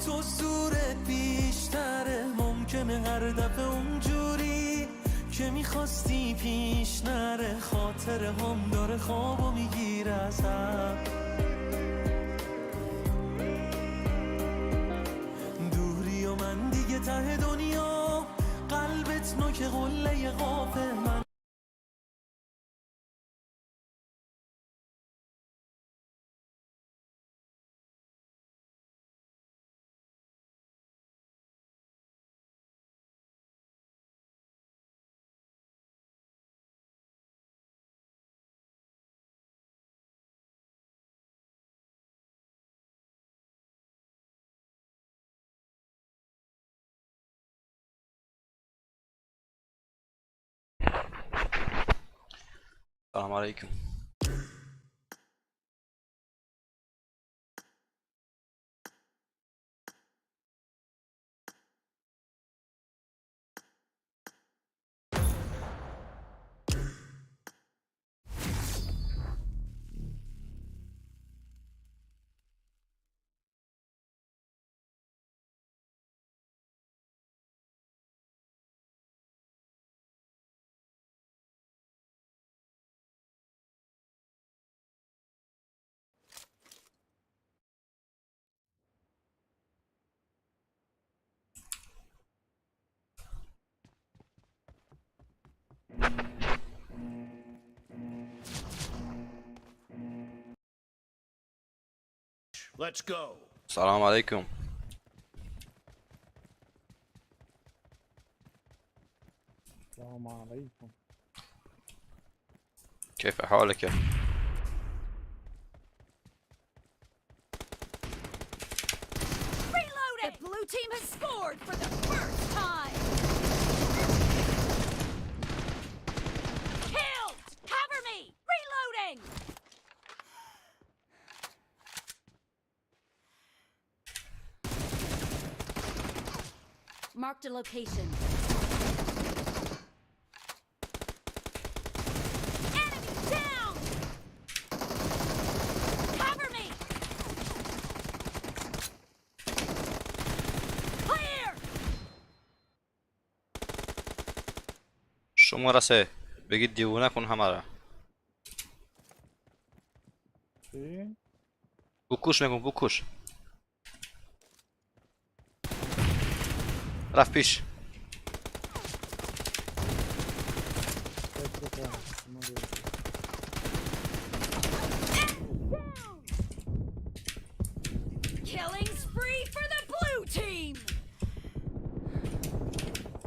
تو زورت بیشتره، ممکنه هر دفعه اونجوری که میخواستی پیش نره. خاطره هم داره خوابو میگیره ازم، دوری و من دیگه ته دنیا، قلبت نوک قله قافه من. السلام عليكم. Let's go. السلام عليكم. السلام عليكم. كيف حالك؟ The blue team has scored for the first time! Killed! Cover me! Reloading! Marked a location. Enemy down! Cover me! Clear! شماره 3 بگید دیوونه کن همه را. چی؟ بکش میگم بکش. رفت پیش. فکر کنم. شما رو- Killing spree for the blue team!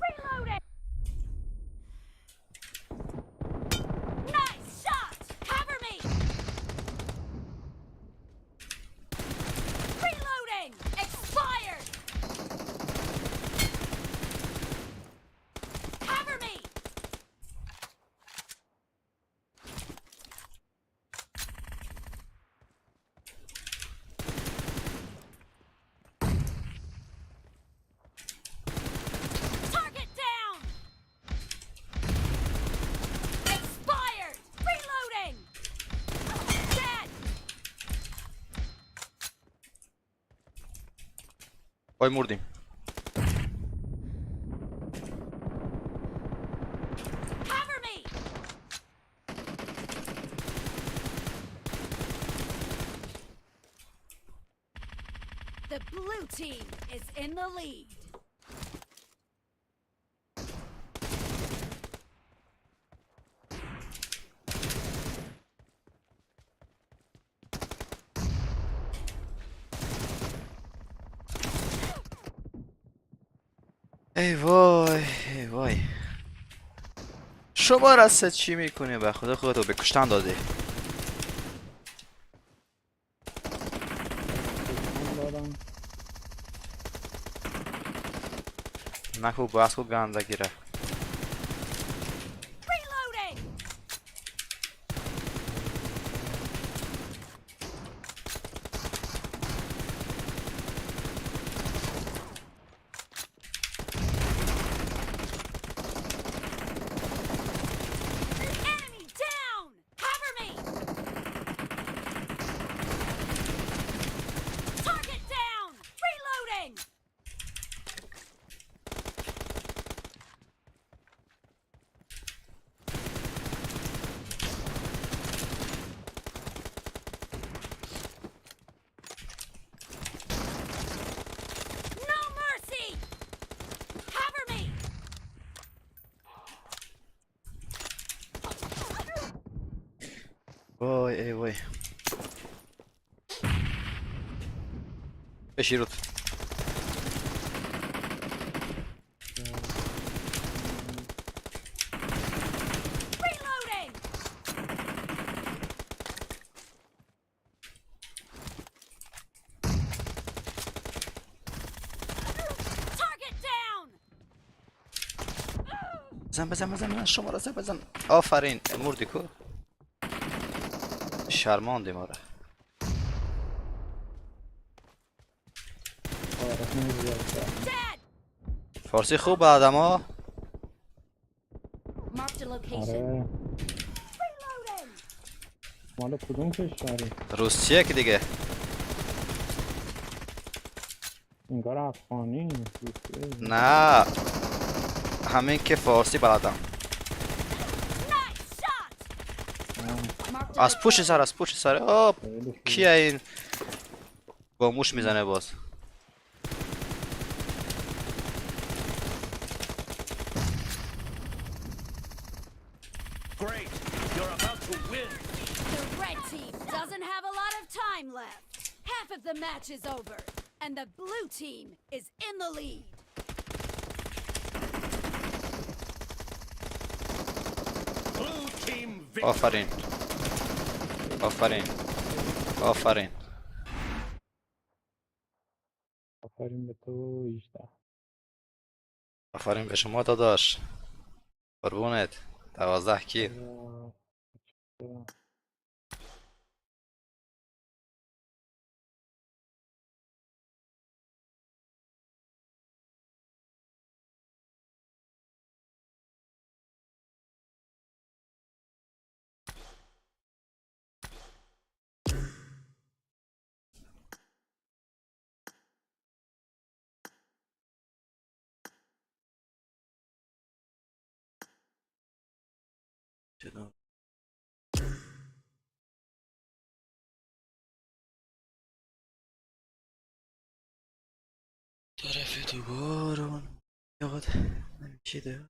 Reloading! Nice shot! Cover me! Reloading! Expired! Cover me! Target down! Expired! Reloading! Dead! وای مردیم. Cover me! The blue team is in the lead. ای وای ای وای. شما رست چی میکنی؟ به خدا خودتو به کشتن دادی. من دادم. نکو بحث کو گنده گیره. Reloading! Enemy down! Cover me! Target down! Reloading! Ой, эй, ой. Беширут. Reloading! Target down! بزن شما را بزن. آفرین مردی کو. شرماندی ما را. آره نمی‌ذاره. Dead! فارسی خوب آدما. Marked a location. آره Reloading! مال کدوم کشوری؟ روسیه که دیگه. انگار افغانی روسیه. نه. همین که فارسی بلدم. Nice shot! Marked a از پشت سر آب. خیلی خوب. کیه این با موش میزنه باز. Great. You're about to win. The red team doesn't have a lot of time left. Half of the match is over, and the blue team is in the lead. Blue team victory. آفرین. آفرین. آفرین. آفرین به تو 18. آفرین به شما داداش. قربونت. 12 کیل. آه. طرف تو بارون یاد نمیشیده.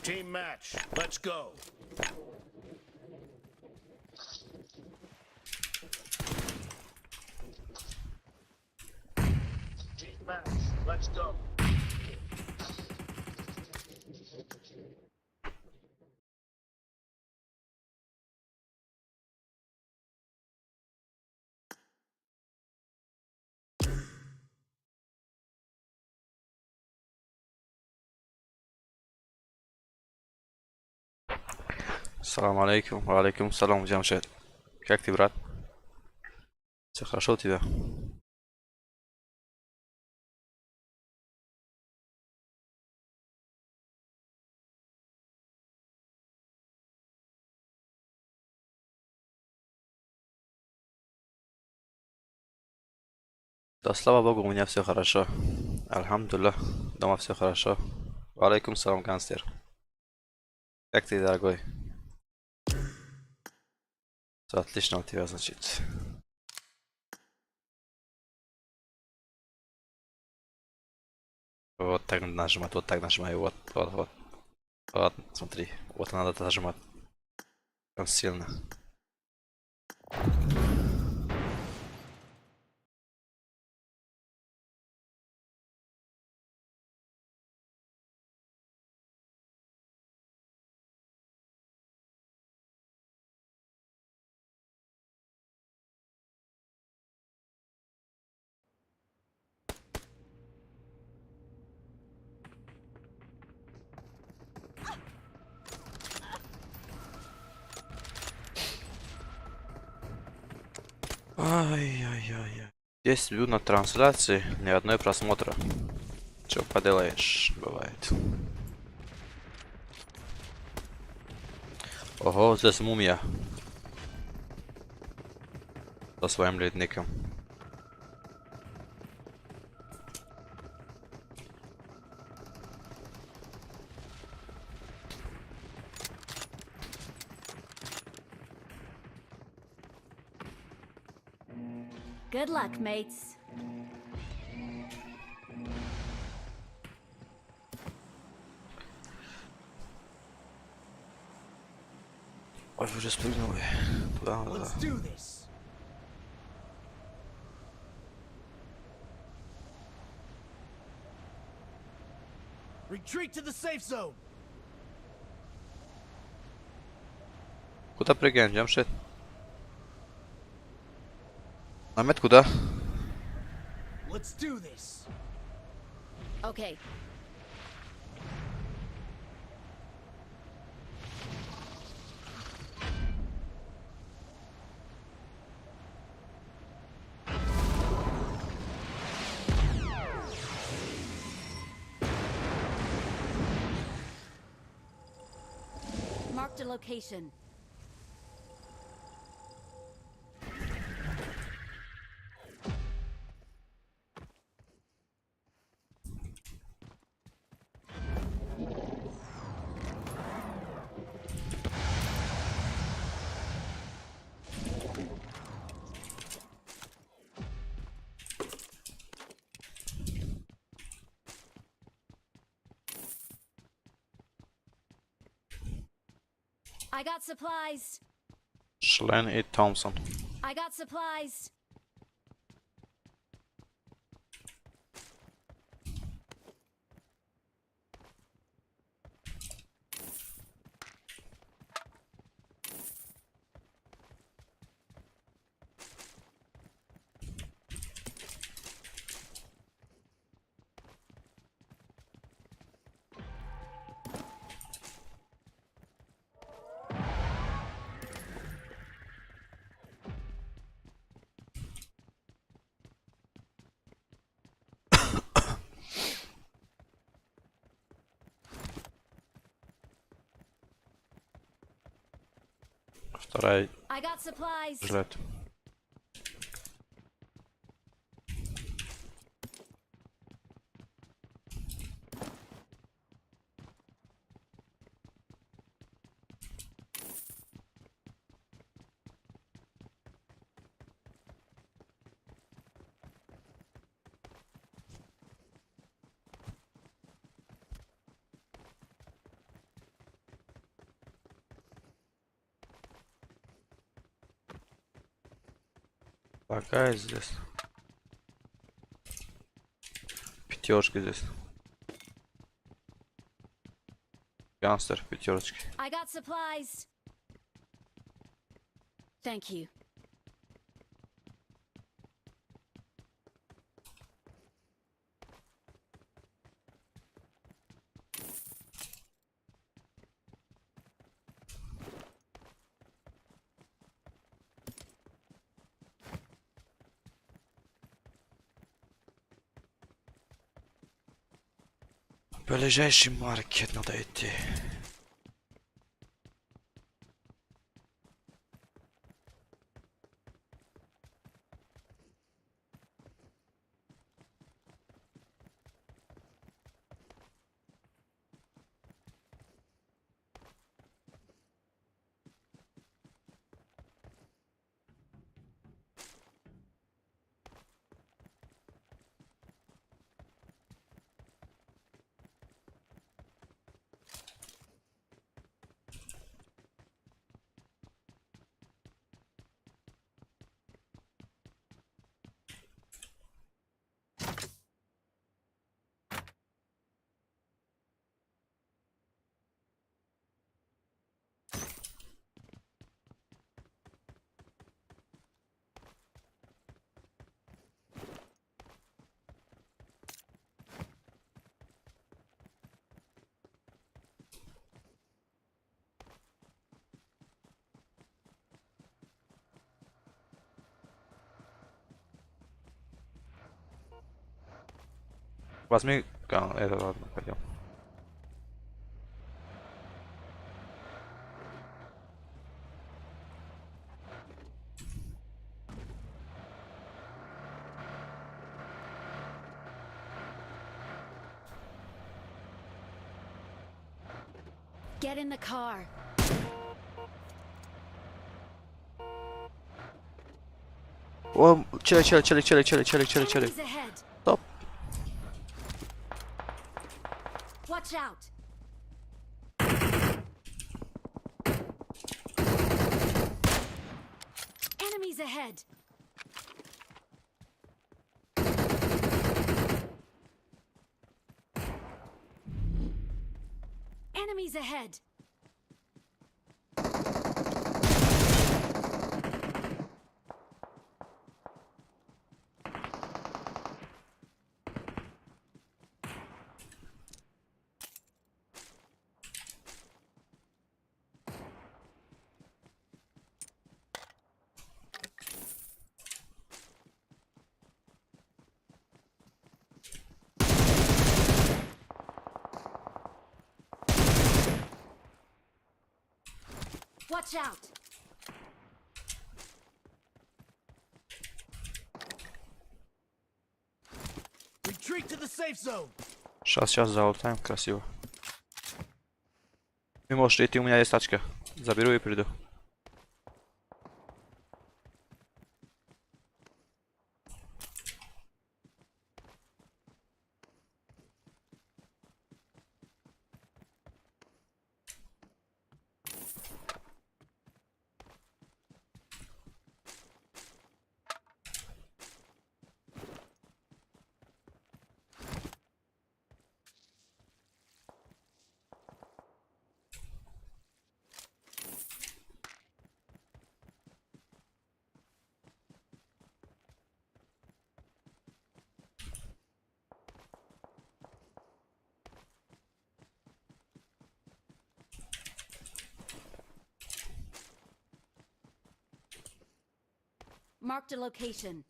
Team match. Let's go. Team match. Let's go. السلام عليكم وعليكم السلام جمشيد. Как ты, брат? Все хорошо у тебя? Да слава богу, у меня все хорошо. Альхамдулилlah, дома все хорошо. Валейкум салам, гангстер. Как ты, дорогой? Все отлично у тебя, значит. Вот так надо нажимать, вот так нажимай, вот, смотри, вот надо нажимать. Прям сильно. Ай-яй-яй. Здесь вью на трансляции ни одной просмотра. Чё поделаешь, бывает. Ого, здесь мумия. Со своим ледником. Good luck, mates. Ой, уже спрыгнули. Туда, Let's туда. do this. Retreat to the safe zone. Куда прыгаем, Джамшит? Намет куда? Let's do this. Okay. Marked a location. I got supplies. Шлен и Томпсон. I got supplies. Вторая I got supplies. жилет. Какая здесь? Пятерочка здесь. Гангстер, пятерочки. I got supplies. Thank you. Ближайший маркет надо идти. Возьми... Это ладно, пойдем. Get in the car. О, челик. Enemies ahead. Стоп. Watch out. Enemies ahead. Enemies ahead. Watch out. Retreat to the safe zone. Сейчас залутаем, красиво. Ты можешь идти, у меня есть тачка. Заберу и приду. Marked a location.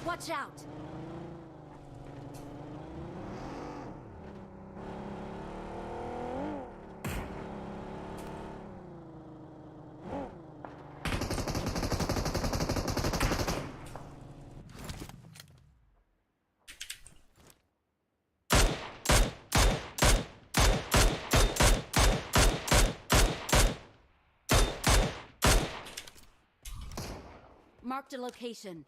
Watch out. Marked a location.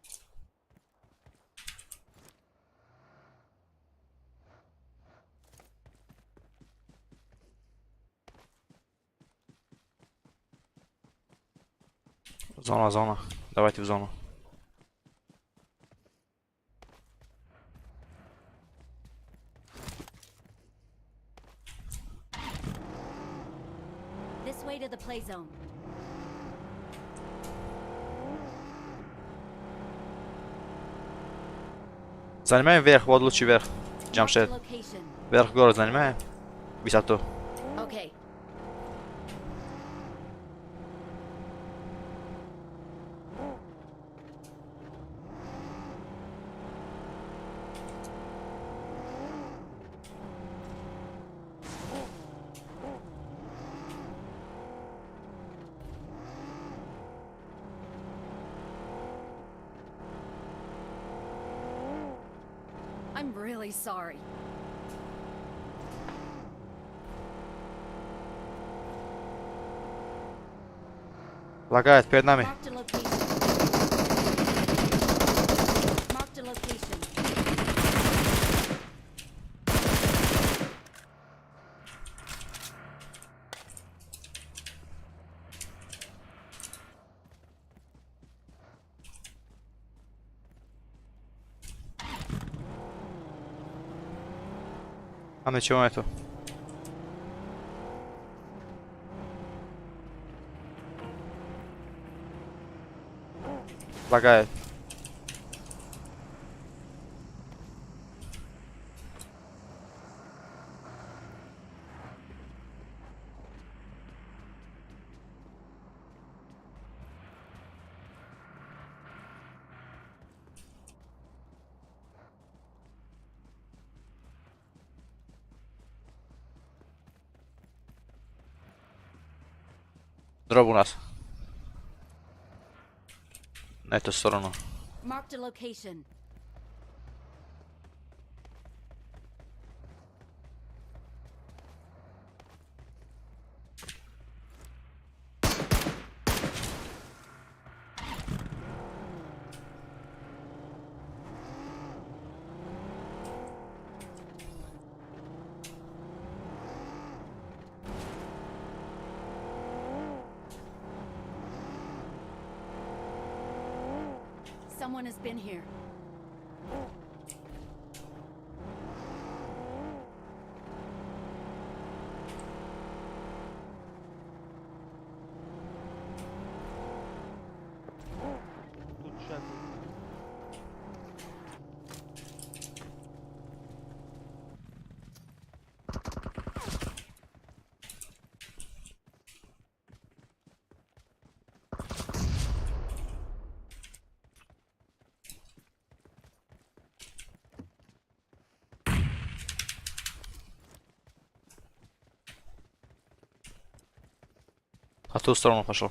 Зона. Давайте в зону. This way to the play zone. Занимаем вверх, вот лучше вверх. Marked a Джамшед. location. Вверх город занимаем. Высоту. Okay. I'm really sorry. Лагает перед нами. Marked a location. Marked a location. А на чего это? Лагает. Дроп у нас. На эту сторону. Marked a location. Someone has been here. Тут сейчас. А в ту сторону пошел.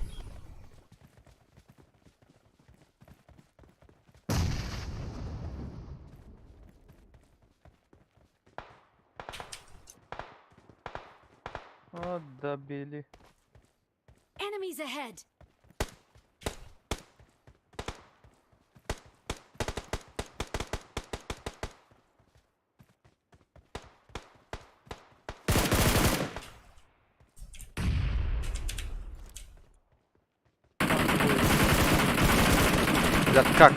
А, добили. Enemies ahead. Ребят, как?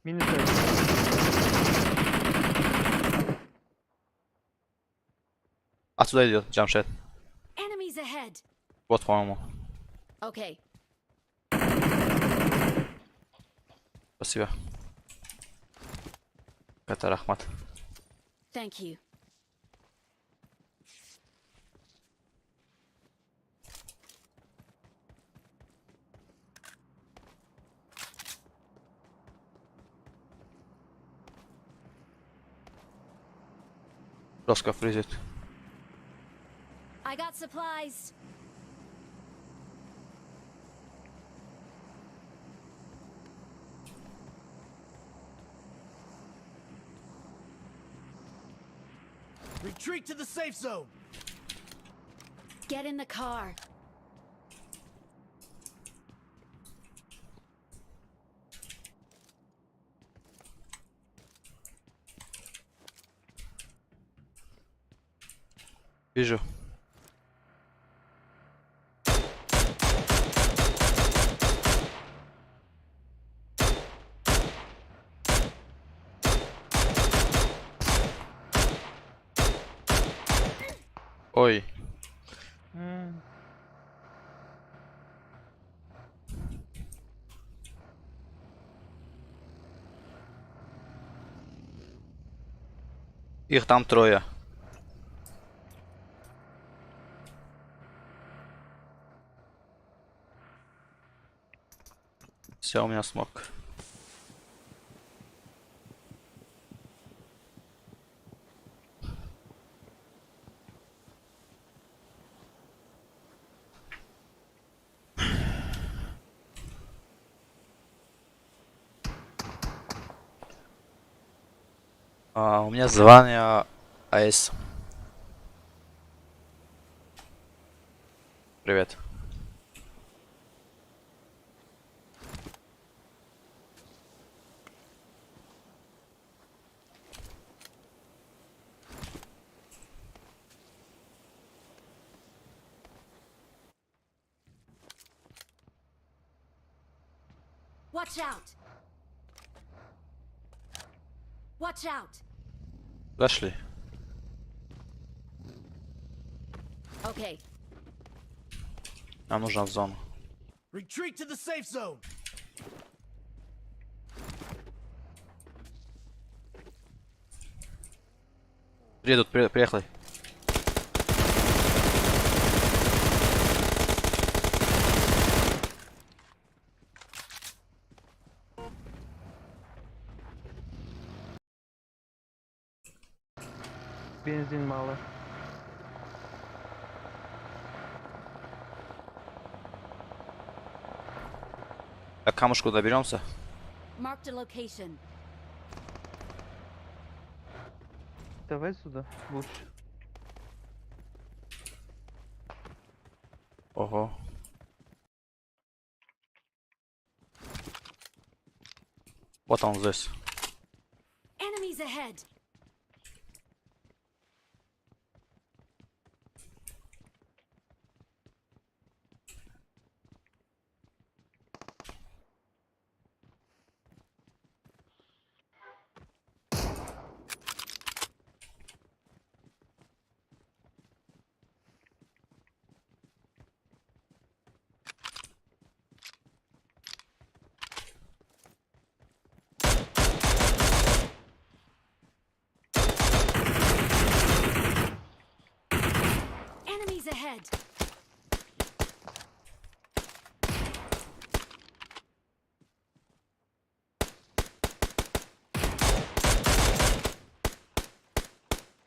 Минус. Отсюда идет джамшет. Enemies ahead. Вот, по-моему. Okay. Спасибо. Это Рахмат. Thank you. Жестко фризит. I got supplies. Retreat to the safe zone. Get in the car. Вижу. Ой. Их там трое. Все, у меня смог. У меня звание АС. Привет. Watch out. Watch out. Зашли. Okay. Нам нужно в зону. Retreat to the safe zone. Приехали. Бензин мало. А к камушку доберемся? Marked a location. Давай сюда, лучше. Ого. Вот он здесь. Enemies ahead. Enemies ahead.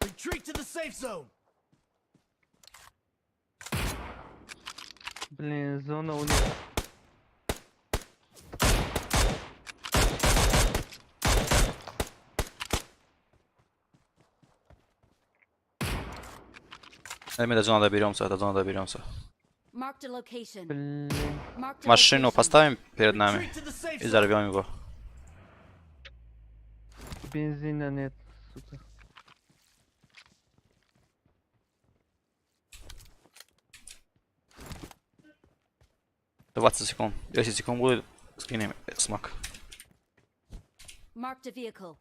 Retreat to the safe zone. Блин, зона у них. Мы до зоны доберемся, до зоны доберемся. Marked a location. Блин. Marked a Машину location. поставим перед нами Retreat to the safe и zone. взорвем его. Бензина нет, сука. «20 секунд. 10 секунд будет, скинем смак. Marked a vehicle.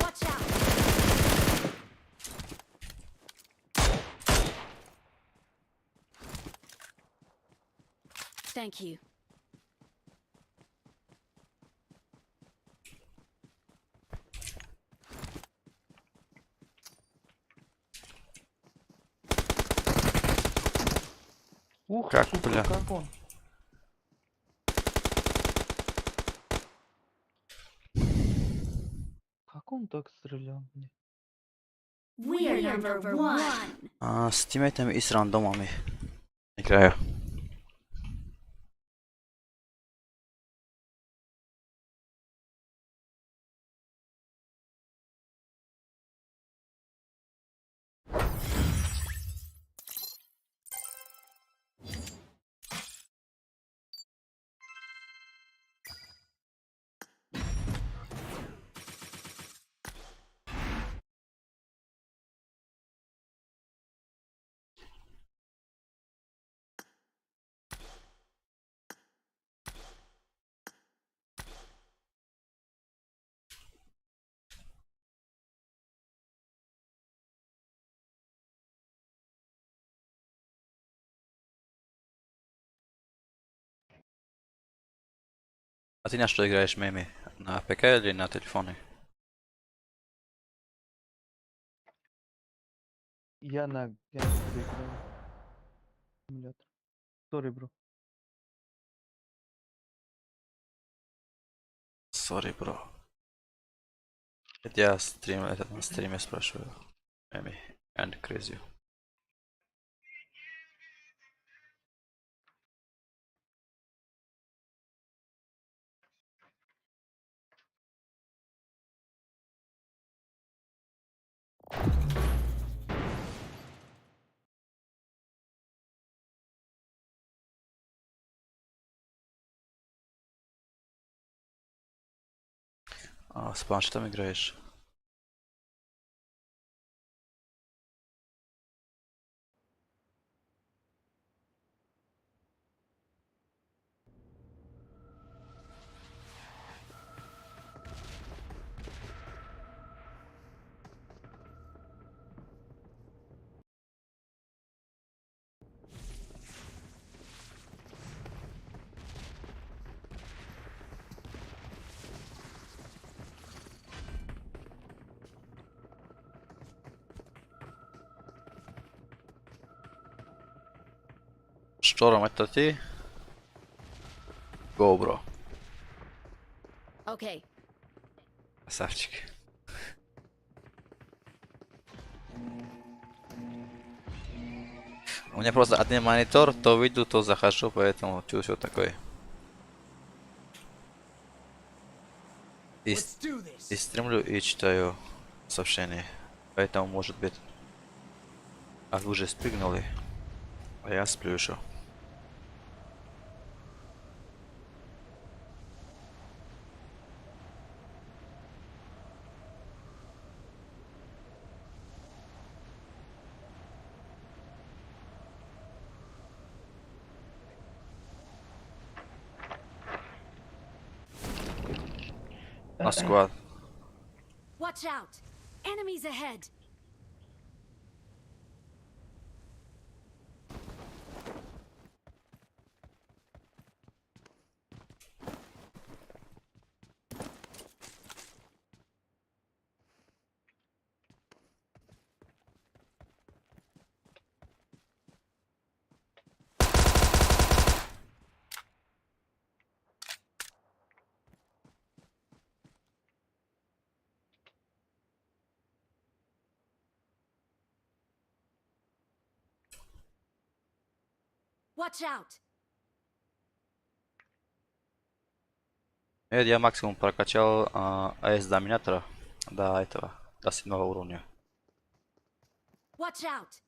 Watch out. Thank you. Ух, Как, сука, бля. как он? Как он так стрелял мне? We are number one. С тиммейтами и с рандомами играю. А ты на что играешь, Меми? На ПК или на телефоне? Я на гангстере играю. Симулятор. Sorry, bro. Sorry, bro. Я этот на стриме спрашиваю. Эми, and crazy. А, с планшетом играешь? Шторм, это ты? Go, bro. Okay, Красавчик. У меня просто один монитор, то выйду, то захожу, поэтому чувствую такой. И, Let's do и this. стримлю, и читаю сообщения. Поэтому, может быть, а вы уже спрыгнули, а я сплю еще. На склад. watch out! Enemies ahead! Watch out! Я максимум прокачал АС доминатора до этого, до 7 уровня. Watch out!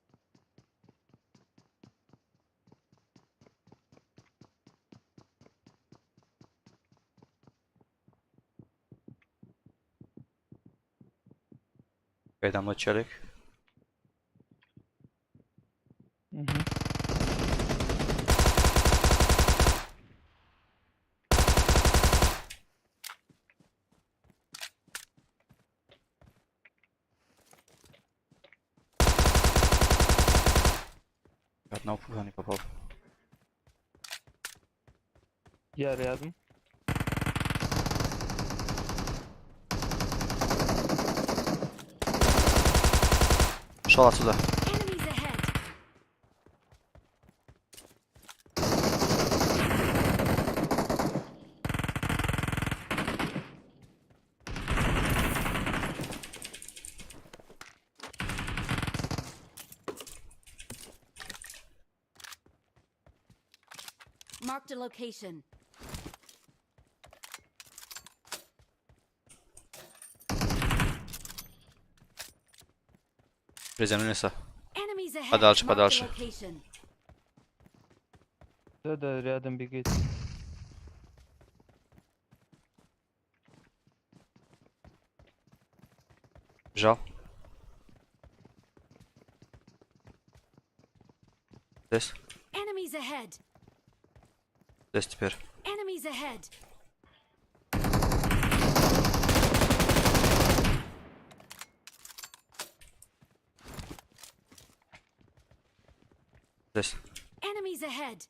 Передо мной челик. Мгм. Одного пуха не попал. Я рядом. Шел отсюда. Enemies ahead! Marked a location. Приземлился. Enemies ahead! Подальше, Marked a подальше. location. Да, рядом бегает. Бежал. Здесь. Enemies ahead! Здесь теперь. Enemies ahead! Здесь. Enemies ahead!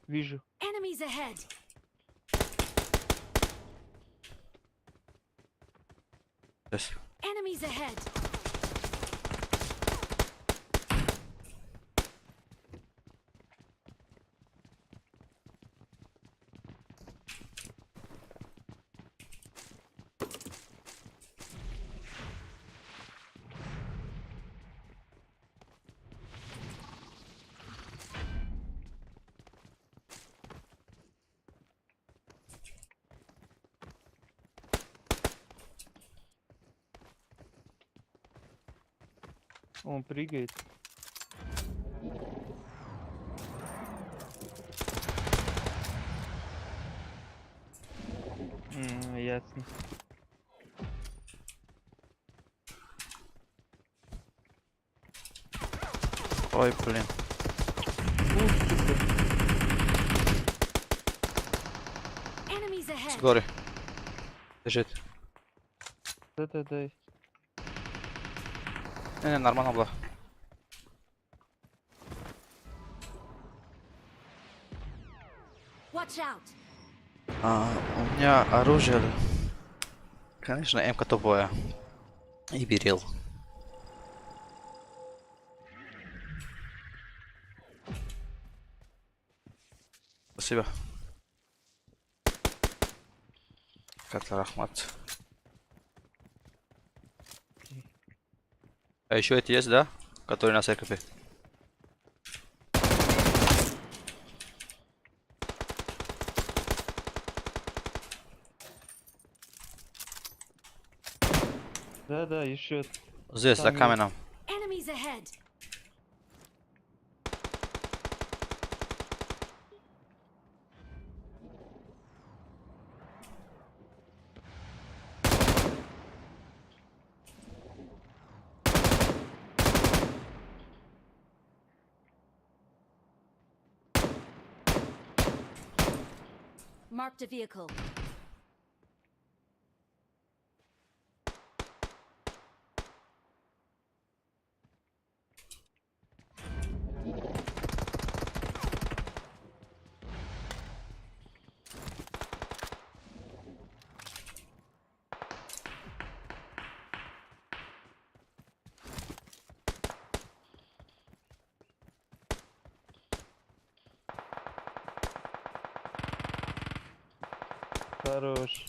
Вижу. Enemies ahead! Yes. Enemies ahead. Он прыгает. Ясно. Ой, блин. Enemies ahead. Сгори. Лежит. Да-да-да. Не, нормально было. Watch out. У меня оружие, конечно, М-ка топовая. И берил. Спасибо. Катла Рахмат. А еще эти есть, да? Которые на церкви. Да-да, еще. Здесь, за Там каменем. Enemies ahead. Marked a vehicle. Хорош.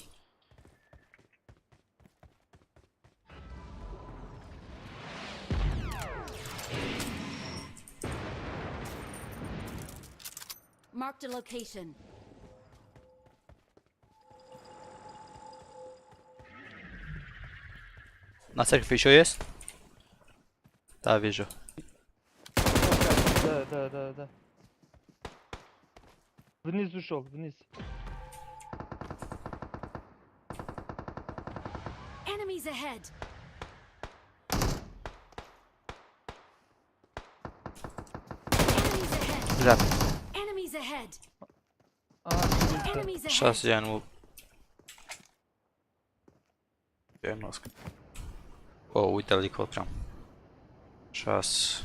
Marked a location. На церкви еще есть? Да, вижу. Да. Вниз ушел, вниз. Enemies ahead. Enemies ahead. Ребят, Enemies ahead. Круто. Enemies ahead. сейчас я ему... Я маску. О, далеко прям. Сейчас.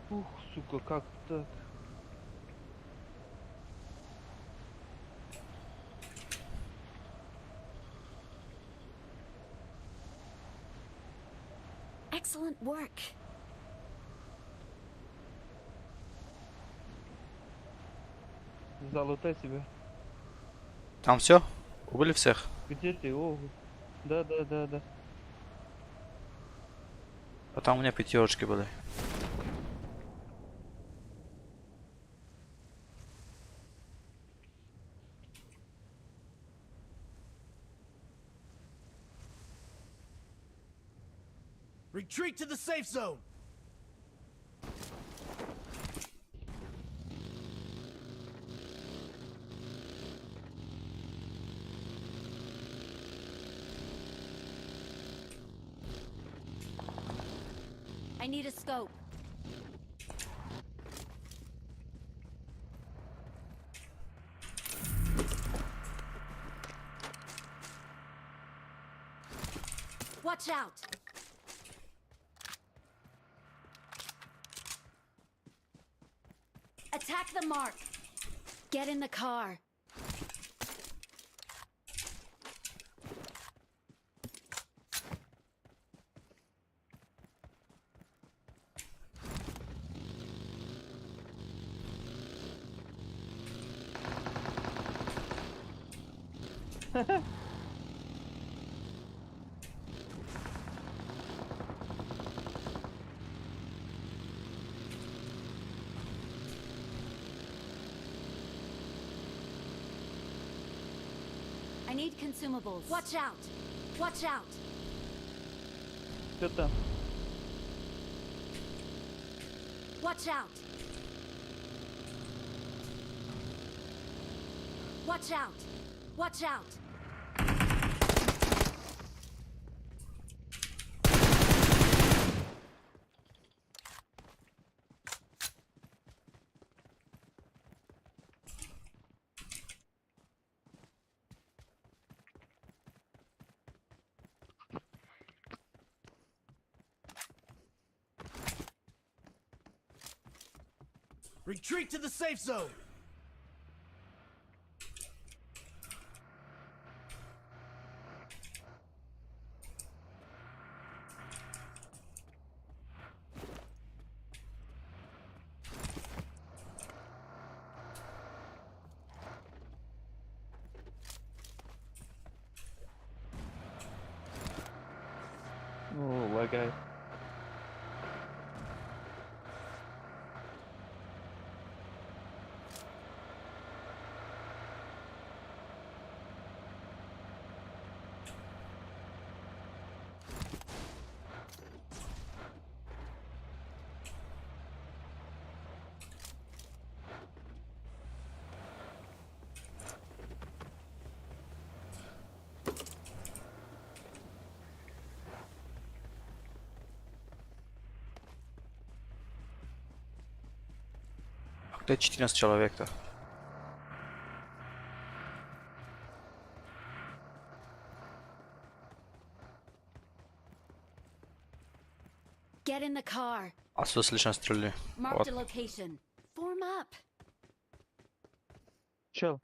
Ух, сука, как так? Excellent work. Залутай себя. Там все? Убили всех? Где ты? О, да. А там у меня пятерочки были. Retreat to the safe zone. I need a scope. Watch out. Attack the mark. Get in the car. I need consumables. Watch out! Watch out! Что там? Watch out! Watch out! Watch out! Retreat to the safe zone! Oh, лагает. Где 14 человек-то? Get in the car. Отсюда слышно стрельни. Marked Вот. a location. Form up. Чел.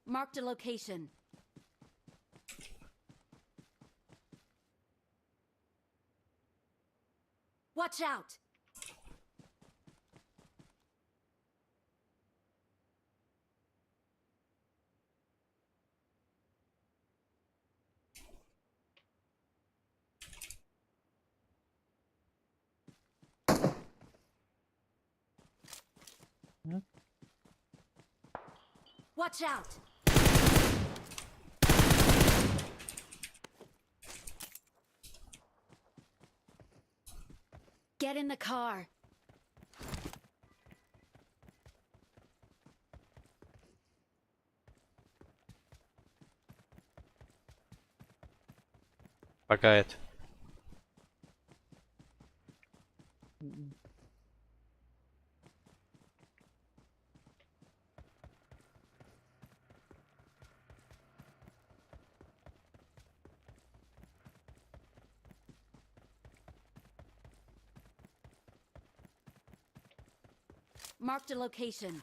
Marked a location. Watch out! Watch out! Get in the car. Лагает. Marked a location.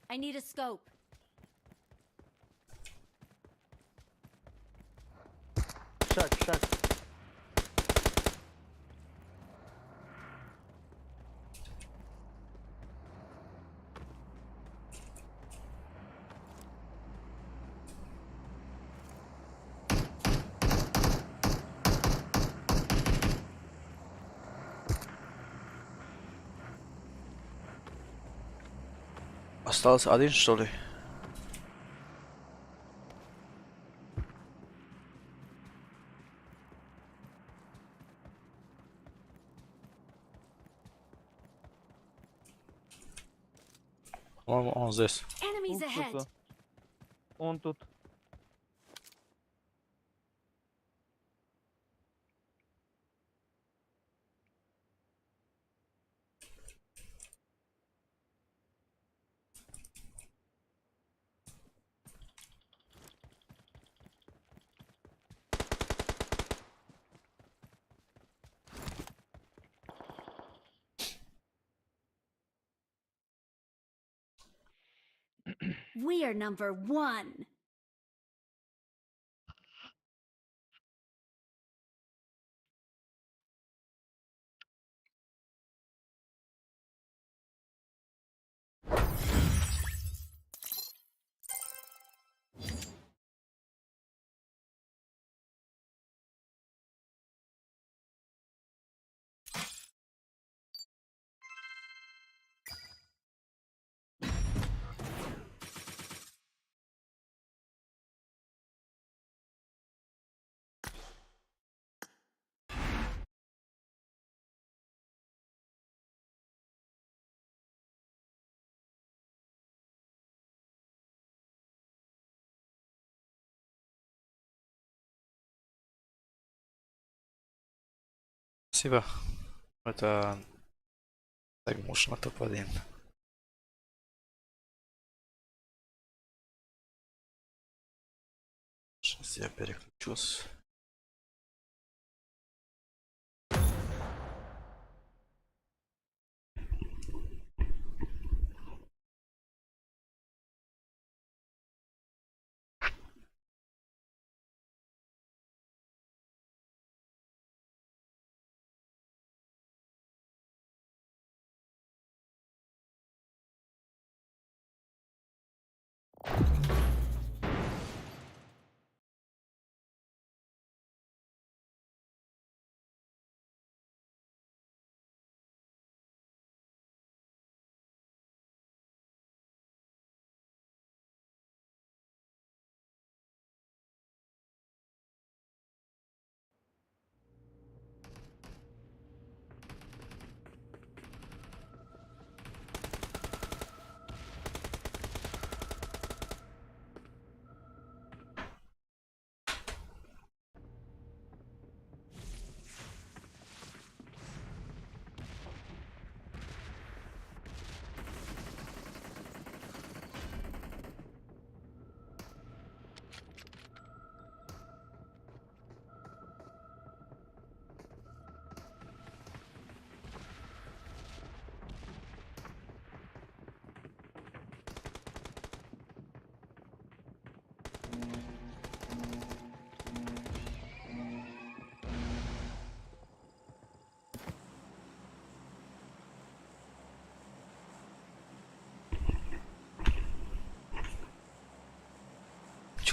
I need a scope. Шаг, шаг. Остался один, что ли? Он здесь. Enemies Тут ahead. кто-то. Он тут. We are number one. Спасибо. Это так можно топ-1. Сейчас я переключусь.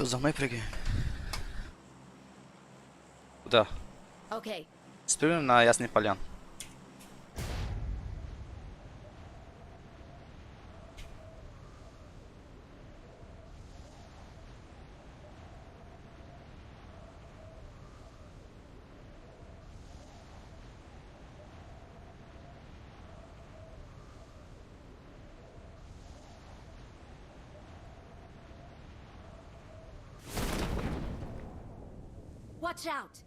Чё, за мной прыгай? Куда? Okay, Спрыгнем на Ясный Полян. watch out.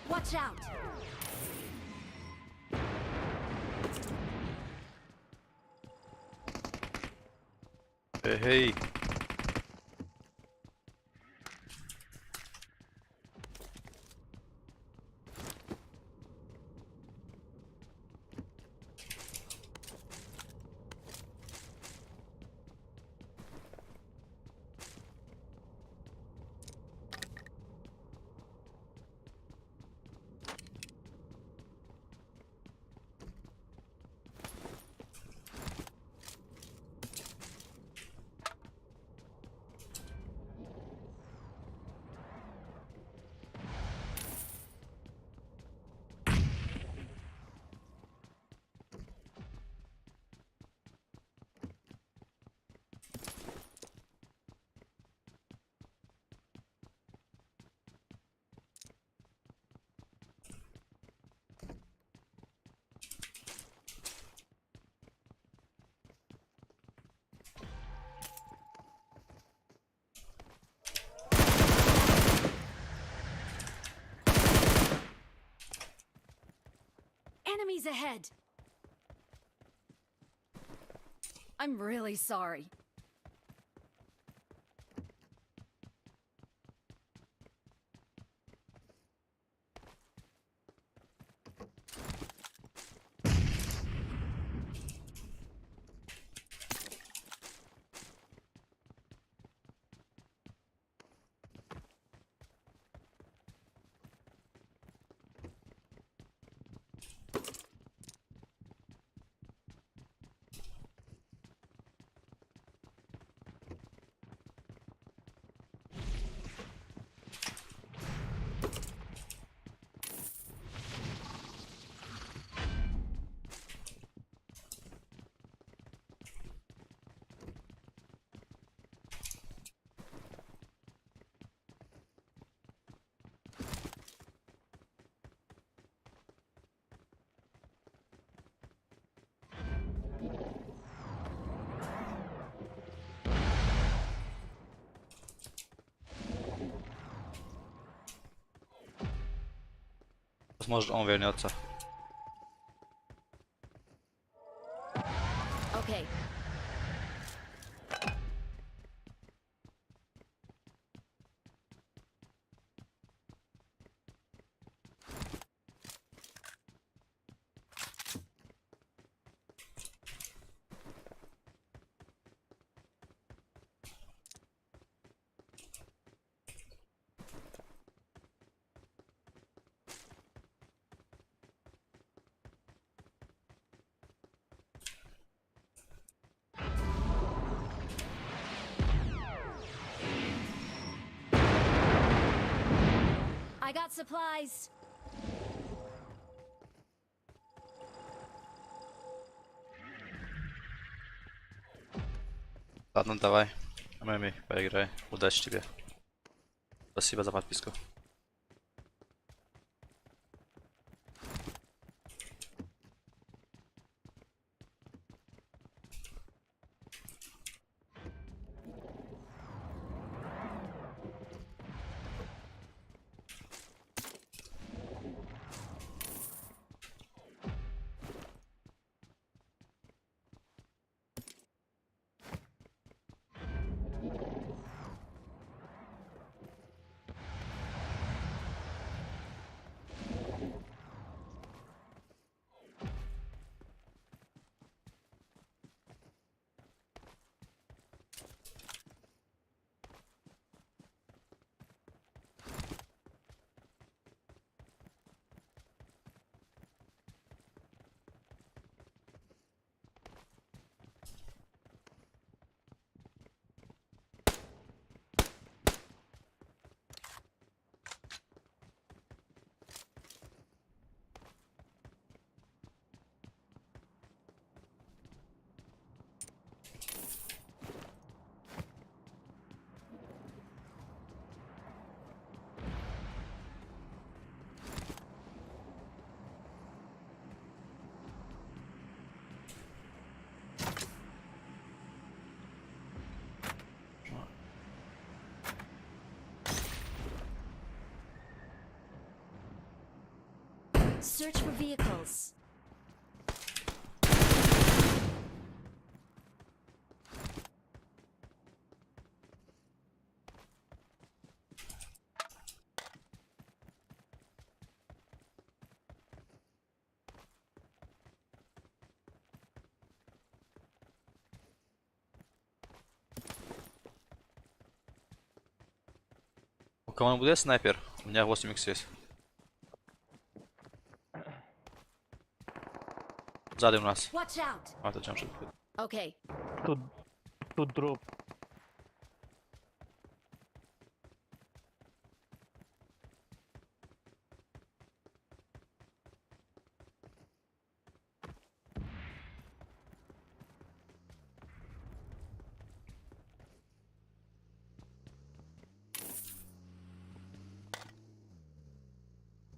Watch out. Эй. Enemies ahead. I'm really sorry. Može on вернется. Okay. I got supplies. Ладно, давай. Мэми, поиграй. Удачи тебе. Спасибо за подписку. Search for vehicles. У кого будет снайпер? У меня 8х есть. Сзади у нас. Watch out. А, это джамшит. Okay. Тут дроп.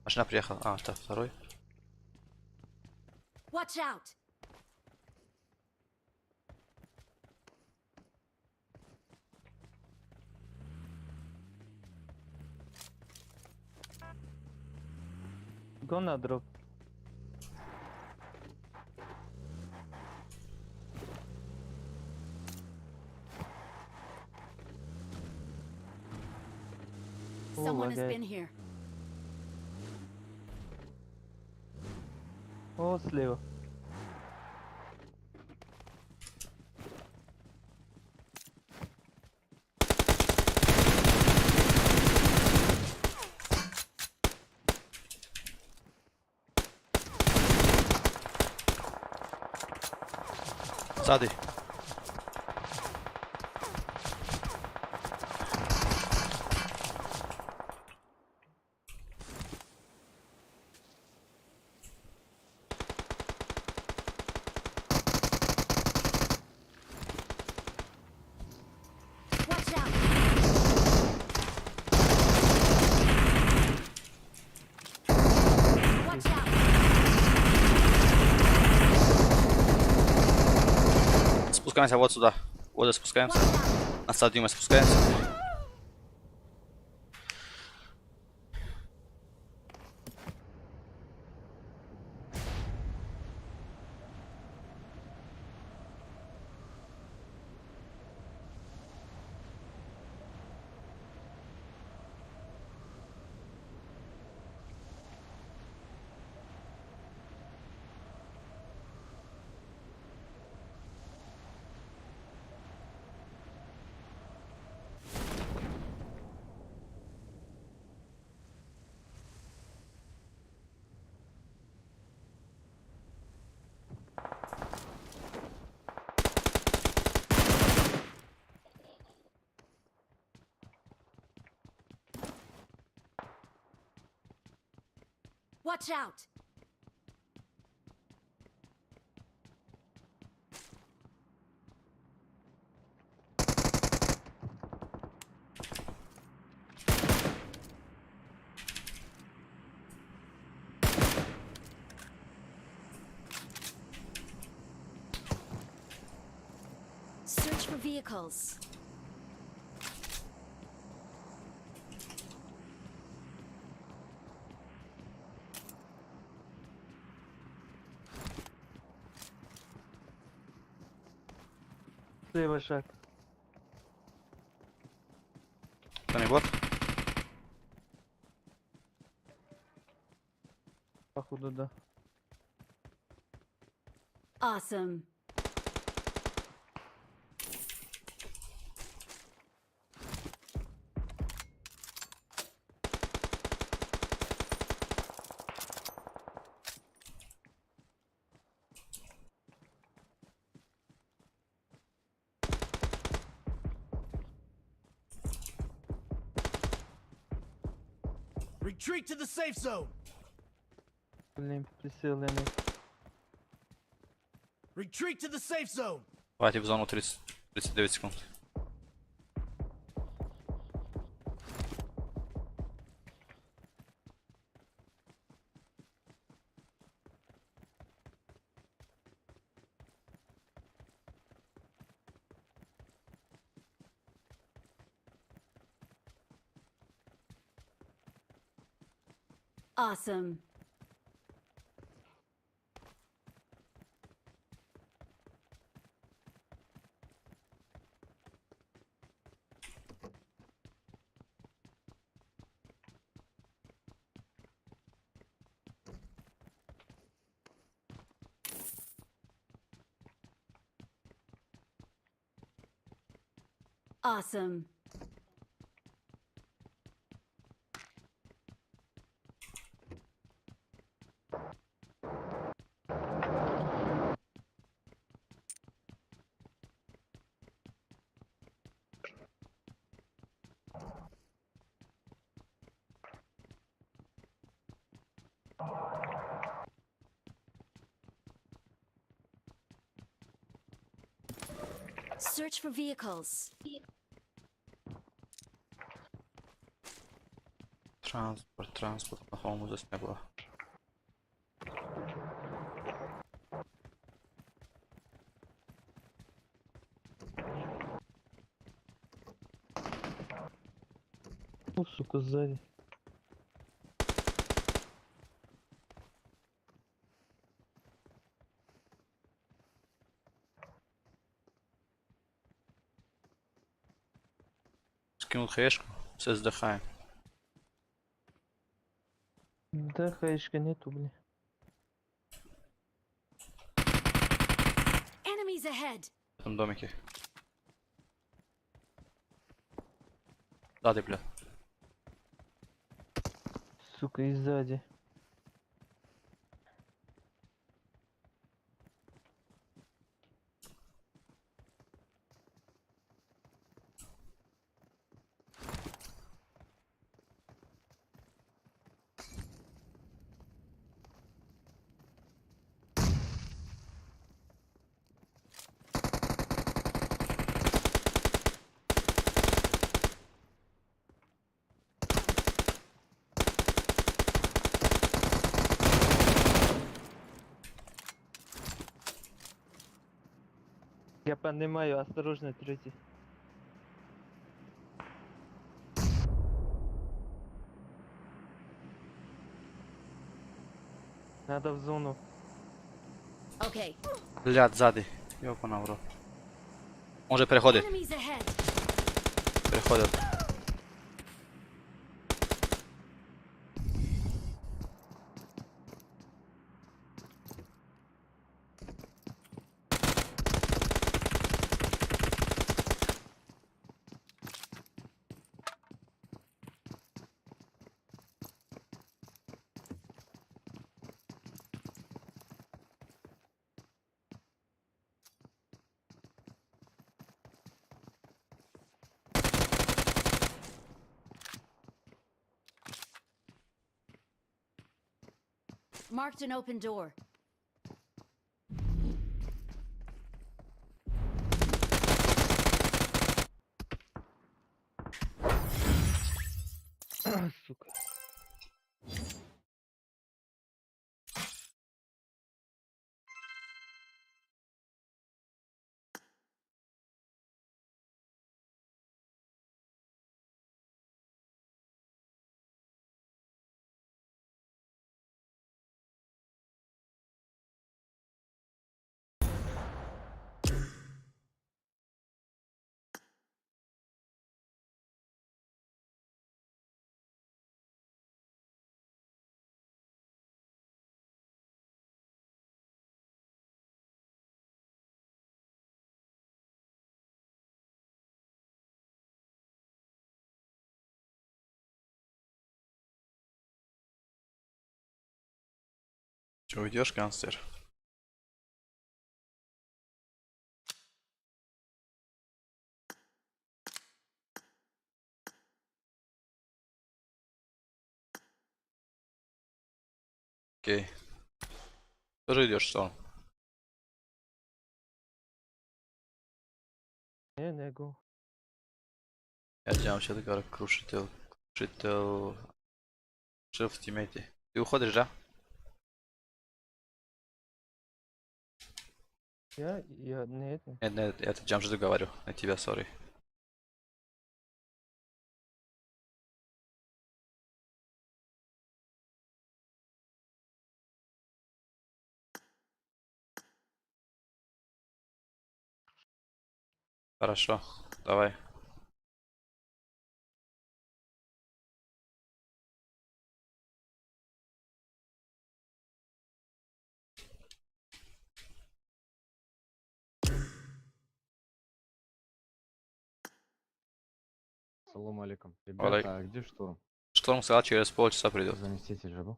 Машина приехала. А, так, второй. Watch out. Go на дроп. Someone has лагает. been here. О, слева. Сзади. Watch out. Watch out. Спускаемся вот сюда. Вот и спускаемся. Watch out. На стадию мы спускаемся. Watch out! Search for vehicles. Слева шаг. To nie bot? Походу, да. Awesome. Retreat to the safe zone. Блин, присел я на... Retreat to the safe zone. Давайте в зону 30, 39 секунд. Awesome. Awesome. Search for vehicles. Транспорт, по-моему, здесь не было. Ну, сука, сзади. Скинул хэшку, все сдыхаем. Да, хаешка нету, блин. Enemies ahead. В этом домике. Сзади, бля. Сука, и сзади. Я поднимаю, осторожно, третий. Надо в зону. Okay. Блядь, сзади. Ёпана в рот. Може переходить. Enemies ahead. Переходит. Marked an open door. Сука. Че, уйдешь, канцлер? Окей. Тоже идешь, что? Не го. Я делам ще да крушител. Крушител. Шеф в тиммейте. Ты уходишь, да? Я, нет. Нет, я тебе Джамшиду говорю. На тебя, сори. Хорошо, давай. Салам алейкум. Алейкум. Ребята, а где штурм? Шторм сказал, через полчаса придет. Заместитель же был?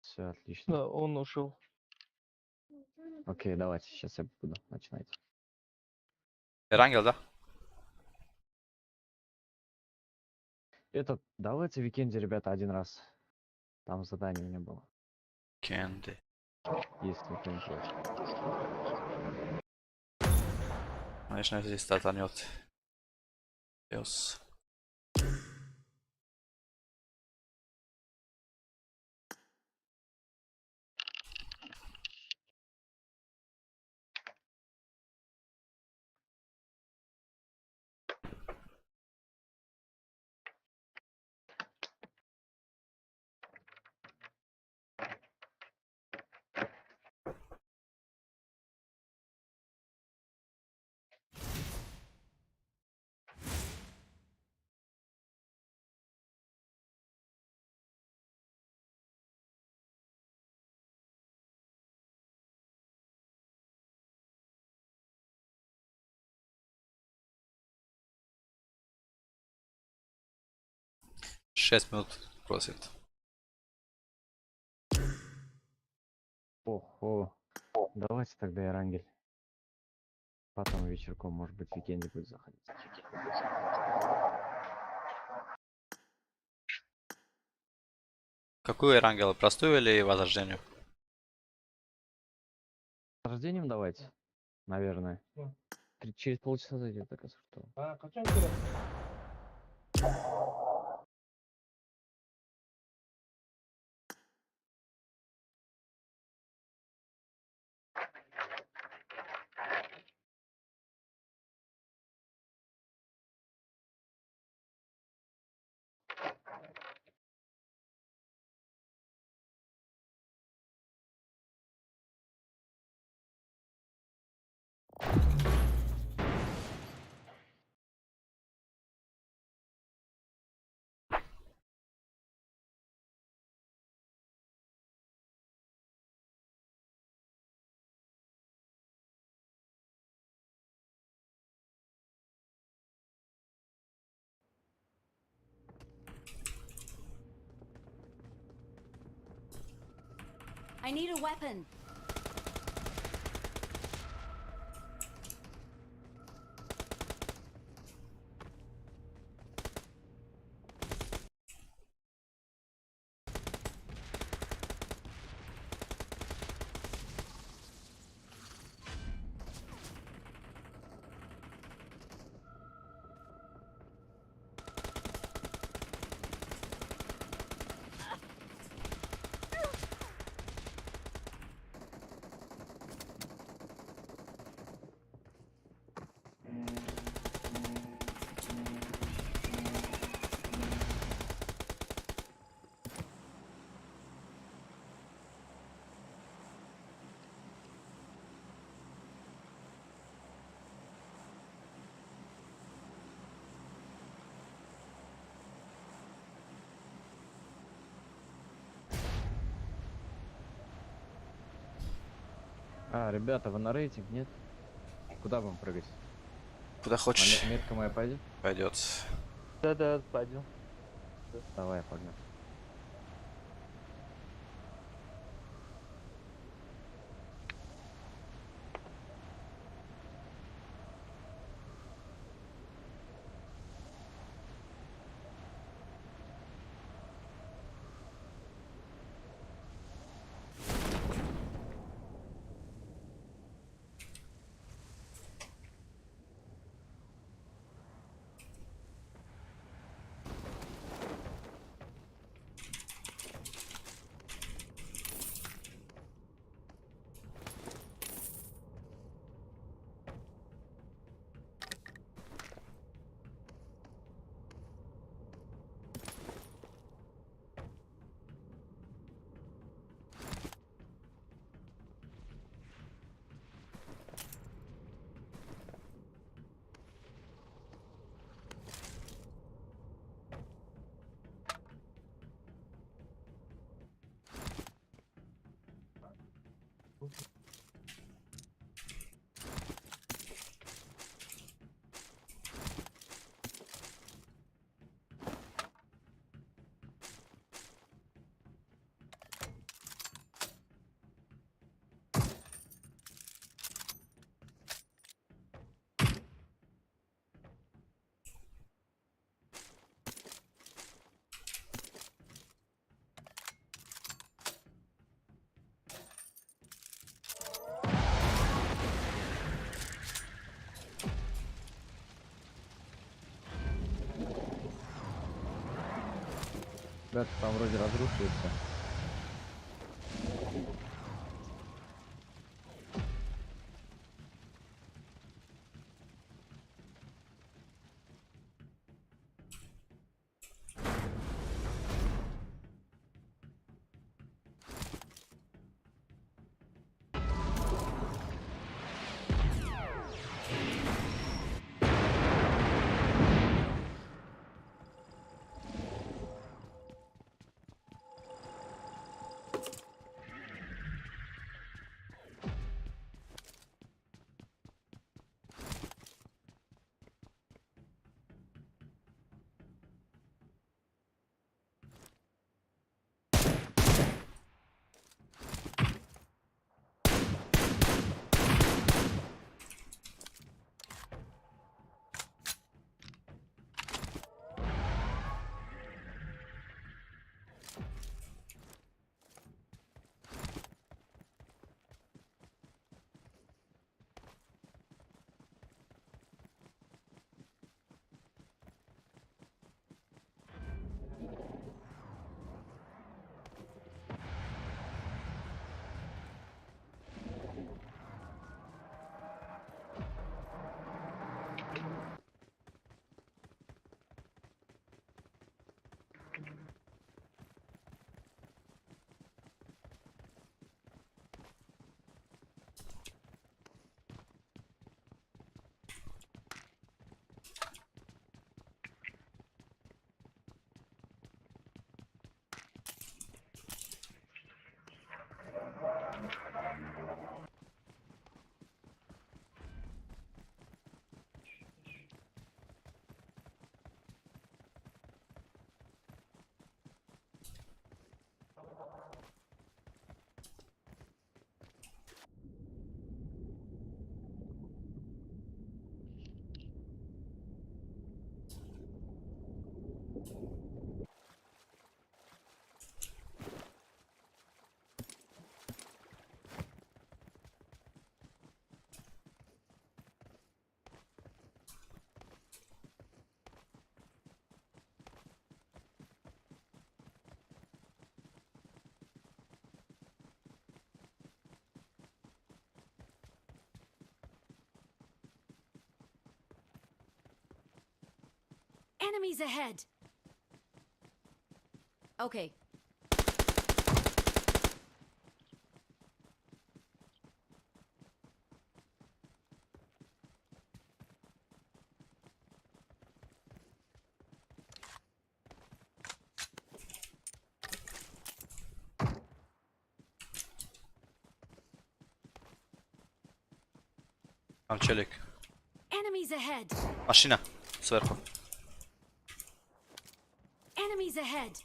Все отлично. Да, он ушел. Окей, давайте, сейчас я буду. Начинайте. Эрангел, да? Давайте в викенде, ребята, один раз. Там задание у меня было. Кенди. Если кто-нибудь есть. Конечно, здесь стартанет. Пес. Шесть минут просит. Ого. Давайте тогда Эрангель. Потом вечерком, может быть, в викенде будет заходить. Какую Эрангел? Простую или возрождению? С рождением давайте. Наверное. Через полчаса зайдет, так что. I need a weapon. А, ребята, вы на рейтинг, нет? Куда вам прыгать? Куда хочешь, Метка моя пойдет? пойдет. Да, пойдем. Давай, погнали. Ребята, там вроде разрушился. Enemies ahead! Okay. Там челик. Enemies ahead. Машина. Сверху. Enemies ahead.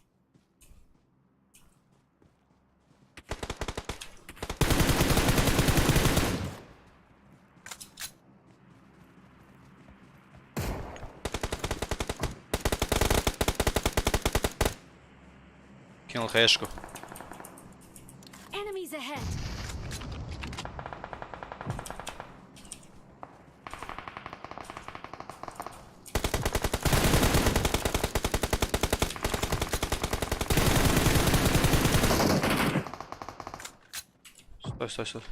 Кинул хэшку. Enemies ahead. Стой.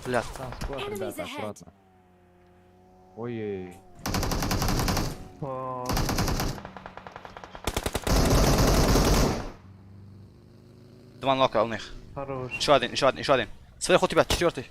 Бля, Там склад, Enemies ребята, ahead. аккуратно. Ой-ой-ой. О, два нока у них. хорош. Еще один. Сверху у тебя, четвертый.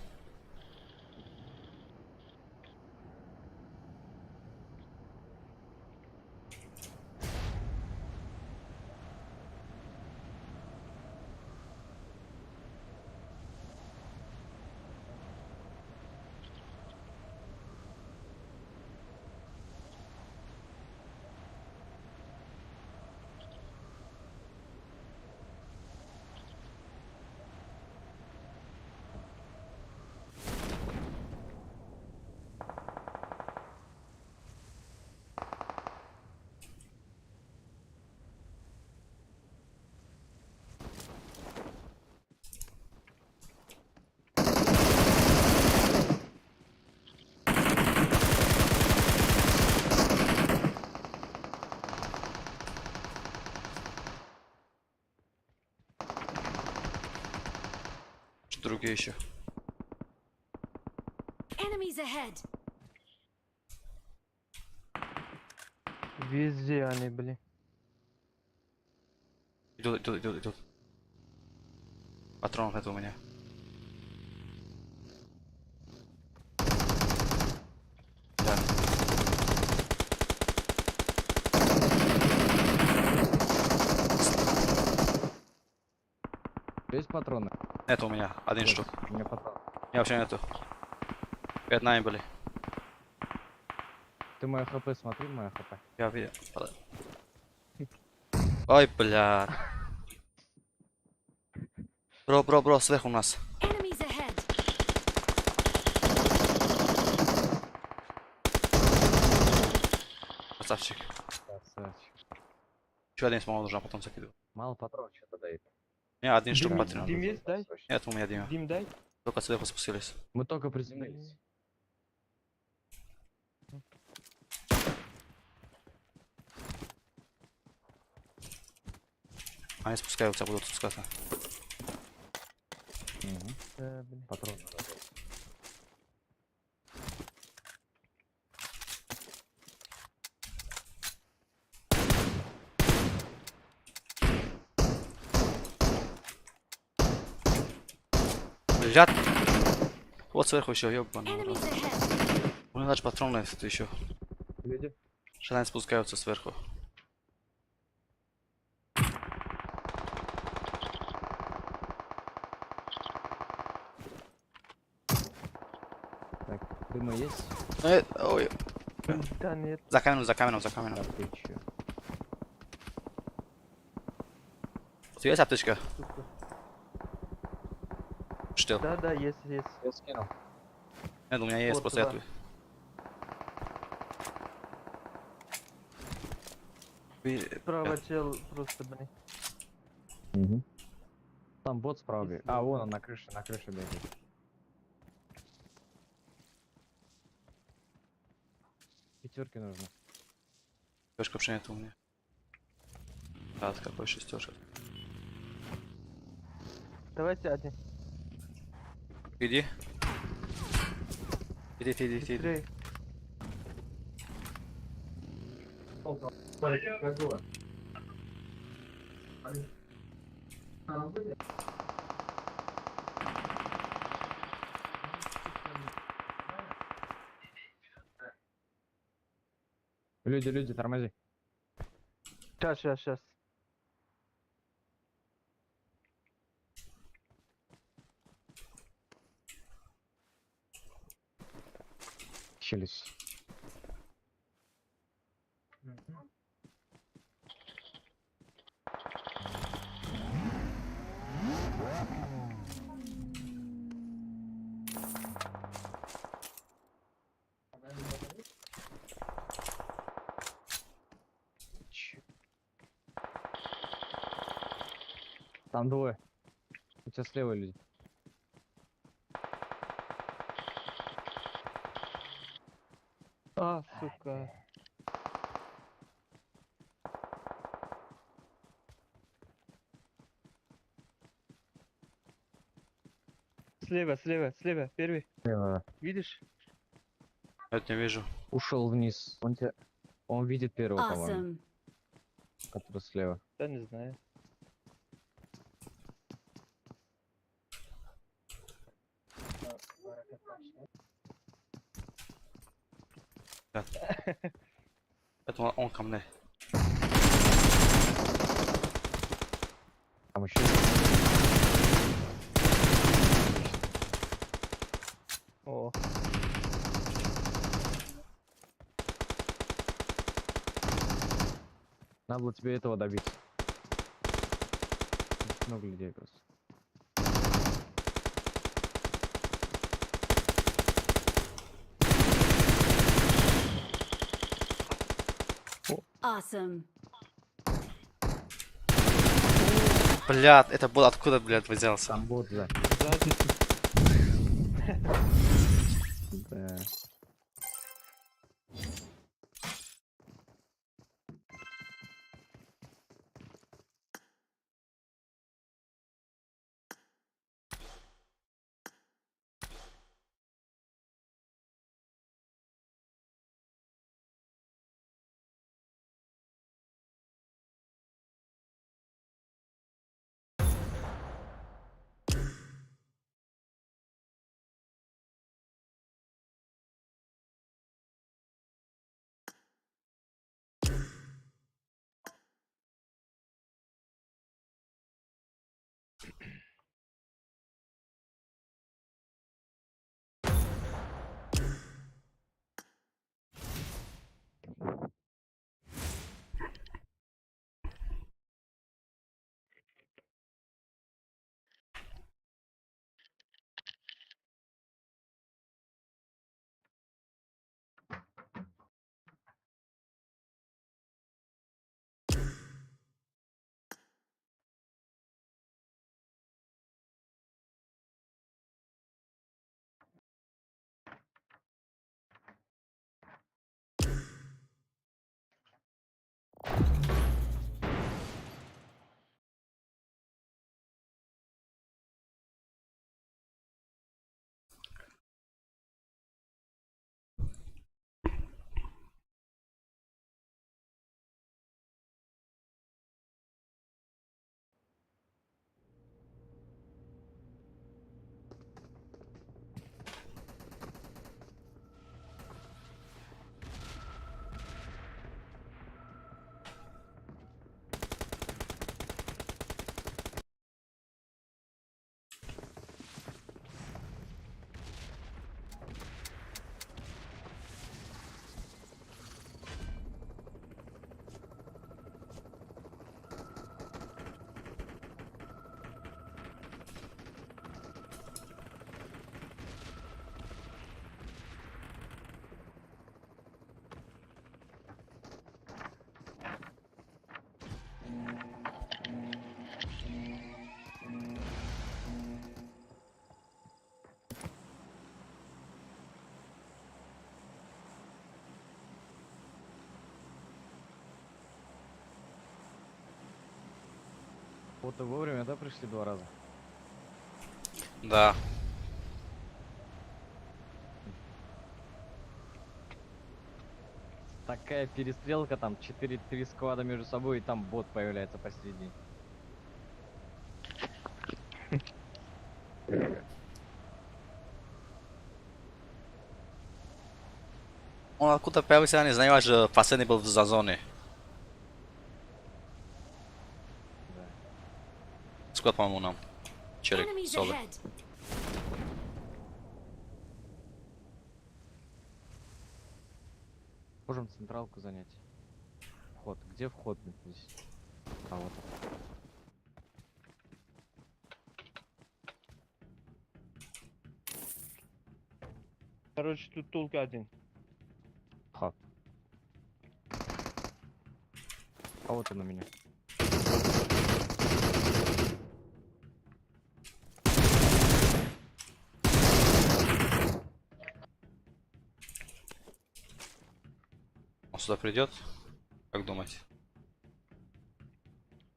Другие еще. Enemies ahead. Везде они, блин. Идут. Патронов нет у меня. Да. Есть патроны? Нет у меня. Один Есть. штук. У меня патрон. У меня вообще нету. 5 нами были. Ты мое хп смотри, мое хп. Я видел. Ой, бля. Бро, сверху у нас. Enemies ahead. Красавчик. Красавчик. Еще один смол нужно, а потом закидываю. Мало патрон что-то дает. Не, один штук Дим, патрон. Дим есть, дай? Нет, у меня Дима. Дим дай. Только сверху спустились. Мы только приземлились. Они спускаются, будут спускаться. Угу. Блин. Патрон надо дать. Лежат. Вот сверху еще, ёбаный. Enemies ahead. У них даже патроны это еще. Люди? Что они спускаются сверху. Так, дыма есть? Ой. Да нет. За каменем. Да ты чё? У тебя есть аптечка? Супер. Что? Да, есть. Я скинул. Нет, у меня есть, Вот просто туда. эту. Ви- Справа чел просто, блин. Угу. Там бот справа. А, вон он на крыше бегает. Пятерки нужно. Шестёшка вообще нет у меня. Да, какой шестёшка. Давайте один. Иди. Иди. Быстрей. Люди, тормози. Сейчас. Челюсть. Там двое. У тебя слева люди. А, сука. Слева, слева, слева, первый. Слева. Видишь? Это не вижу. Ушел вниз. Он видит первого, по-моему, Awesome. который слева. Да не знаю. Это он ко мне. Там еще. О, Надо было тебе этого добить. Много людей просто. Awesome. Блядь, это был откуда, блядь, взялся? Там бот за. сзади. Да. Вот и вовремя, да, пришли 2 раза? Да. Такая перестрелка, там 4-3 сквада между собой, и там бот появляется посреди. Он откуда появился, я не знаю, аж последний был за зоной. Да. Сколько, по-моему, нам? Челик, Enemies 40. ahead. Можем централку занять. Вход. Где вход здесь? А вот. Короче, тут только один. Ха. А вот он у меня. Он сюда придет? Как думаете?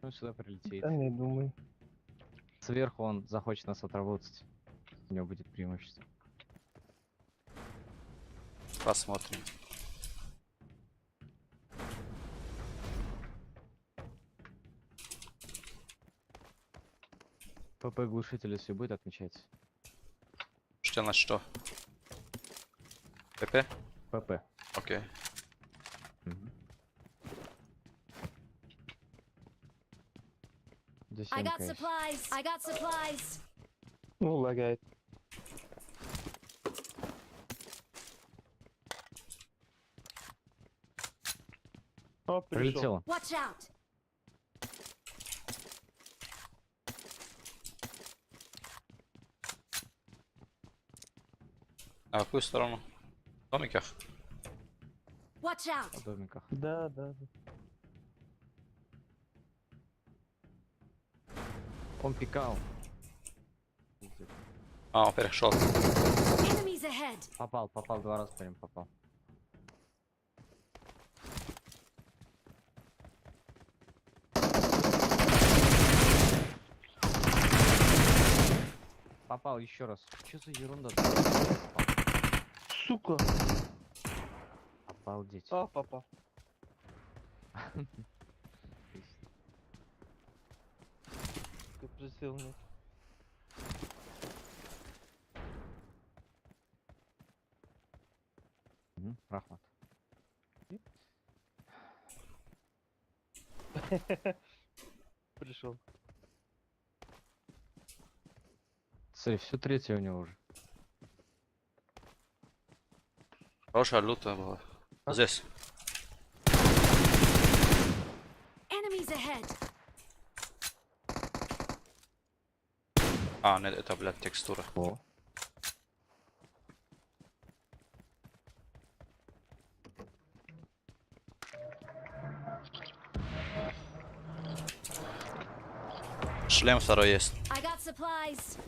Ну сюда прилетит. Да не думаю. Сверху он захочет нас отработать. У него будет преимущество. Посмотрим. ПП глушитель, если будет, отмечать. Что на что? ПП? ПП. Окей. Мгм. Здесь I got МК есть. supplies. I got supplies. Ну, лагает. О, пришел. Прилетело. Watch out. А в какую сторону? В домиках? Watch out. В домиках. Да, да, да. Он пикал. А, он перешел. Enemies ahead. Попал, 2 раза по ним попал. Попал еще раз. Что за ерунда? Сука. Обалдеть. А, попал. Ты прицел нет. Рахмат. Пришел. Смотри, все третье у него уже. Хорошая люта была. Здесь. Enemies ahead. А, нет, это, блядь, текстура. О. Шлем второй есть. I got supplies.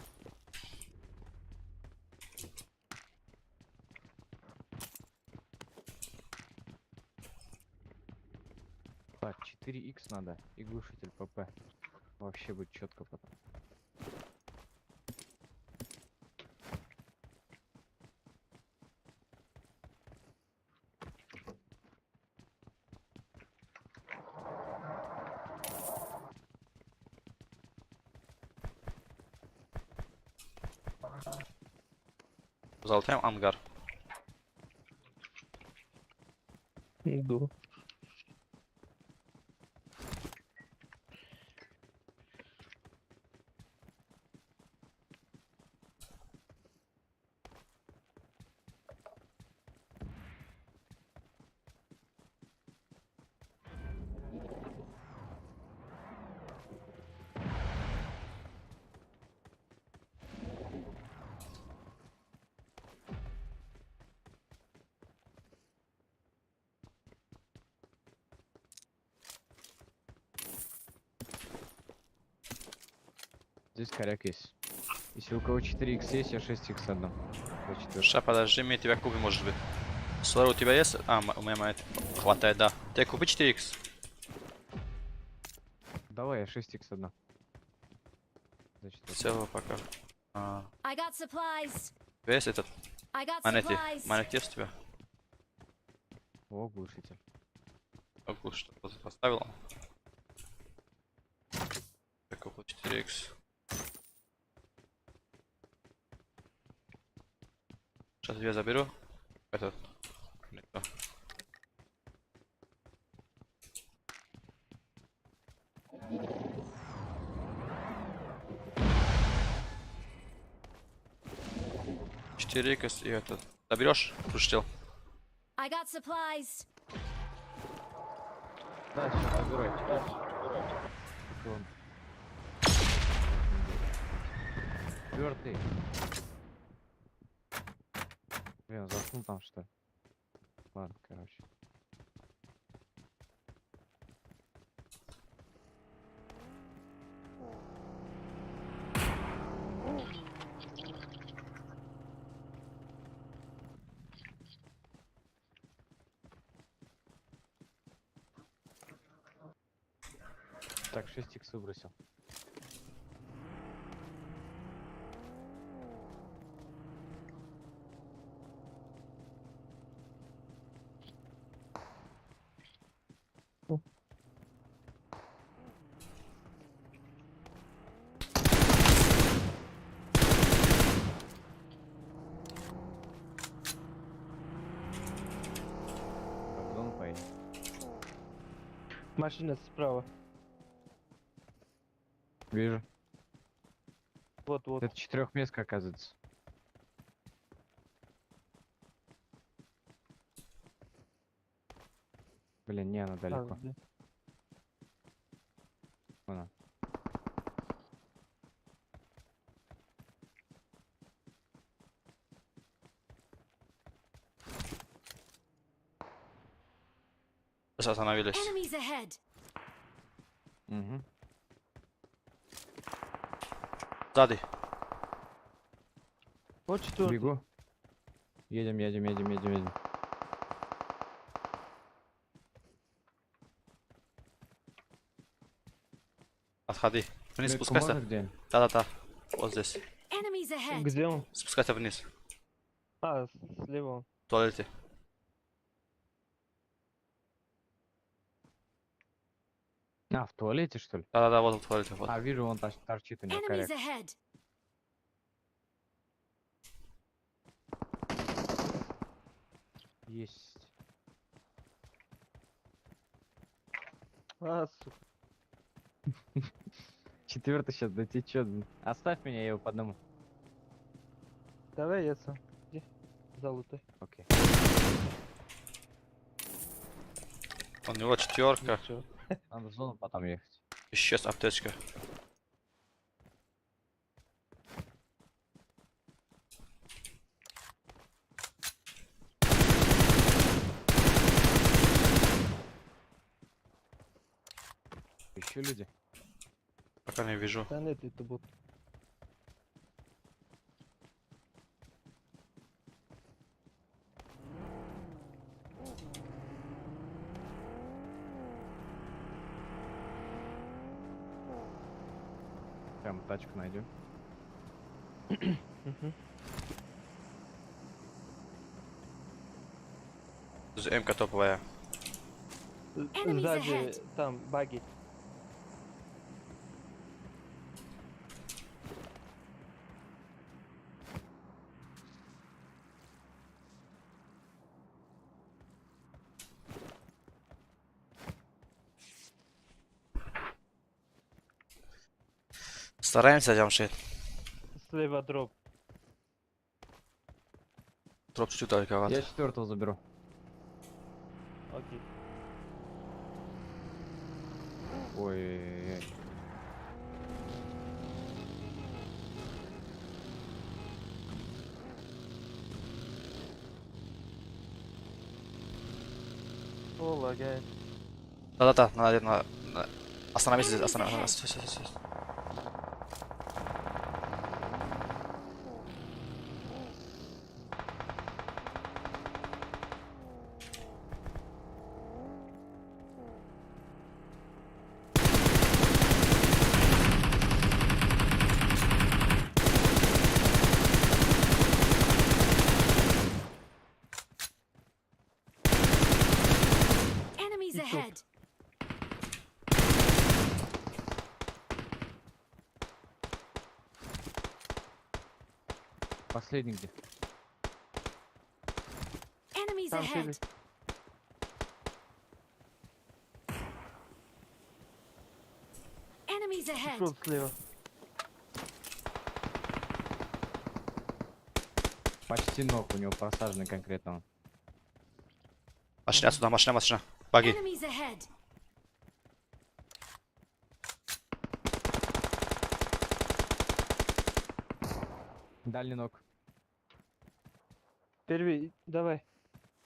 Так, 4х надо и глушитель ПП. Вообще будет четко потом. Залутаем ангар. Иду. Здесь коряк есть. Если у кого 4х есть, я 6х отдам. За 4. Сейчас, подожди, мне тебя купим, может быть. Свара у тебя есть? А, у меня хватает, да. Ты купи 4х. Давай, я 6х отдам. За 4. Все, пока. А, I got supplies. у тебя есть этот? I got Монеты. supplies. Монеты есть у тебя? О, глушитель. Какую что поставил? Так, около 4х. Сейчас я заберу. Этот. Не то. Четыре икс и этот. Заберешь? Кружтел. I got supplies. Да, сейчас забирайте. Вон. Четвертый. Блин, он заснул там что ли? Ладно, короче. Так, 6 х выбросил. Так, зону поедем. Машина справа. Вижу. Вот. Это четырехместка, оказывается. Блин, не, она А, далеко. да. Она. Сейчас остановились. Enemies ahead. Угу. Сзади. Вот четвертый. Бегу. Едем. Отходи. Вниз Метку спускайся. можно где? Да. Вот здесь. Enemies ahead. Где он? Спускайся вниз. А, слева он. В туалете. А, в туалете, что ли? Да, вот в туалете. Вот. А, вижу, он торчит у него Enemies коряк. ahead. Есть. А, сука. Четвертый сейчас дотечет. Оставь меня, я его подниму. Давай я сам. Где? Залутай. Окей. У него четверка. Всё. Надо в зону потом ехать. Исчез аптечка. Еще люди. Пока не вижу. Да нет, это вот. Прям тачку найдем. Мгм. МК топовая. Enemies Сзади ahead. там баги. Стараемся, Джамшит. Слева дроп. Троп чуть-чуть далековато. Я четвертого заберу. Окей. Ой. О, лагает. Да, надо. Остановись здесь, остановись. Всё. Enemies И тут. ahead. Последний где? Enemies Там ahead. через. Enemies ahead. Пошел слева. Почти ног у него просаженный конкретно. Он. Машина отсюда, машина. Баги. Enemies ahead. Дальний ног. Первый, давай.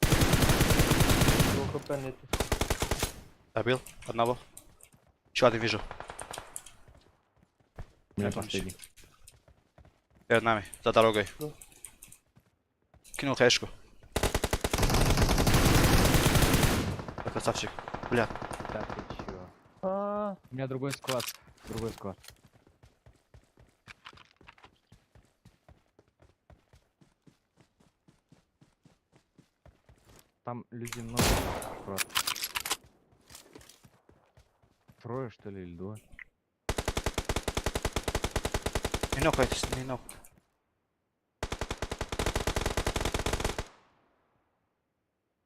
Его хп нету. Добил одного. Еще один вижу. У меня Я помню. последний. Перед нами, за дорогой. Ну. Кинул хэшку. Красавчик. Бля, Да ты чё? А, У меня другой склад. Другой склад. Там людей много. Просто. Трое, что ли, или двое? не нокайтесь, не нок.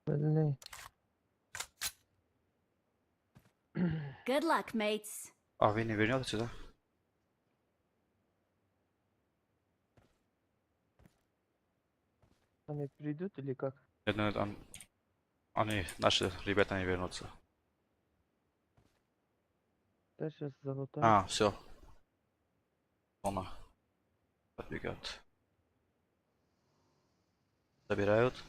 блин. Good luck, mates. А, вы не вернетесь сюда? Они придут или как? Нет, нет, они, наши ребята не вернутся. Да, сейчас золотой. А, все. Она подбегают. Забирают.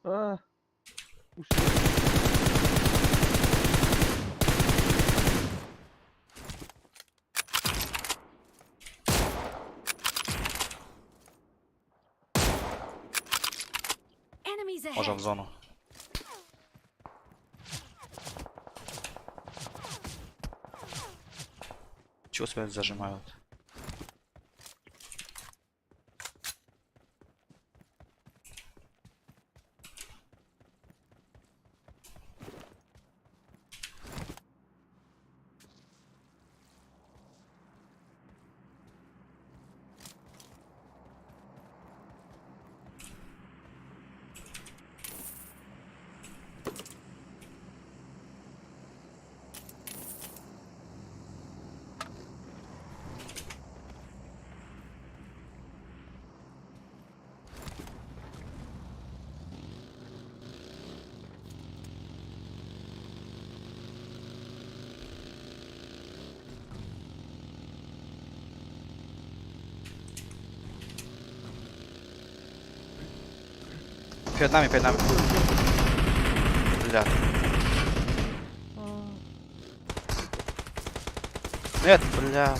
А, ушли. Enemies Можем в ahead. зону. Чего связь зажимают? Перед нами, перед нами. Бля. Нет, бля.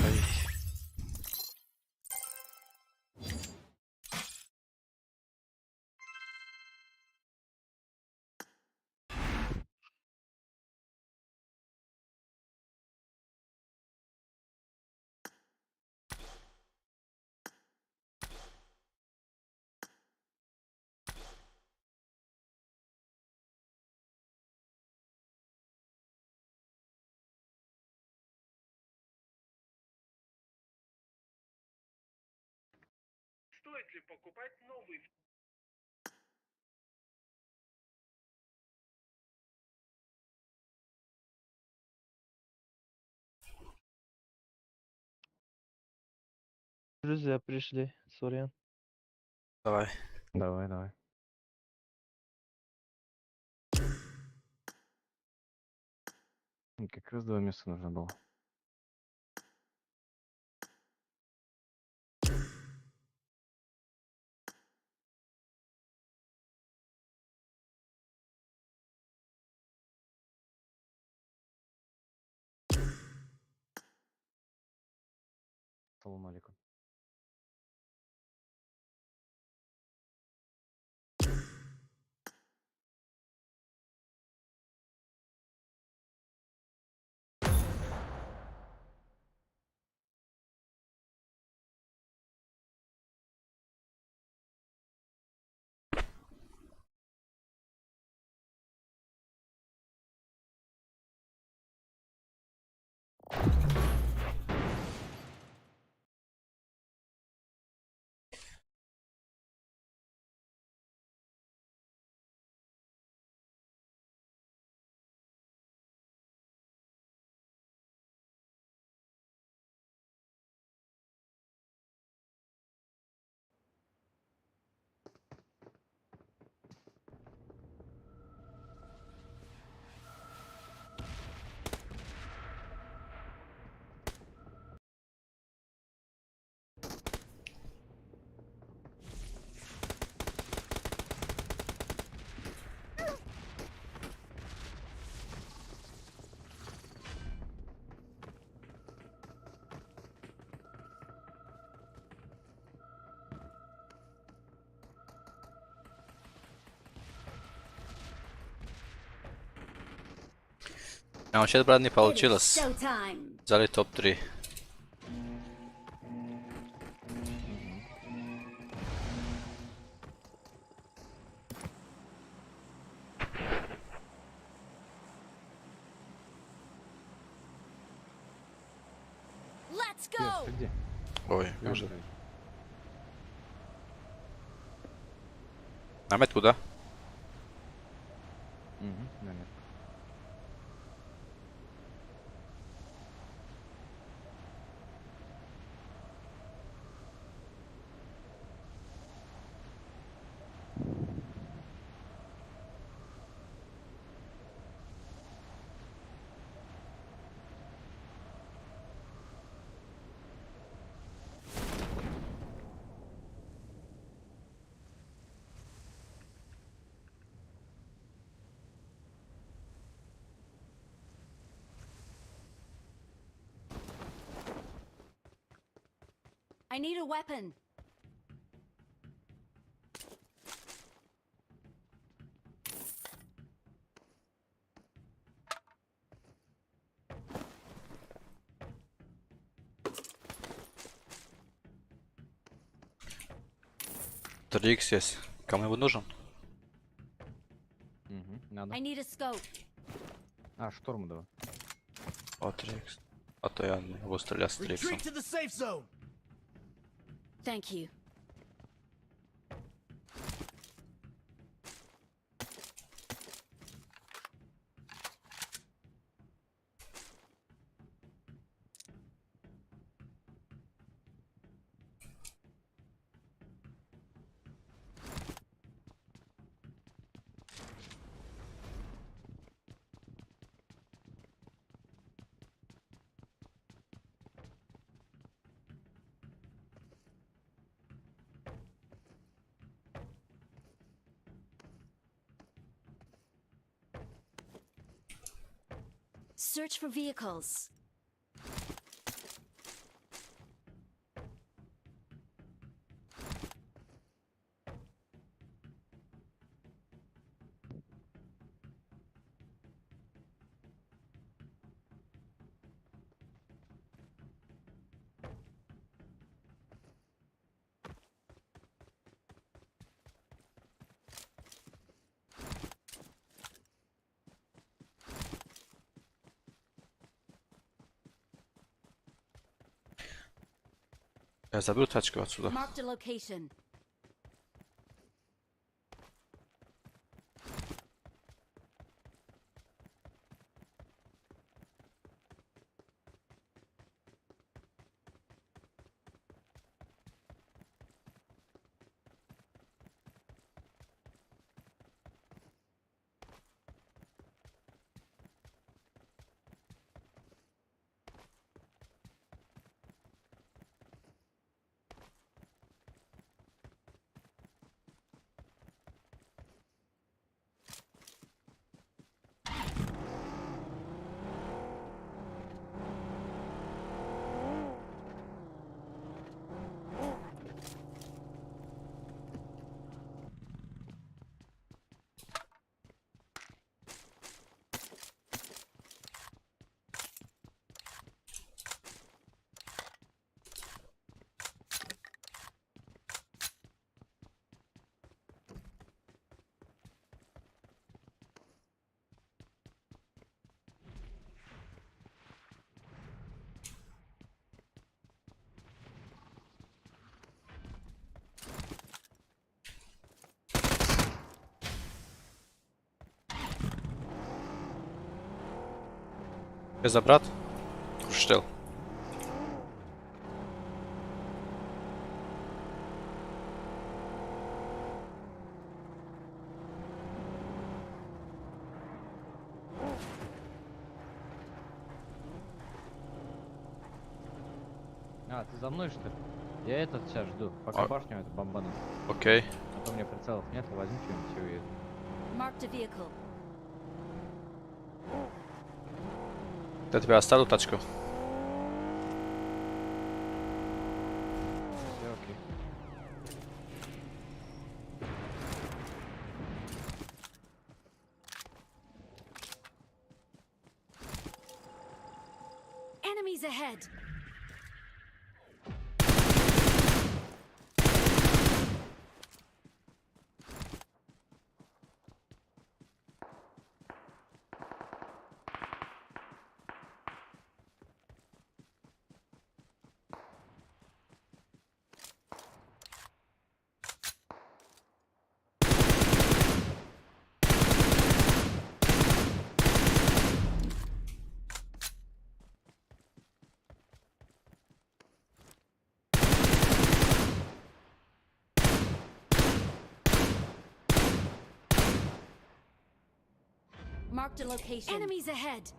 Ой. Стоит ли покупать новый Друзья пришли, сорян. Давай. Давай, давай. Как раз 2 места нужно было. Салам алейкум. А вообще, брат, не It is получилось. showtime. Взяли топ-3. Let's Пес, go. ты где? Ой, вижу. Ой, На метку, да? наверное. I need a weapon. Трикс есть. Кому-нибудь нужен? Надо. I need a scope. А, шторм давай. О, Трикс. А то я не могу стрелять с Триксом. Retreat to the safe zone. Thank you. Search for vehicles. Я заберу тачку отсюда. Marked a location. Без брат? Круштел. А, ты за мной что ли? Я этот сейчас жду, пока А- башню эту бомбану. Окей. А то у меня прицелов нет, возьми что-нибудь и уеду. Marked a vehicle. Я тебе оставлю тачку. Все окей. Enemies ahead! Marked a location. Enemies ahead!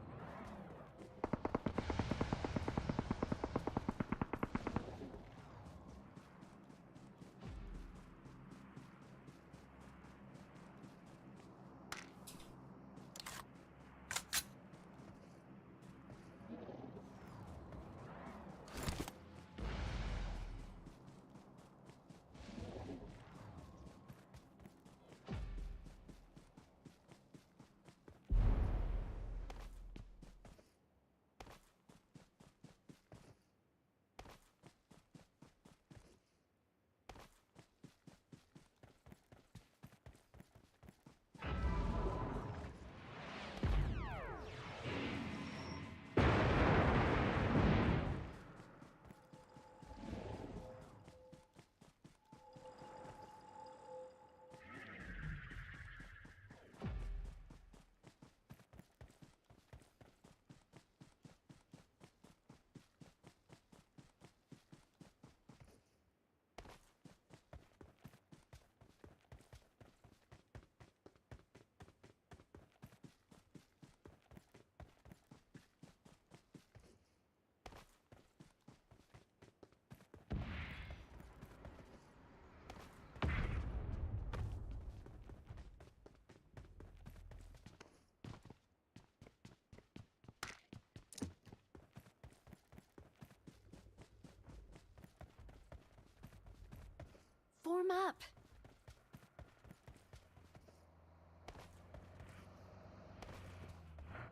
Form up!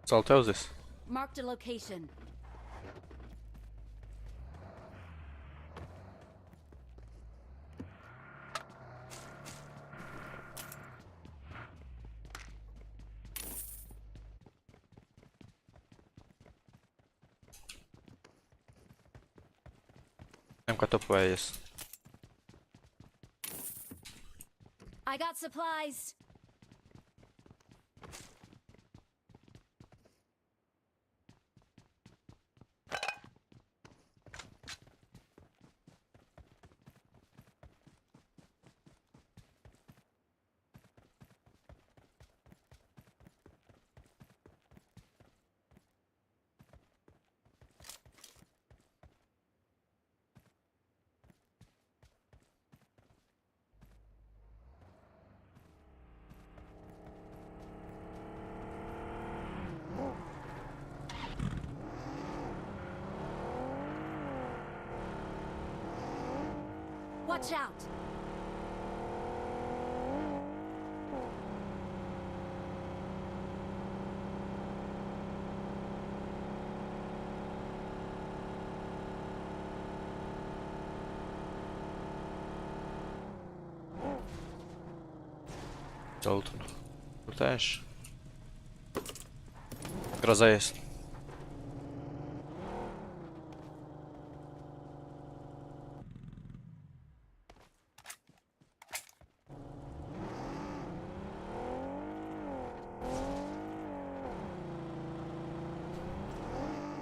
Salteuzes. Marked a location. MK topoja jest. I got supplies! Watch out! Zoltan. Tu też. Groza jest.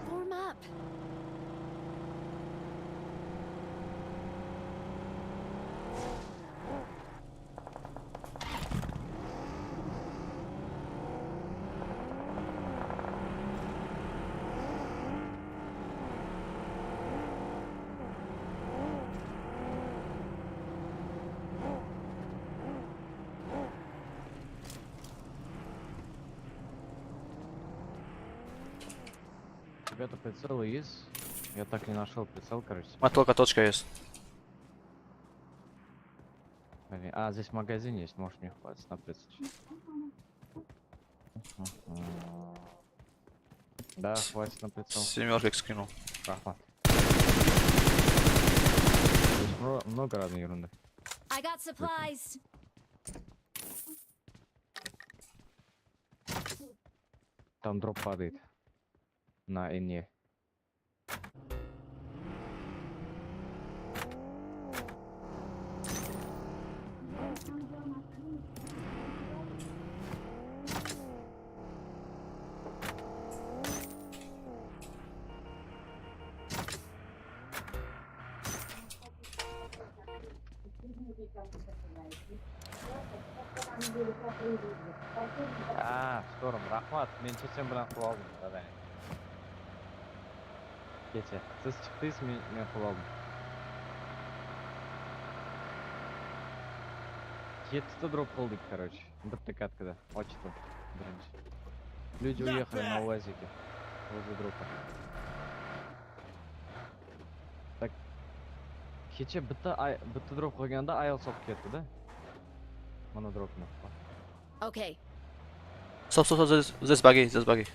Form up! Ребята, прицелы есть? Я так и не нашел прицел, короче. Ma tylko точка jest. Блин, а, здесь магазин есть, можешь мне хватит на прицел. Да, хватит на прицел. Семерка скинул. Рахмат. Здесь много разной ерунды. I got supplies. Там дроп падает. На Эне. В сторону. Рахмат, мен чечен bilan qilib oldim, dadang. Kecha. Siz chiqdingiz, men qilib oldim. 7 дроп qildik, короче. Bitta katkada. Ochdim. Birinchi. Люди уехали на УАЗике. Возле дропа. Так. Kecha bitta drop qilganda ayol sopib ketdi-da. Mana dropni. Okay. Стоп, здесь баги, здесь баги.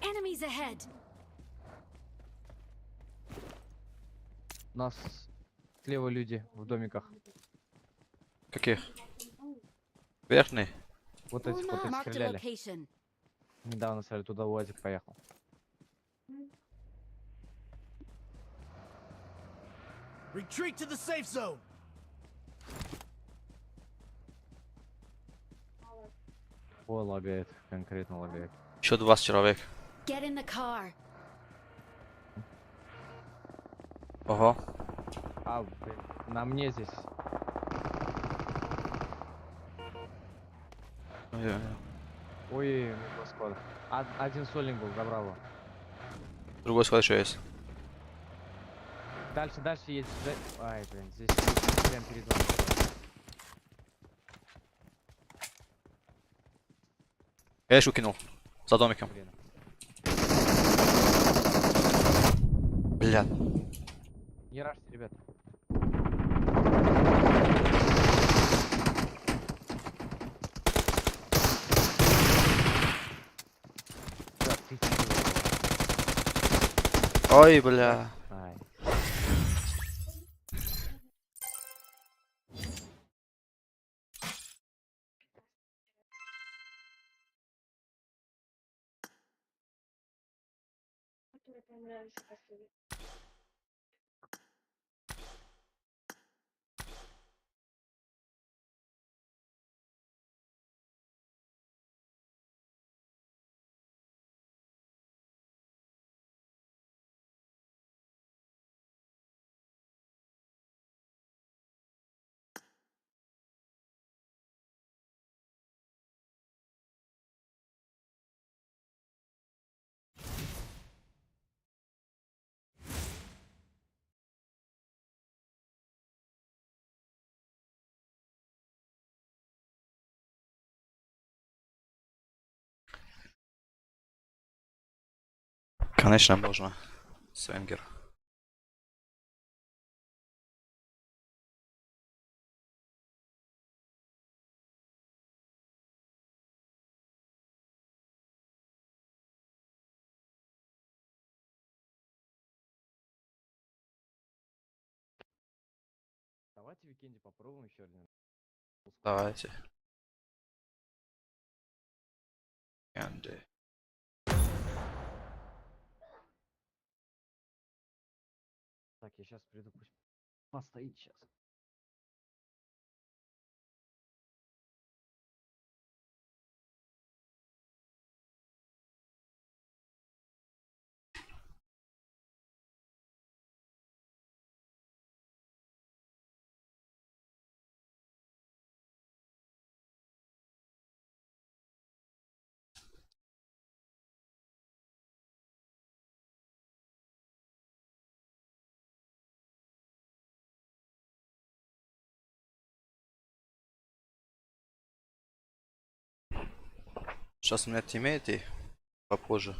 Enemies ahead. У нас слева люди в домиках. Каких? Верхний. Вот этих вот Marked a стреляли. location. Недавно стали туда УАЗик поехал. Retreat to the safe zone. Ой, лагает, конкретно лагает. Еще 20 человек. Get in the car. Ого. Блин, на мне здесь. Ой, два склада. Один сольник был, забрал его. Другой склад еще есть. Дальше едет. Ай, блин, здесь прям перед вами. Я еще кинул. За домиком. Блин. Бля. Не рашьте, ребят. Да ты чё? Ой, бля. Ай. Конечно, можно. Свенгер. Давайте в уикенде попробуем еще один. Давайте. Анди. Так, я сейчас приду, пусть постоит сейчас. Сейчас у меня тиммейты попозже.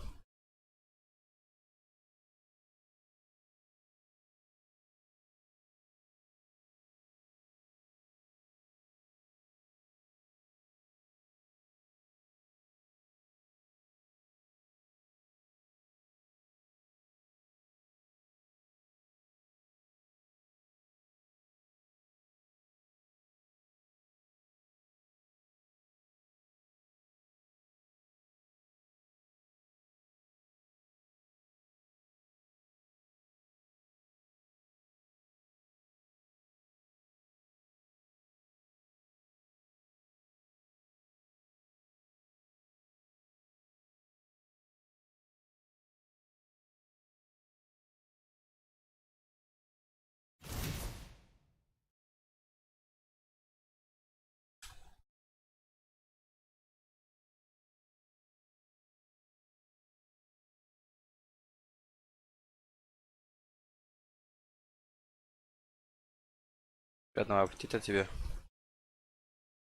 Приятного аппетита тебе,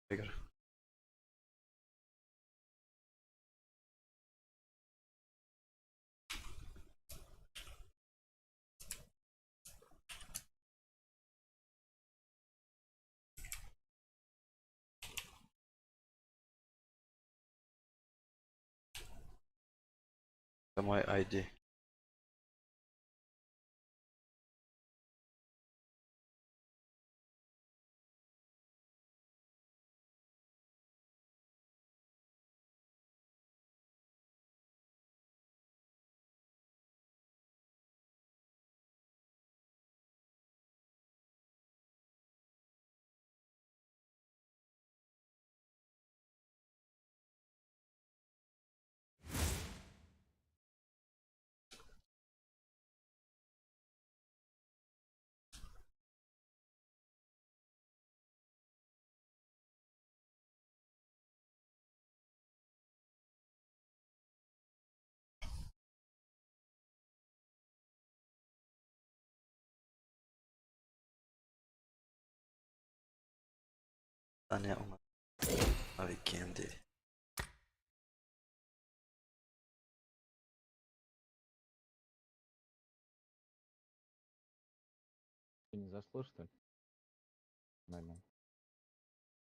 Игорь. Это мой ID. Таня у нас на уикенде. Ты не зашло, что ли? Нормально.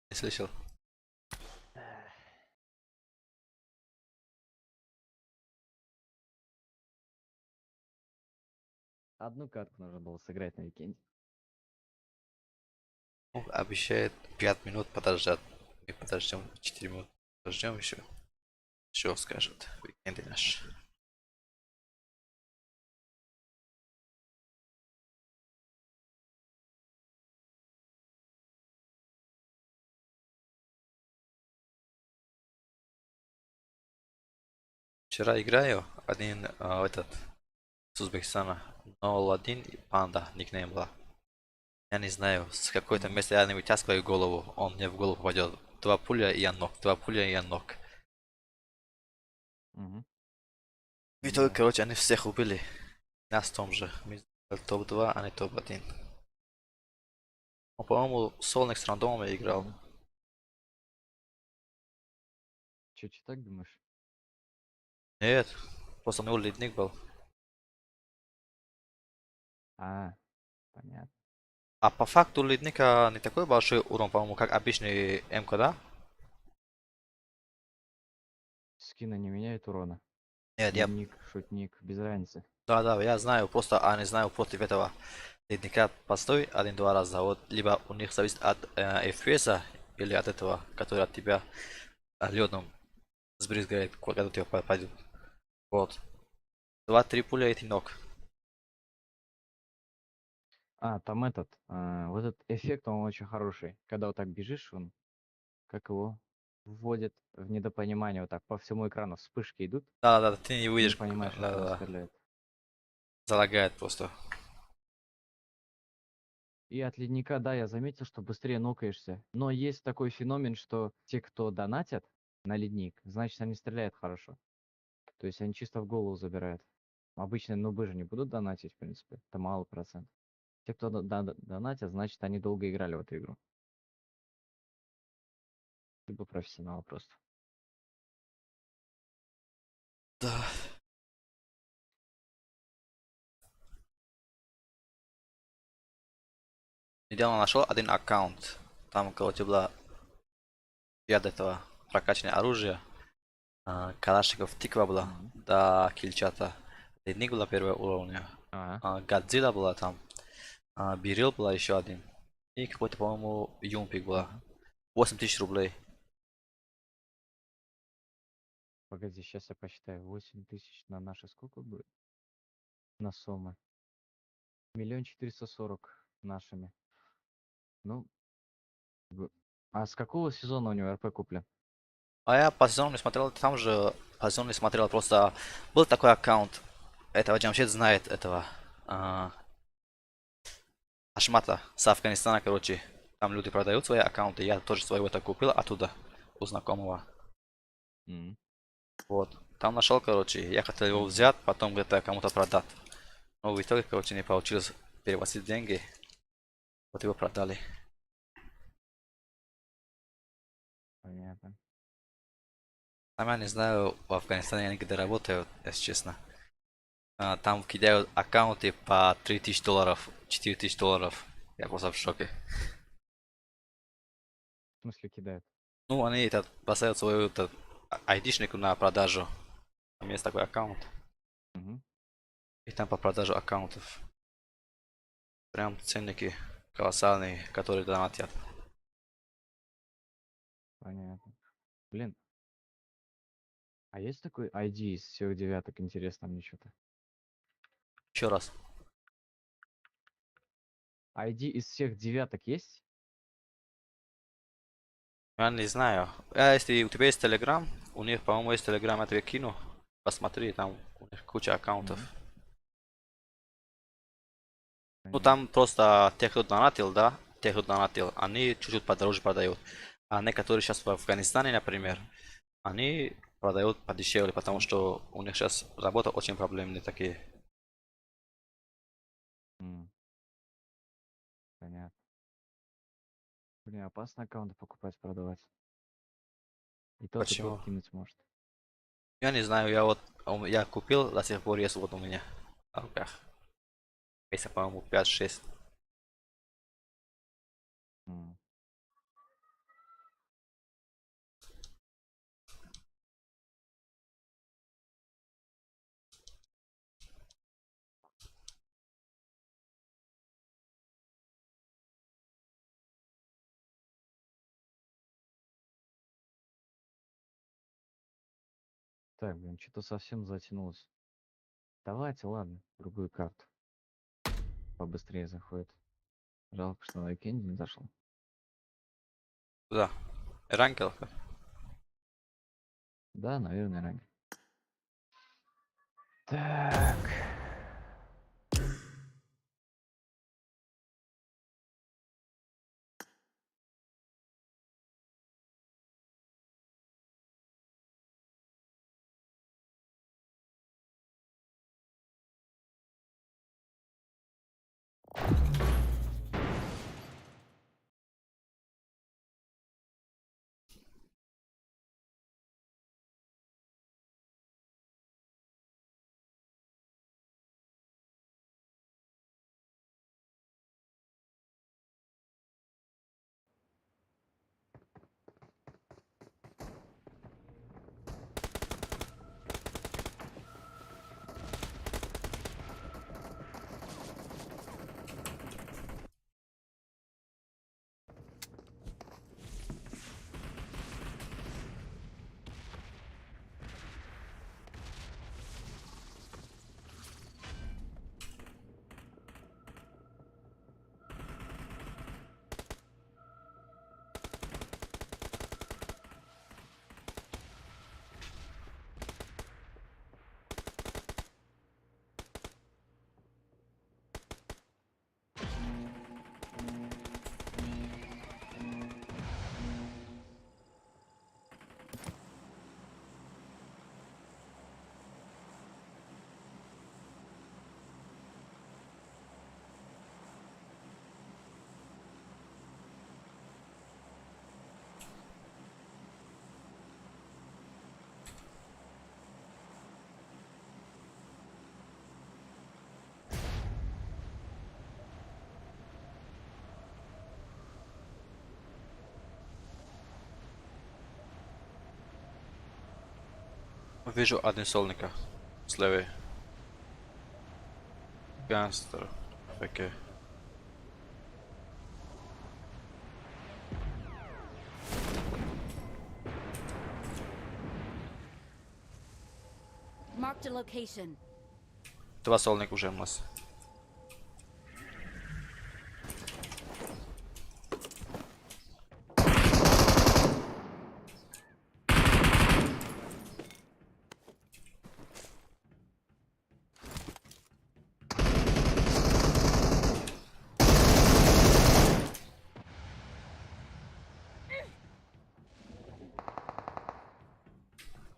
Не слышал? Одну катку нужно было сыграть на уикенде. Ну, обещает 5 минут подождать. Мы подождем 4 минуты. Подождем еще. Что скажет? Уикенды наш. Вчера играю один этот с Узбекистана 01 и Панда никнейм была. Я не знаю, с какой-то места я не вытаскиваю голову, он мне в голову попадет. 2 пуля и я ног, 2 пуля и я ног. Угу. И только, короче, они всех убили. Нас в том же. Мы топ-2, а не топ-1. Он, по-моему, Солник с рандомом играл. Че так думаешь? Нет, просто у него лидник был. А, понятно. А по факту лидника не такой большой урон, по-моему, как обычный МК, да? Скина не меняет урона. Нет, я... Ник, шутник, без разницы. Да, я знаю, просто, а не знаю против этого лидника постой 1-2 раза. Вот, либо у них зависит от FPS или от этого, который от тебя ледом сбрызгает, когда тебе попадет. Вот. 2-3 пуля и ты ног. А, там этот, вот этот эффект, он очень хороший. Когда вот так бежишь, он, как его, вводит в недопонимание, вот так по всему экрану вспышки идут, Да, ты не не выйдешь. понимаешь, от кого Да. стреляет. Залагает просто. И от ледника, да, я заметил, что быстрее нокаешься. Но есть такой феномен, что те, кто донатят на ледник, значит, они стреляют хорошо. То есть они чисто в голову забирают. Обычно нубы же не будут донатить, в принципе. Это малый процент. Те, кто донатят, значит, они долго играли в эту игру. Либо профессионалы просто. Да. Недавно нашел один аккаунт. Там, короче, было ряд этого прокачанное оружие. Калашников тиква была, до кильчата. Ледник была первого уровня. Годзилла была там. Бирил была еще один. И какой-то, по-моему, Юмпик была. 8000 рублей. Погоди, сейчас я посчитаю. 8000 на наши сколько будет? На суммы. 1 440 000 нашими. Ну, а с какого сезона у него РП куплен? А я по сезону не смотрел, там же по сезону не смотрел, просто был такой аккаунт. Этого Джамшед знает этого. Ашмата с Афганистана, короче. Там люди продают свои аккаунты, я тоже своего так купил оттуда, у знакомого. Вот. Там нашел, короче, я хотел его взять, потом где-то кому-то продать. Но в итоге, короче, не получилось переводить деньги. Вот его продали. Понятно. Сам я не знаю, в Афганистане они где работают, если честно. Там кидают аккаунты по $3000, $4000. Я просто в шоке. В смысле кидают? Ну, они этот, бросают свою этот, айдишнику на продажу. Там есть такой аккаунт. Мгм. И там по продажу аккаунтов. Прям ценники колоссальные, которые донатят. Понятно. Блин. А есть такой ID из всех девяток? Интересно мне что-то. Еще раз. ID из всех девяток есть? Я не знаю. Если у тебя есть Telegram, у них, по-моему, есть Telegram, я тебе кину. Посмотри, там у них куча аккаунтов. Мгм. Ну Понятно. там просто те, кто донатил, да, те, кто донатил, они чуть-чуть подороже продают. А некоторые сейчас в Афганистане, например, они продают подешевле, потому что у них сейчас работа очень проблемные такие. М, Понятно. Блин, опасно аккаунты покупать, продавать. И тот Почему? кинуть может. Я не знаю, я вот я купил, до сих пор есть вот у меня на руках. Если, по-моему, 5-6. М, Так, блин, что-то совсем затянулось. Давайте, ладно, другую карту. Побыстрее заходит. Жалко, что на уикенде не зашел. Да. Ранкел. Да, наверное, ранее. Так. Вижу один сольника. С левой. Гангстер. Окей. Marked a location. Два сольника уже у нас.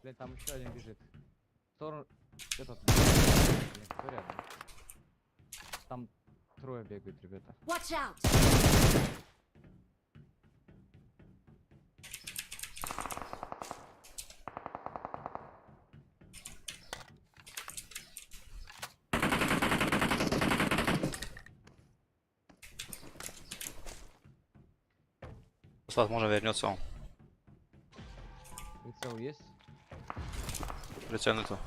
Блин, там еще один бежит. В сторону... Этот... Блин, кто рядом? Там трое бегают, ребята. Watch out! Возможно, вернется он. Прицел есть? Прицел нету.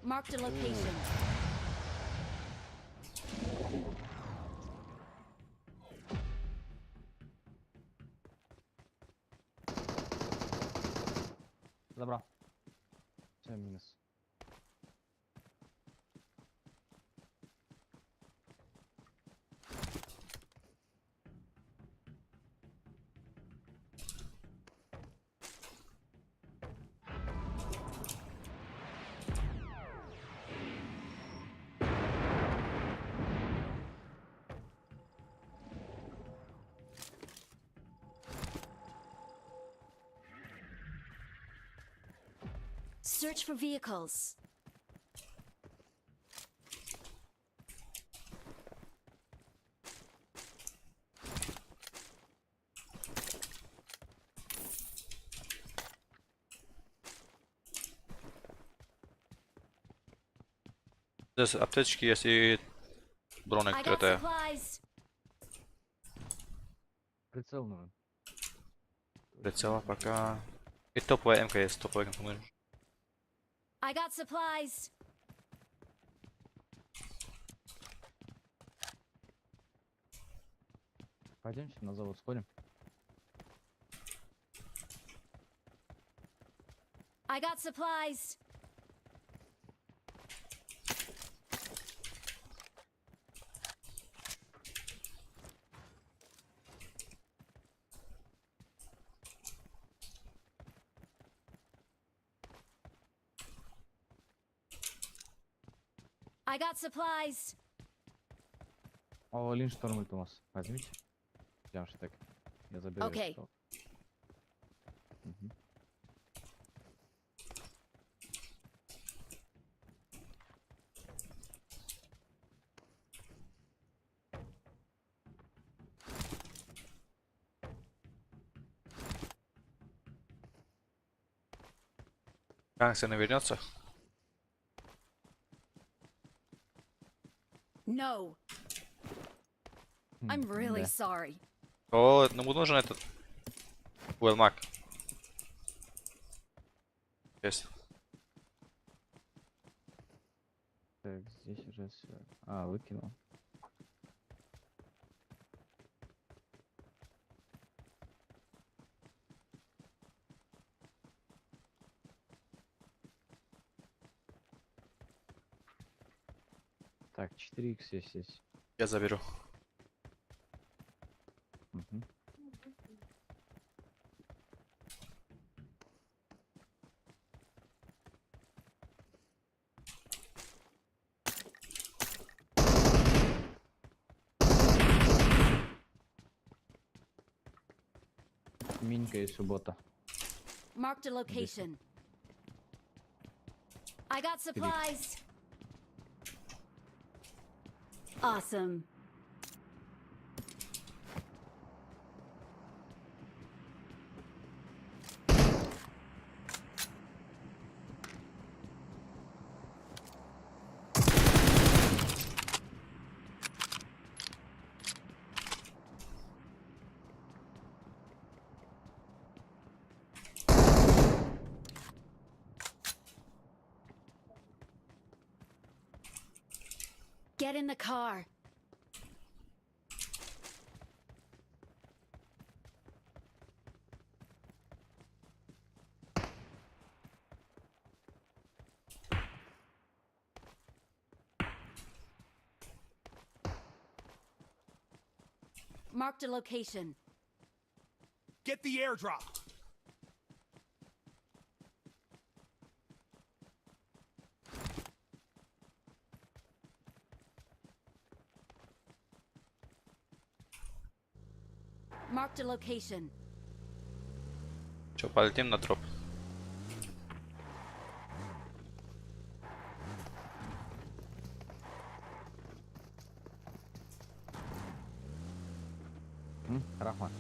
Marked a location. Забрал. Все, минус. Search for vehicles. Здесь аптечки есть и броник I got ТТ. supplies. Прицел нужен. Прицела пока. И топовая МК есть, топовая МК. I got supplies. Пойдемте на завод сходим. I got supplies. I got supplies. О, Линшторм ульт у нас. Возьмите. Прям так. Я заберу. Окей. этот. Мгм. Гангстер не вернется. No. I'm really Да. sorry. О, ну нужен этот. Уэлмак. Есть. Так, здесь уже все. А, выкинул. Так, 4х есть здесь. Я заберу. Мгм. Минька и суббота. Marked a location. I got supplies. Awesome. Get in the car. Marked a location. Get the airdrop. Marked a location. Че, полетим на троп? Рахман.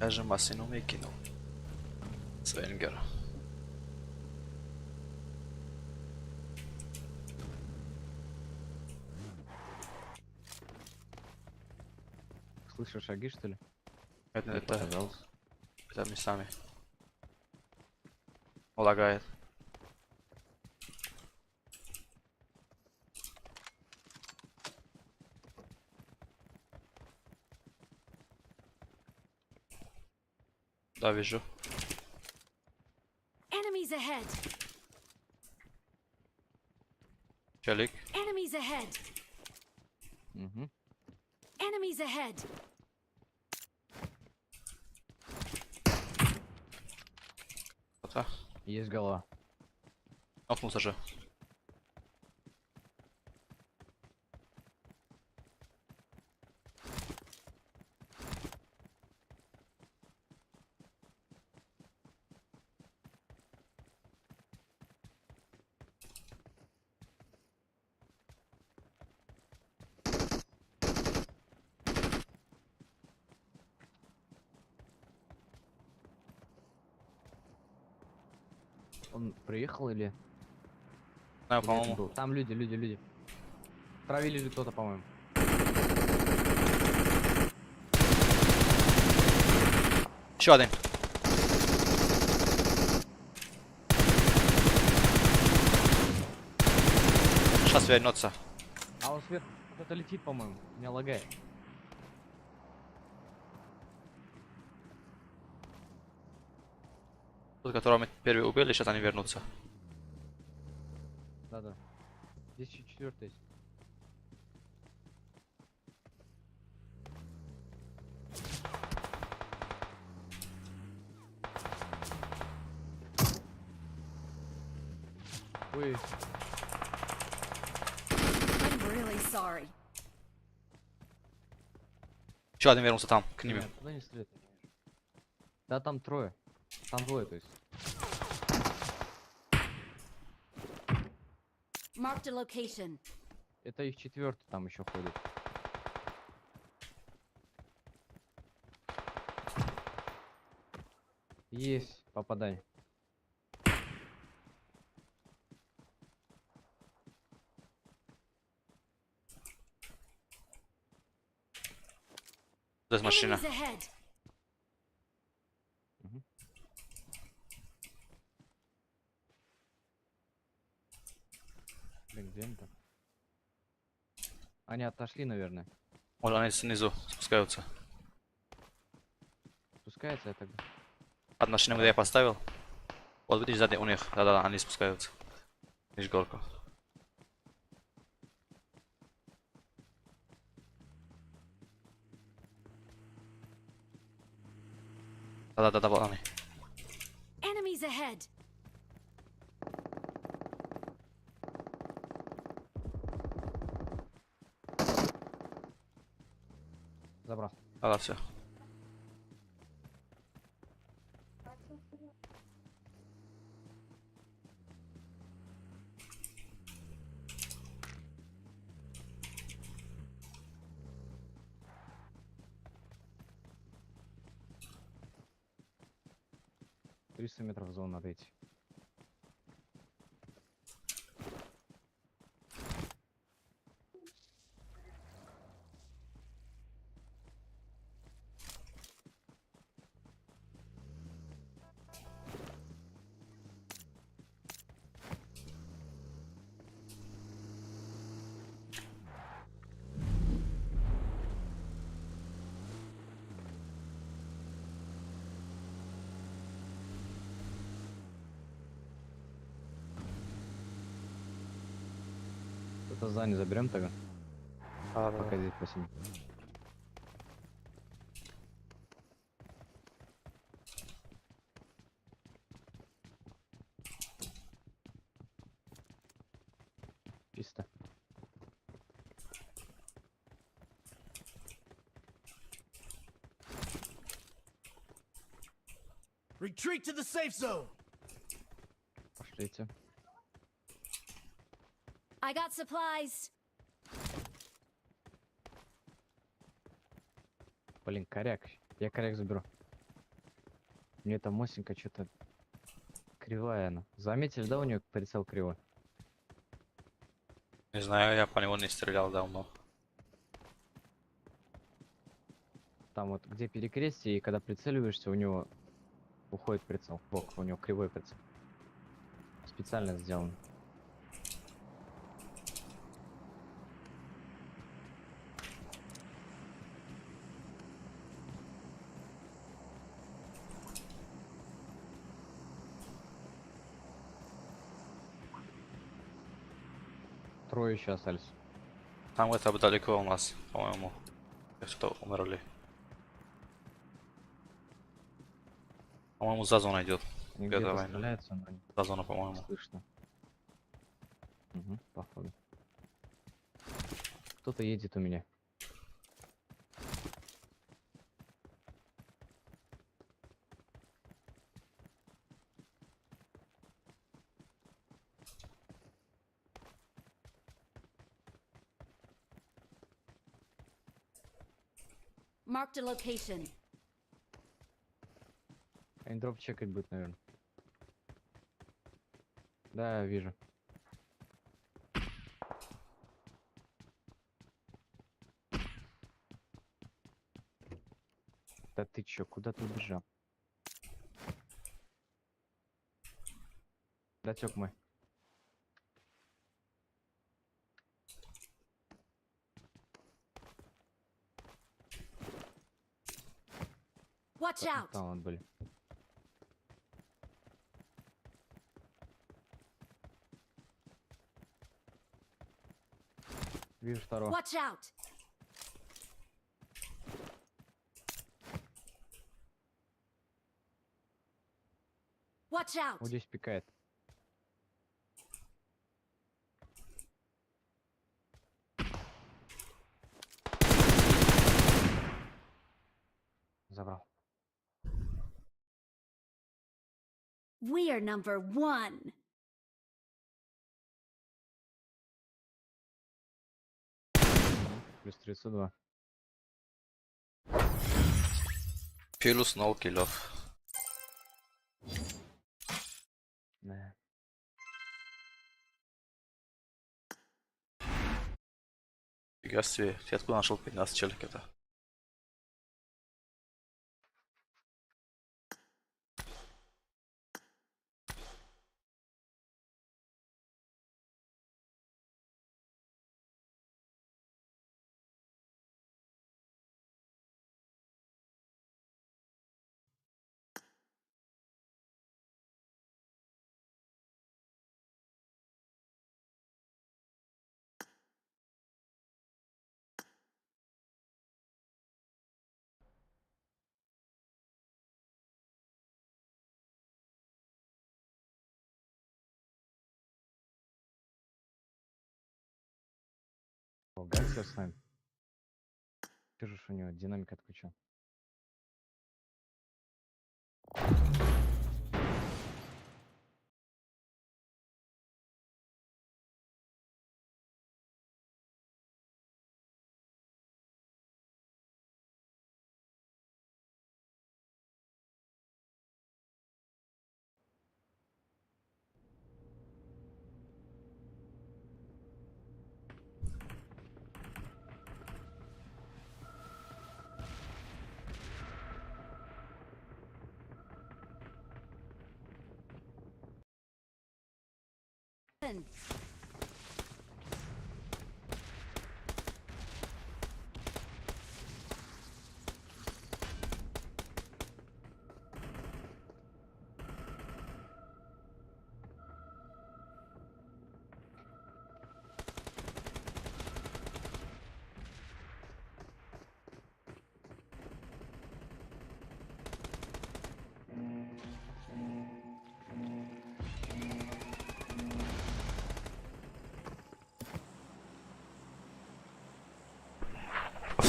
Даже массину мне кинул. Свенгер. Слышишь шаги, что ли? Это Показалось. мы сами. Лагает. Да, вижу. Enemies ahead. Челик. Enemies ahead. Угу. Enemies ahead. Кто-то. Есть голова. Нокнулся же. Он приехал или... Да, или это по-моему. был? Там люди. Травили ли кто-то, по-моему. Еще один. Сейчас вернется. А он сверху кто-то летит, по-моему. Меня лагает. Тот, которого мы первый убили, сейчас они вернутся. Да-да. Здесь еще четвертый есть. Ой, I'm really sorry. Еще один вернулся там, к ним. нет, туда не стреляй. Да, там трое. Там двое, то есть. Marked a location. Это их четвертый там еще ходит. Есть попадание. Здесь машина. Enemies ahead. Блин, где они там? Они отошли, наверное. Может, они снизу спускаются. Спускается, я тогда. От машины, где я поставил. Вот видишь, сзади у них. Да-да, они спускаются. Видишь горку. Да-да-да, вот они. Enemies ahead. Забрал. Да-да, все. $300 метров в зону надо идти. Это здание заберем тогда, А, да. пока здесь посидим. Чисто. Retreat to the safe zone. Пошлите. I got supplies. Блин, коряк. Я коряк заберу. Мне эта мосинка что-то кривая она. Заметили, да, у нее прицел кривой? Не знаю, я по нему не стрелял давно. Там вот где перекрестие, и когда прицеливаешься, у него уходит прицел. Бок, у него кривой прицел. Специально сделано. Трое еще остались. Там где-то далеко у нас, по-моему. Кто умерли. По-моему, за зоной идет. Они Где-то где-то война. стреляются, но не За зону, по-моему. слышно. Угу, походу. Кто-то едет у меня. Marked a location. Они дроп чекать будет, наверное. Да, вижу. Да ты чё, куда ты убежал? Датёк мой. Watch out! Там вот были. Вижу второго. Watch out! Watch out! Вот здесь пикает. Забрал. We are number one. Плюс 32. Плюс 0 киллов. Да. Фига себе, ты откуда нашел 15 челик-то? О, гангстер с нами. Пишешь, у него динамик отключен.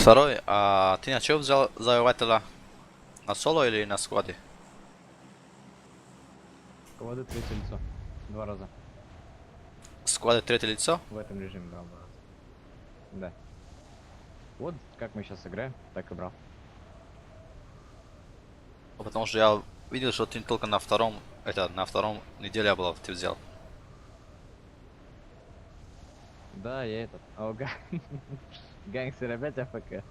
Второй, а ты на чем взял завоевателя? На соло или на складе? Кладу третье лицо. 2 раза. Складе третье лицо? В этом режиме брал 2 раза. Да. Вот как мы сейчас играем, так и брал. Потому что я видел, что ты только на втором, на втором неделе было, ты взял. Да, я этот. Гангстер опять АФК.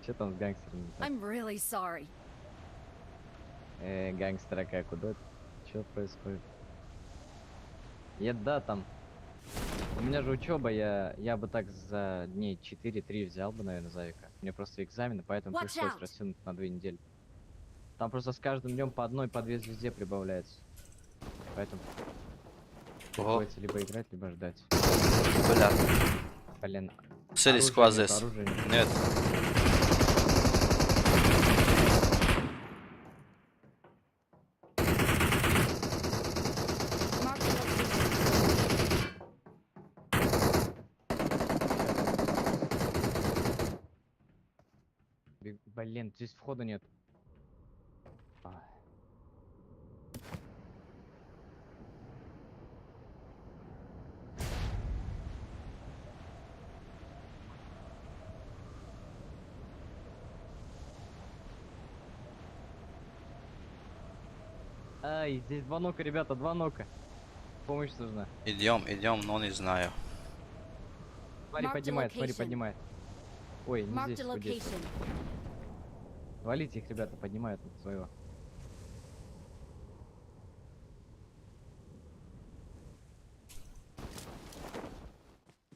Че там с гангстером? Не так? I'm really sorry. Гангстера как, куда? Че происходит? Да, там. У меня же учеба, я бы так за дней 4-3 взял бы, наверное, Завика. Мне просто экзамены, поэтому Watch пришлось out. растянуть на 2 недели. Там просто с каждым днем по одной, по две звезде прибавляется. Поэтому Ого, приходится либо играть, либо ждать. бля. Блин. Целый оружия склад нет, здесь. оружия нет. Нет. Mark the location. Блин, здесь входа нет. Ай. Ай, здесь 2 нока, ребята, 2 нока. Помощь нужна. Идем, но не знаю. Смотри, Mark the поднимает, смотри, location. поднимает. Ой, не Mark здесь, the вот здесь. location. Валите их, ребята, поднимают своего.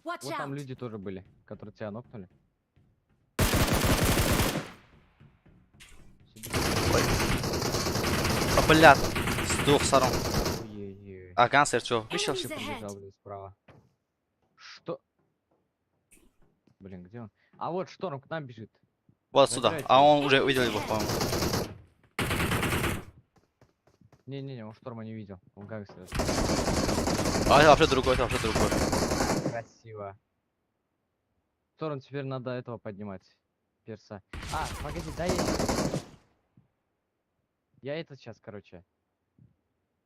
Watch Вот там out. люди тоже были, которые тебя нокнули. А, бля, с двух сторон. Ой-ой-ой. А гангстер что, вышел? Enemies Побежал, ahead. блин, справа. Что? Блин, где он? А вот шторм к нам бежит. Вот сюда. Забирайте А его. он уже видел его, по-моему. Не-не-не, он шторма не видел. Он гангстер. А это вообще другой, это вообще другой. Красиво. Шторм теперь надо этого поднимать. Перса. А, погоди, дай я... Я этот сейчас, короче.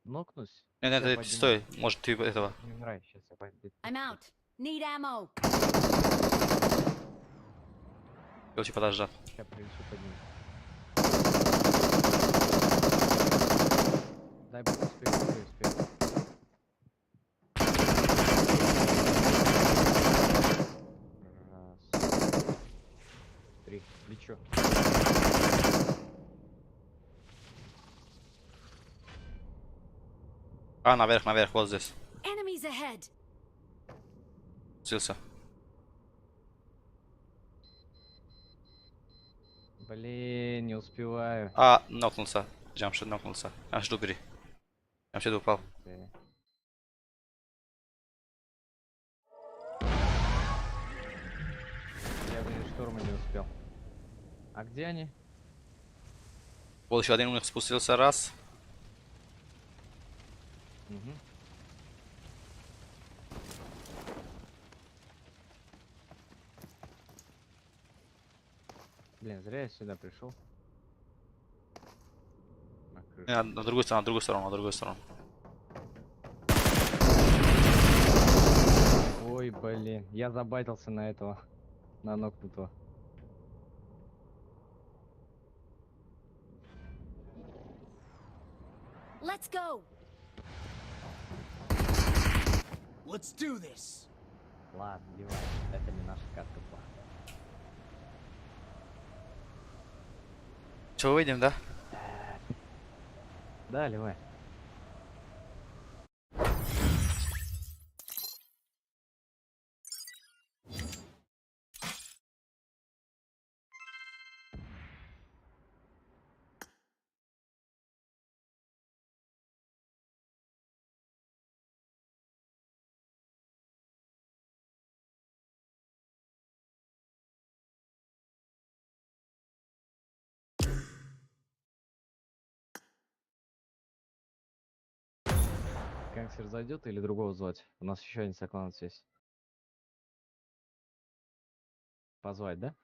Нокнусь. Нет, я нет, подниму. стой. Может ты этого. Не умирай, сейчас я пойду. I'm out. Need ammo. Короче, подожди. Я прилечу подниму. Дай бог успею. Раз. 3. Лечу. А, наверх, вот здесь. Enemies ahead. Слился. Блин, не успеваю. А, нокнулся. Джамшит нокнулся. А, жду, бери. Джамшит упал. Я, блин, шторма не успел. А где они? Вот еще один у них спустился раз. Угу. Блин, зря я сюда пришел. На крышу. На другую сторону, на другую сторону. Ой, блин, я забайтился на этого. На нокнутого. Let's go. Let's do this. Ладно, девай. Это не наша катка была. Че, выйдем, да? Да, Ливай. Гангстер зайдет или другого звать? У нас еще один сокланец есть. Позвать, да?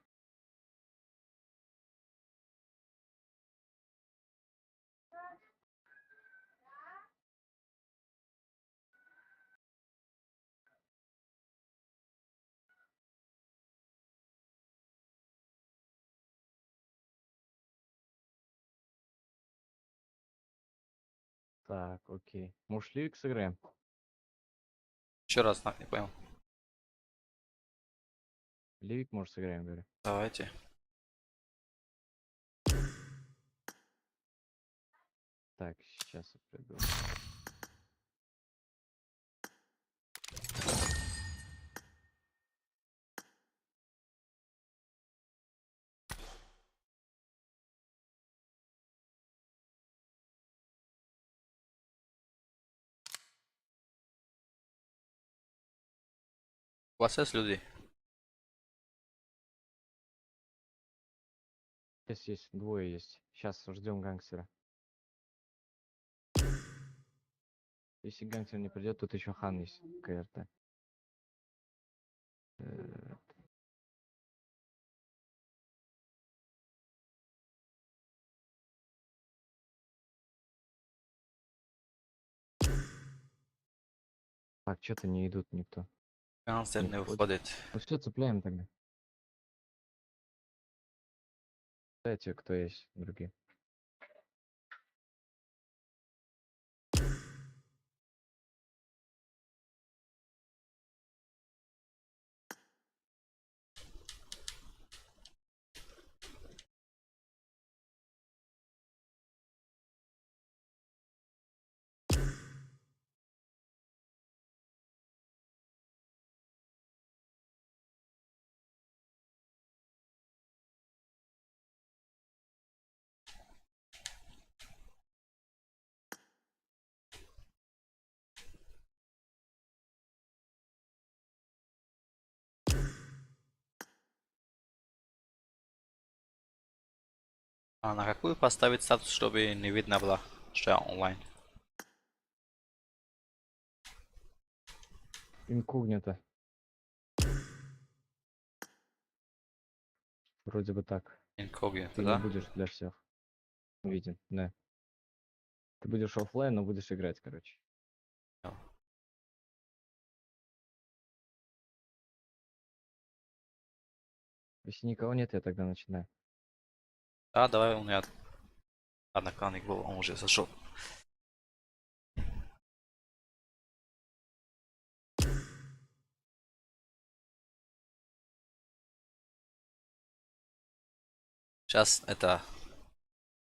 Так, окей. Может, Ливик сыграем? Еще раз, не понял. Ливик, может, сыграем, говорю. Давайте. Так, сейчас я приду. У вас есть люди? Есть, двое есть. Сейчас ждем гангстера. Если гангстер не придет, тут еще хан есть. КРТ. Э, Так, что-то не идут никто. Гангстер Не не входит. выходит. Ну все, цепляем тогда. Дайте, кто есть, другие. А на какую поставить статус, чтобы не видно было, что я онлайн? Инкогнито. Вроде бы так. Инкогнито, Ты не да? будешь для всех виден, да. Ты будешь оффлайн, но будешь играть, короче. Да. Если никого нет, я тогда начинаю. Да, давай, у меня одноклассник был, он уже зашел. Сейчас это...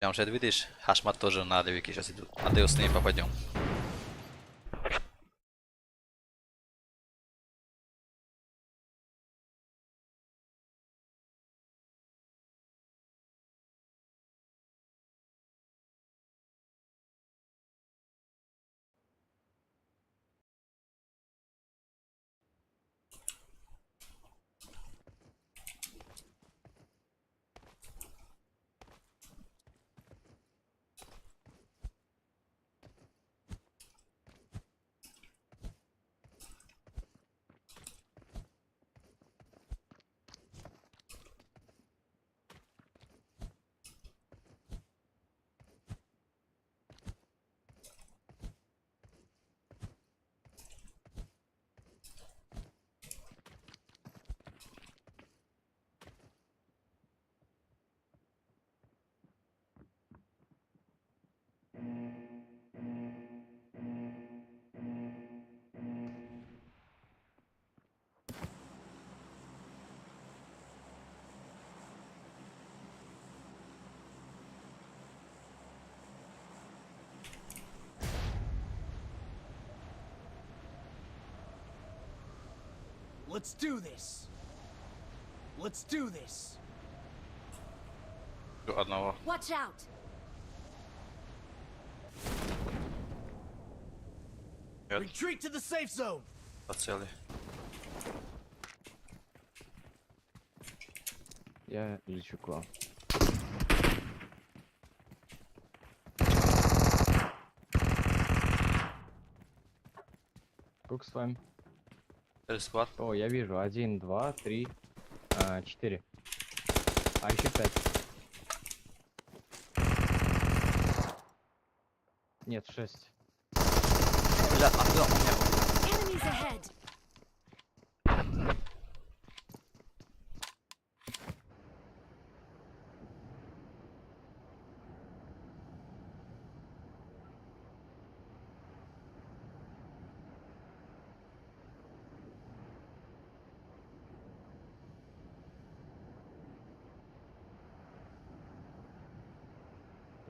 Прям сейчас видишь, Хашмат тоже на Ливике сейчас идут. Надеюсь, с ней попадем. Let's do this. Let's do this. Одного. Watch out! Нет, Retreat to the safe zone. по цели. Я лечу к вам. Сколько с вами? Сквад. О, я вижу. 1, 2, 3, 4. А еще 5. Нет, 6. Бля, а куда у меня? Enemies ahead!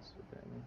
свидания.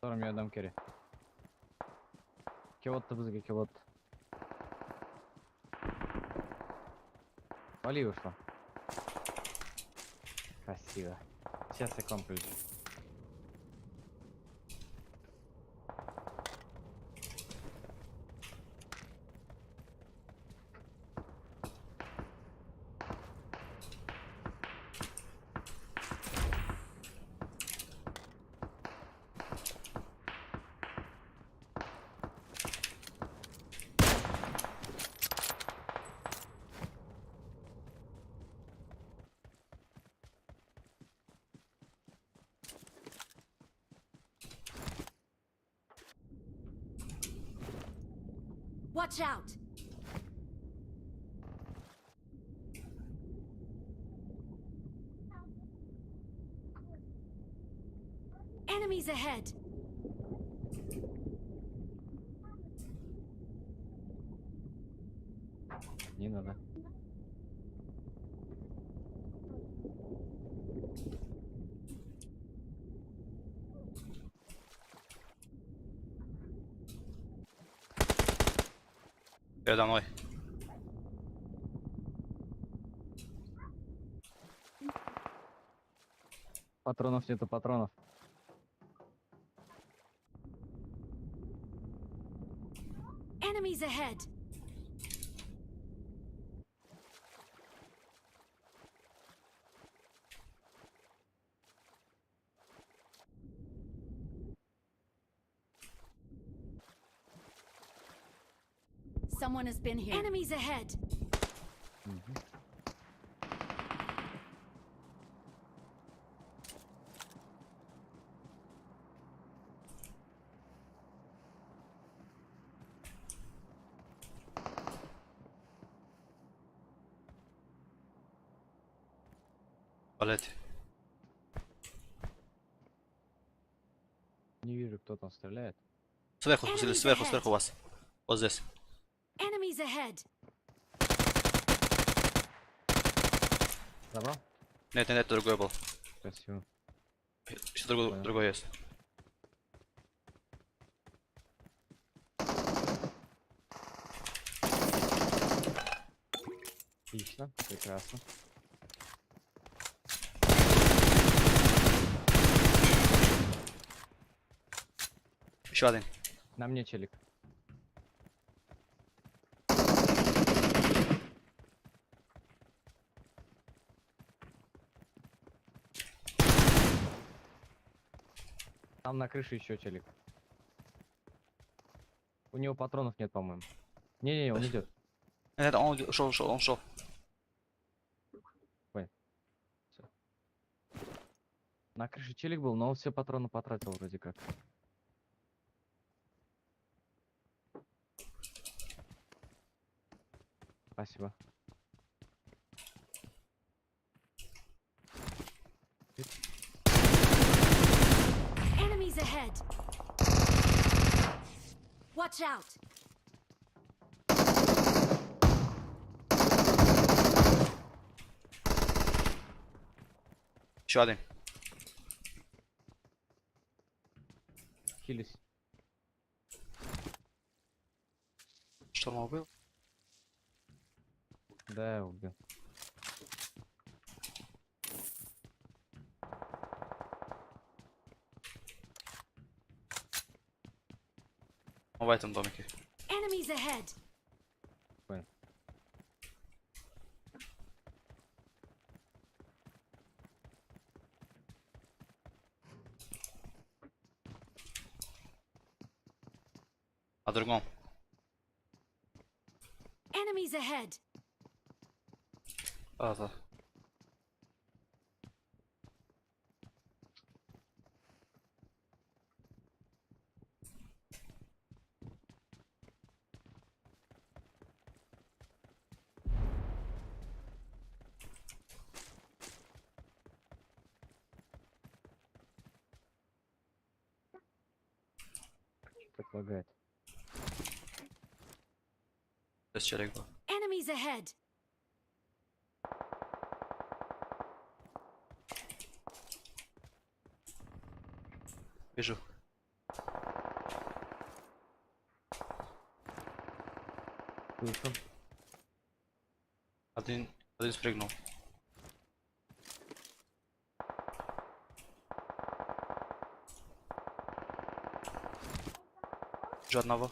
Storm yordam kerak. Kelyapti bizga, kelyapti. Вали ушла. Красиво. Сейчас я комплюсь. Watch out! Enemies ahead! Не надо. Передо мной. Патронов нету, патронов. Enemies ahead! Someone has been here. Enemies ahead! Мгм. Палете. Не вижу, кто там стреляет. Сверху спустились, сверху, сверху вас. Вот здесь. Enemies ahead! Забрал? Нет, нет, нет, другой был. Красиво. Еще другой, Понял. другой есть. Отлично, прекрасно. Еще один. На мне челик. Там на крыше еще челик. У него патронов нет, по-моему. Не-не, он идет. Нет, он ушел, ушел, он ушел. На крыше челик был, но он все патроны потратил вроде как. Спасибо. Enemies ahead! Watch out! Еще один. хились. Шторма убил? Да, я убил. Он в этом домике. Enemies ahead! Понял. А другом. Enemies ahead! А, да. Так лагает. Здесь человек был. Enemies ahead! Вижу. Слышу. Один спрыгнул. Вижу одного.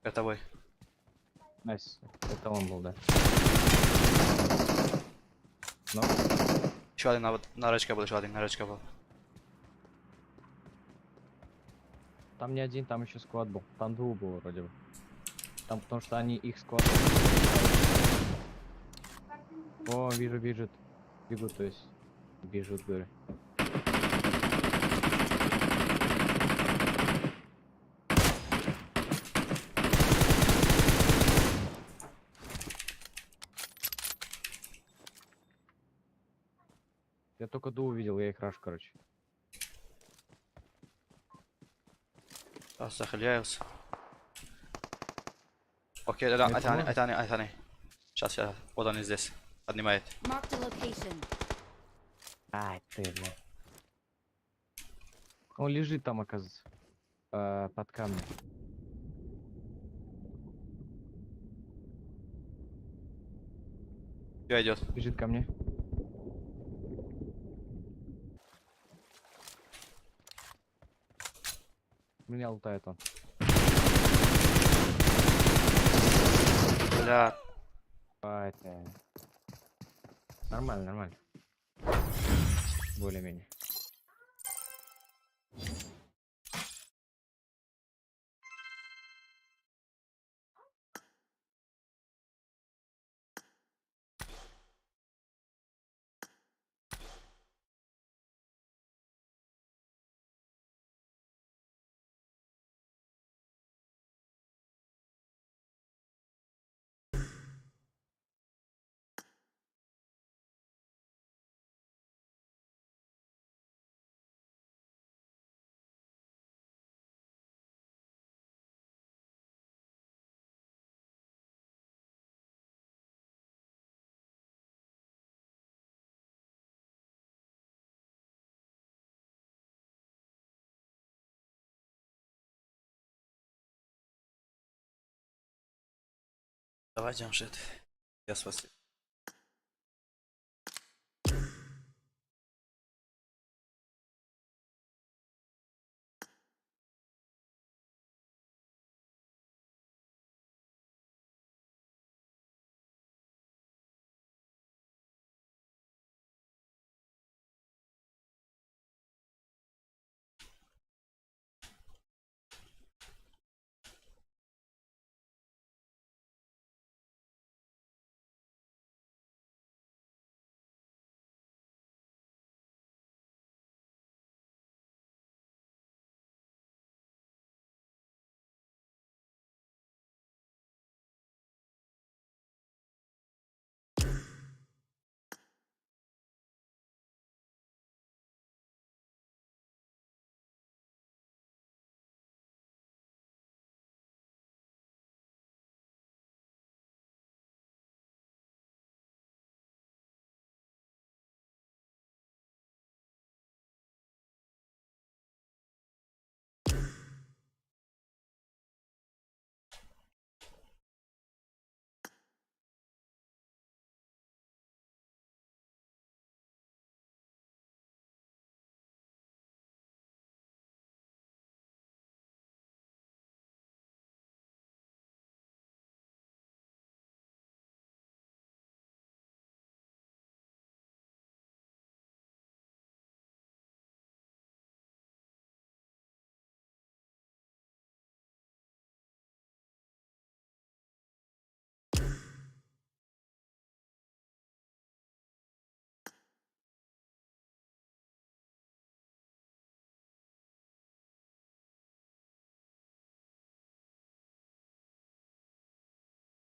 Это вы. Найс. Это он был, да. Ну, Еще один на речке был, еще один на речке был. там не один, там еще сквад был. Там двух было вроде бы. Там потому что они их сквад. О, вижу, бежит. Бегут, то есть. Бежут, говорю. Я только ду увидел, я их раш, короче. Захиляюсь. Окей, да, Нет, это они. Сейчас я, вот они здесь. Поднимает. Marked a location. Ай, ты, бля. Он лежит там, оказывается. Под камнем. Все идет. Бежит ко мне. Меня лутает он. Бля, Ай, ты. Нормально, нормально. Более-менее. давай, Джамшит. Я спасибо.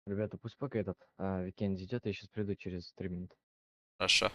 Ребята, пусть пока этот Викенд идет, я сейчас приду через 3 минуты. Хорошо.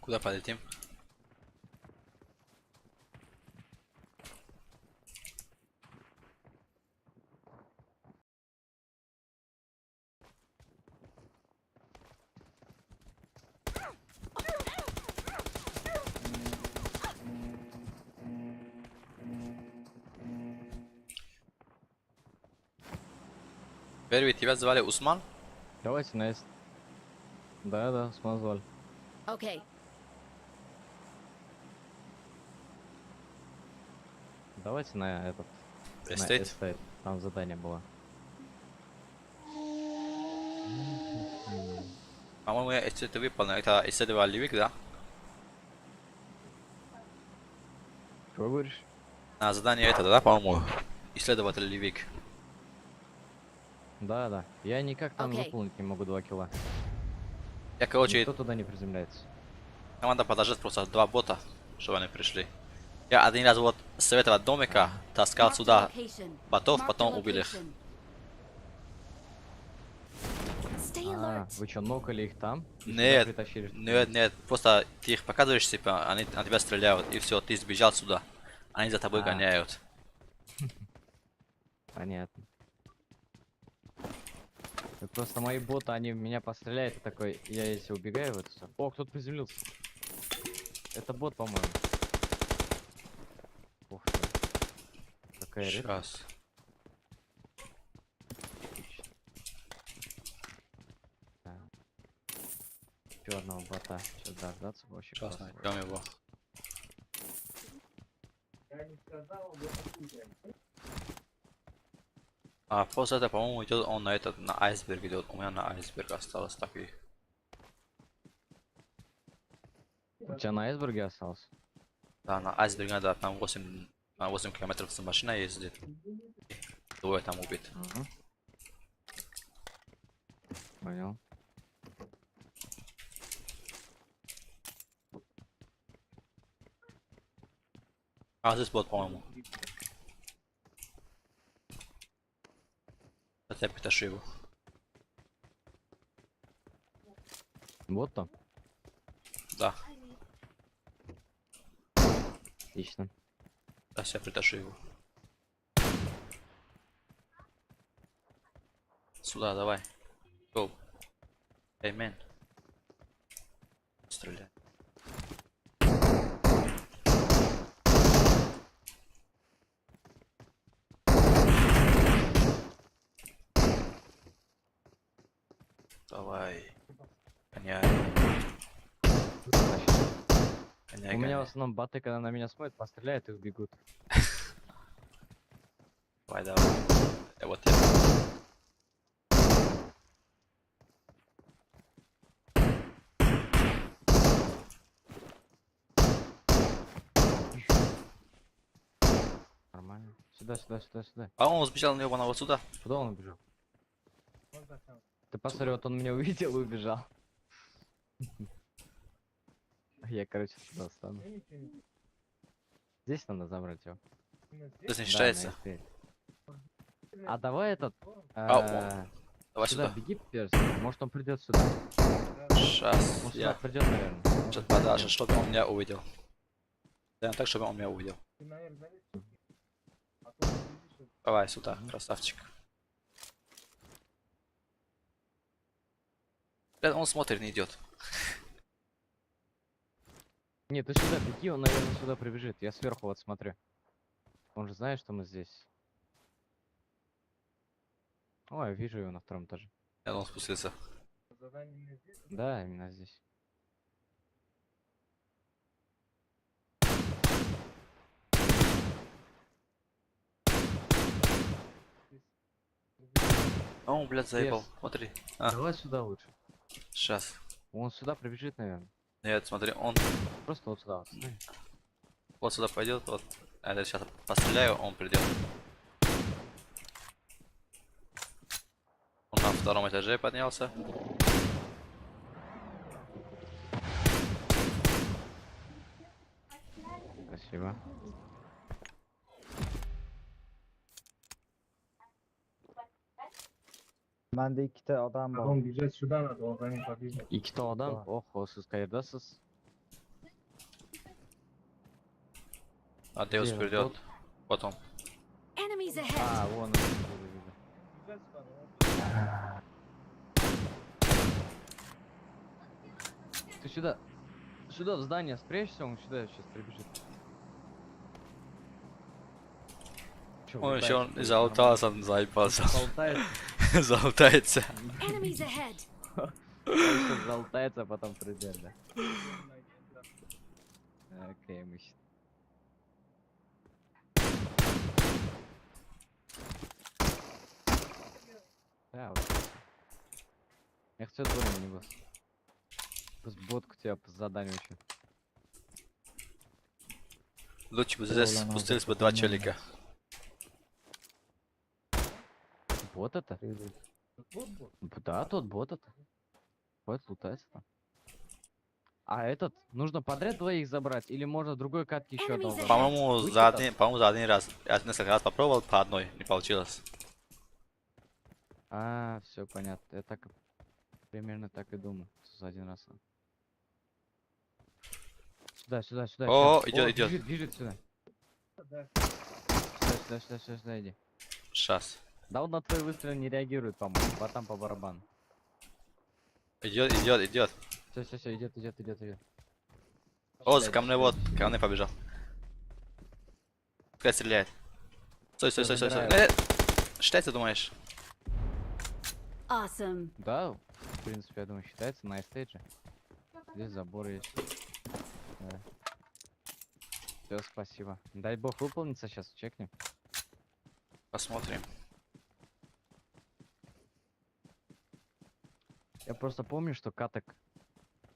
Куда полетим? Первый, тебя звали Усман? Давайте на S. Да, смазывали. Okay, Давайте на этот. На Эстейт? эстейт. Там задание было. По-моему, я эстейт выполнил. Это исследовал Ливик, да? Что говоришь? На задание это, да, по-моему? Исследователь Ливик. Да. Я никак там Окей. выполнить не могу 2 килла. Я, короче, Никто туда не приземляется. команда подождет просто 2 бота, чтобы они пришли. Я один раз вот с этого домика таскал marked a сюда location. ботов, Marked a потом убил их. location. Stay alert. Вы что, нокали их там? И сюда Нет, притащили, что ли? нет, просто ты их показываешь, типа, они на тебя стреляют, и все, ты сбежал сюда. Они за тобой А. гоняют. Понятно. Так просто мои боты, они в меня постреляют, и такой, я если убегаю в это всё. О, кто-то приземлился. Это бот, по-моему. Ух ты. Какая редкость. Сейчас. Еще одного бота. Сейчас дождаться вообще Сейчас классно. найдем его. А после этого, по-моему, идет он на этот, на айсберг идет. У меня на айсберг осталось так и. У тебя на айсберге остался? Да, на айсберг надо там 8 километров с машиной ездит. Двое там убит. Ага. Понял. А здесь бот, по-моему. Хотя притащу его. Вот там. Да, Отлично. сейчас я притащу его. Сюда, давай. Go. Эй, мен. Стреляй. Давай. Гоняй. Гоняй, У меня в гоняй. основном боты, когда на меня смотрят, постреляют и убегут. Давай, давай. Вот я. Нормально. Сюда. А он сбежал на него вот сюда. Куда он убежал? Ты посмотри, вот он меня увидел и убежал. Я, короче, сюда встану. Здесь надо забрать его. Здесь не Да, считается. на эстейт. А давай этот... Давай Сюда сюда. беги, Перс. Может он придет сюда. Сейчас Он сюда я. придет, наверное. Сейчас подальше, чтобы он меня увидел. Да, так, чтобы он меня увидел. Давай сюда, красавчик. Он смотрит, не идет. Нет, ты сюда беги, он, наверное, сюда прибежит. Я сверху вот смотрю. Он же знает, что мы здесь. Ой, я вижу его на втором этаже. Он спустился. Да, именно здесь. А он, блядь, заебал. Смотри. А, Давай сюда лучше. сейчас. Он сюда прибежит, наверное. Нет, смотри, он Просто вот сюда вот. Стой. вот сюда пойдет, вот. А я сейчас постреляю, он придет. Он на втором этаже поднялся. Спасибо. Mende ikkita odam bor. Tamam, güzel şuradan at. Organik bakayım. İki tane adam. Oh, siz kayırdasınız. Адеус Где? придет. Вот. Потом. Enemies ahead! А, вон он, вижу. Ты сюда. Сюда в здание спрячься, он сюда сейчас прибежит. Чё, Он еще улетаешь, ходит, заутался, нормально. заебался. Болтается. Заутается. Enemies ahead! Он сейчас болтается, а потом придет, да. Окей, мы щас- Да, вот. Я хочу думаю, не босс. Пусть ботку тебя по заданию еще. Лучше бы здесь Рола надо, спустились бы потом два надо. челика. Бот это? Да, тот бот это. Ходит, лутается там. А этот, нужно подряд двоих забрать, или можно другой катки еще одного Enemies ahead. забрать? По-моему, Будет за это? один раз. Я несколько раз попробовал по одной, не получилось. А, все понятно. Я так примерно так и думаю, что за один раз. Сюда, сюда, сюда. О, ща. идет, идет. Бежит сюда. Сюда, иди. Сейчас. Да он на твой выстрел не реагирует, по-моему. Ботам по барабану. Идет, идет, идет. Все, идет. О, за камней вот. Камней побежал. Пускай стреляет. Стой. забираю. Считай, ты думаешь? Awesome! Да, в принципе, я думаю, считается на стейдже. Здесь забор есть. Да. Все, спасибо. Дай бог выполнится, сейчас чекнем. Посмотрим. Я просто помню, что каток...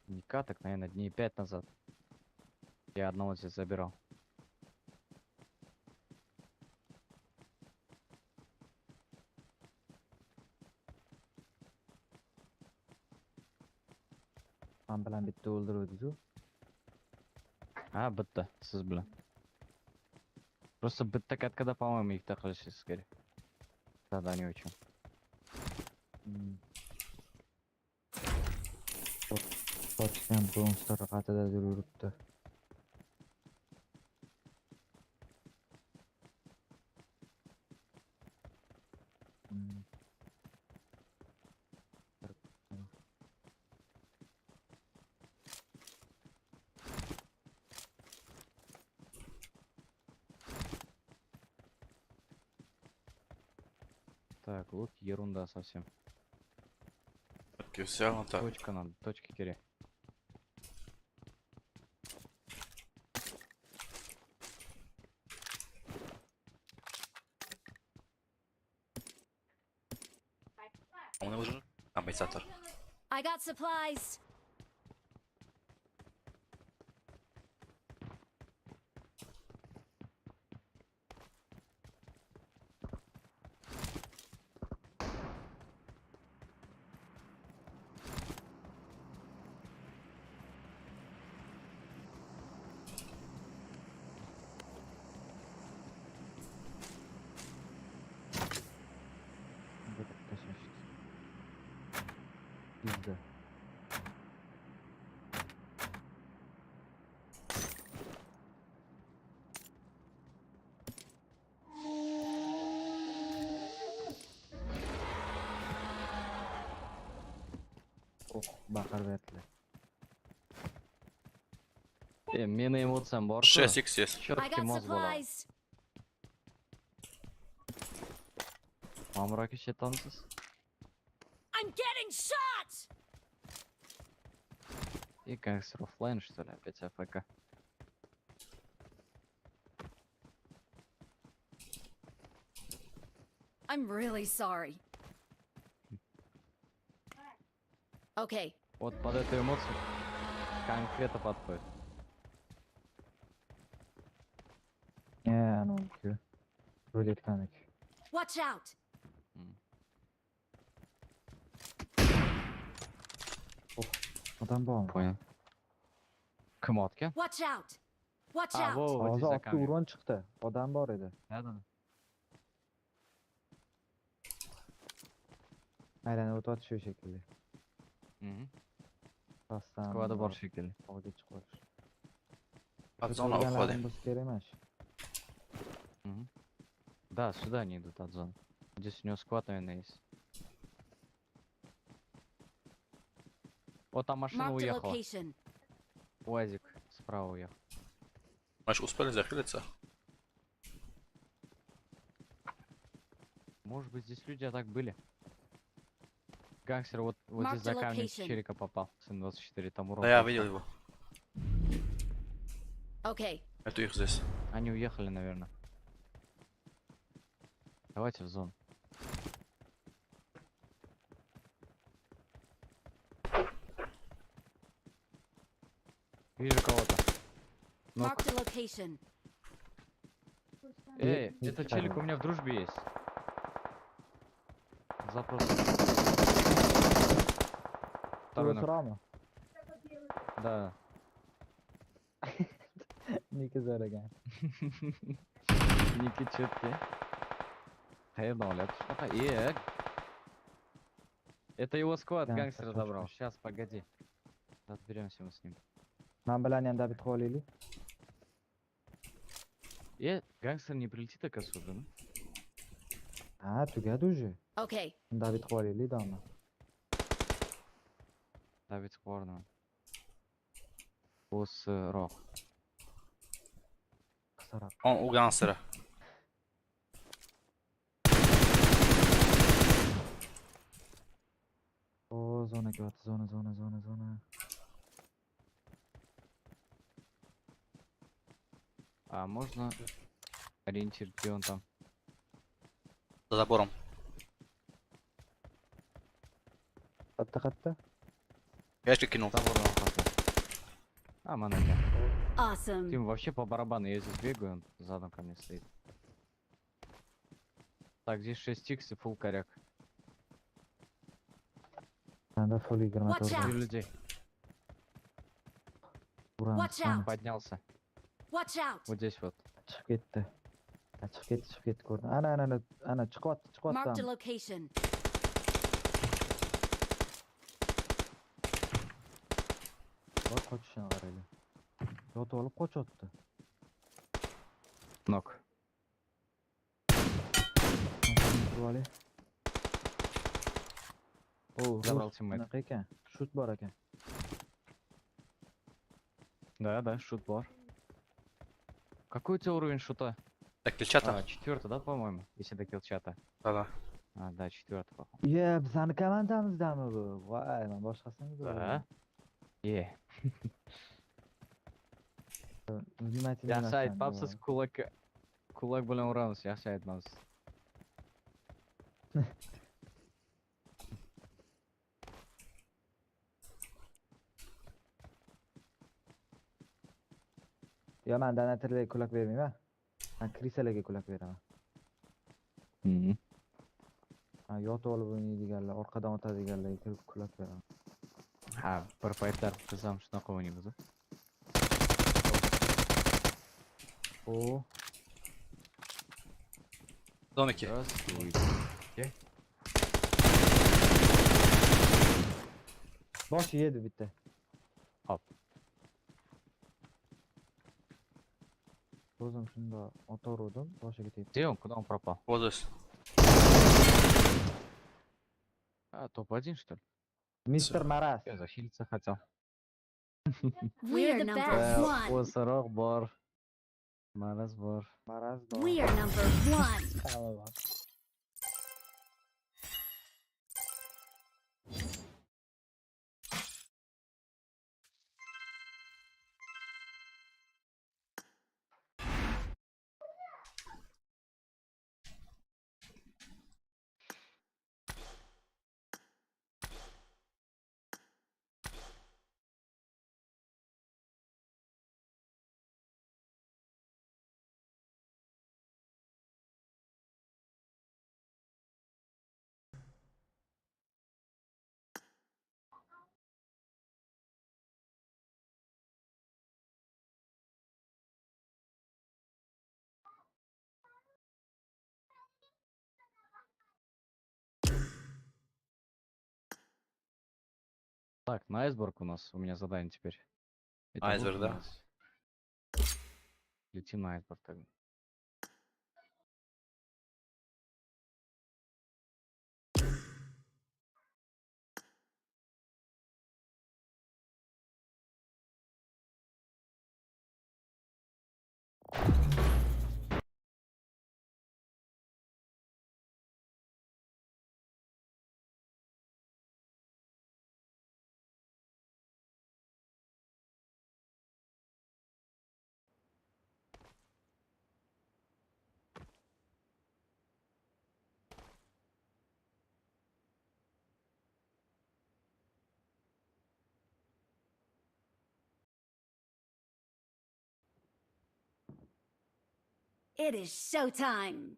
Не каток, наверное, дней 5 назад. Я одного здесь забирал. Man bilan bitta o'ldiruvdi-ku. А, bitta, siz bilan. Просто bitta katkada, по-моему, ikkita qilishingiz kerak. Задание uchun. Qochgan bronzlar qatida yuribdi. Так, лук ерунда совсем. Окей, все, вот так. Точка надо, точки кере. Он нужен амбиссатор. I got supplies! Bizda. Baqirayaptilar. Meni emotsiyam bor. 6x есть. I Chotki got moz bo'ladi. supplies! Ma'mur aka chetomsiz? I'm getting shot! И гангстер оффлайн, что ли, опять АФК. I'm really sorry. Okay, Вот под эту эмоцию конкретно подходит. Anaviki. Roletkaniki. watch out! Odam bormi? Понял. Kim otgan? Watch out! Watch А, out! во, вот Hozir здесь за otga камнем. urg'on chiqdi. Odam bor edi. Да. Aylanib o'tyapti shekilli. Pastdan Skvada bor shekilli. olga chiqib olish. От зоны уходим. Biz kerak emas. Мгм. Да, сюда они идут от зоны. Здесь у него сквад, наверное, есть. Вот там машина Marked a уехала. location. УАЗик справа уехал. Может, успели захилиться? Может быть, здесь люди а так были. Гангстер вот здесь Marked за a камнем с location. челика попал. Сын 24, там урон. Да, я был. видел его. Okay, Это их здесь. Они уехали, наверное. Давайте в зону. Вижу кого-то. Ну, marked a location. эй, не этот читаю. челик у меня в дружбе есть. Запрос. Второй ног. Surama. Да. Niki so'ragan. Ники четкий. Qayerdan olyapti shunaqa? Это его сквад Гангстер гангстера точно. забрал. Сейчас, погоди. Разберемся мы с ним. Men bilan ham David qo'yaylik. Гангстер не прилетит так отсюда, ну? Ha, tugadi уже. Okay, David qo'yaylik dami. Давид скварно. O'sroq. Qisqaroq. Он у гангстера. O, zona kelyapti, zona. А можно ориентир, где он там? За забором. Qatta. Ящик кинул. Забор нам хватает. А, манекен. awesome. Тим, вообще по барабану, я здесь бегаю, он задом ко мне стоит. Так, здесь 6 х и фул коряк. Menda full 24 Watch bor. out. 4 людей. Uramiz. Watch out. Поднялся. Watch out. Вот здесь вот. Chiqib ketdi ko'rdim. Ana chiqyapti Marked a ham. location. Voy qochishini qaraylar. Yotib olib qochyapti. Ног. Mashina turib olay. O, Забрал тиммейт. Bunaqa ekan. Shut bor ekan. Да, шут бар. Какой у тебя уровень шута? Так, кильчата? А, 4, да, по-моему? Если до килчата. Да. А, да, 4, походу. Bizani komandamizdami bu? Voy, men boshqasini Да. Vнимательно Yaxshi emasman, aytmabsiz, kulak bilan uramiz, yaxshi aytmabsiz. Yo, men donatorlarga kulak bermayman. Men krisalarga kulak beraman. Yotib olib o'ynaydiganlar, orqadan otadiganlarga kulak beraman. Ha, bir paytlar biz ham shunaqa o'ynaymiz. O, Zon 2. Здравствуйте. boshi yedi bitta. Hop. O'zim shunda otaverdim, boshiga tegdi. Где он? Куда он пропал? Вот здесь. А, топ-1, что ли? Mister Maras. Я захилиться хотел. We're number one. O'sroq bor. Maraz bor. Maras We're number one. Tamam. Так, на айсберг у нас, у меня задание теперь. Это Айсберг, вот у да? нас. Летим на айсберг тогда. It is showtime.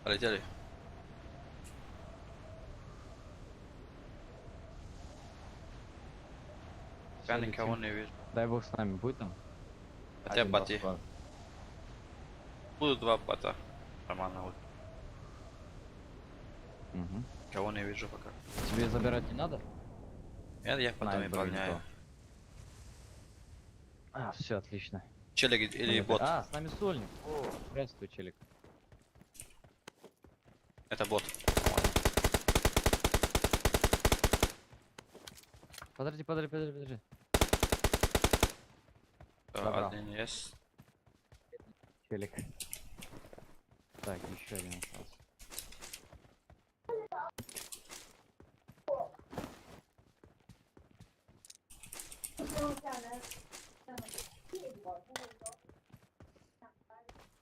Полетели. Я Всё, никого летим. не вижу. Дай бог с нами будет там. Хотя Один, два бати. склада. Будут 2 бота. Нормально вот. Мгм. Кого не вижу пока. Тебе забирать не надо? Нет, я потом Найс, выполняю. Все отлично. Челик или Понятно. бот? А, с нами сольник. О, здравствуй, челик. Это бот. Подожди. Забрал. Один есть. Челик. Так, еще один остался.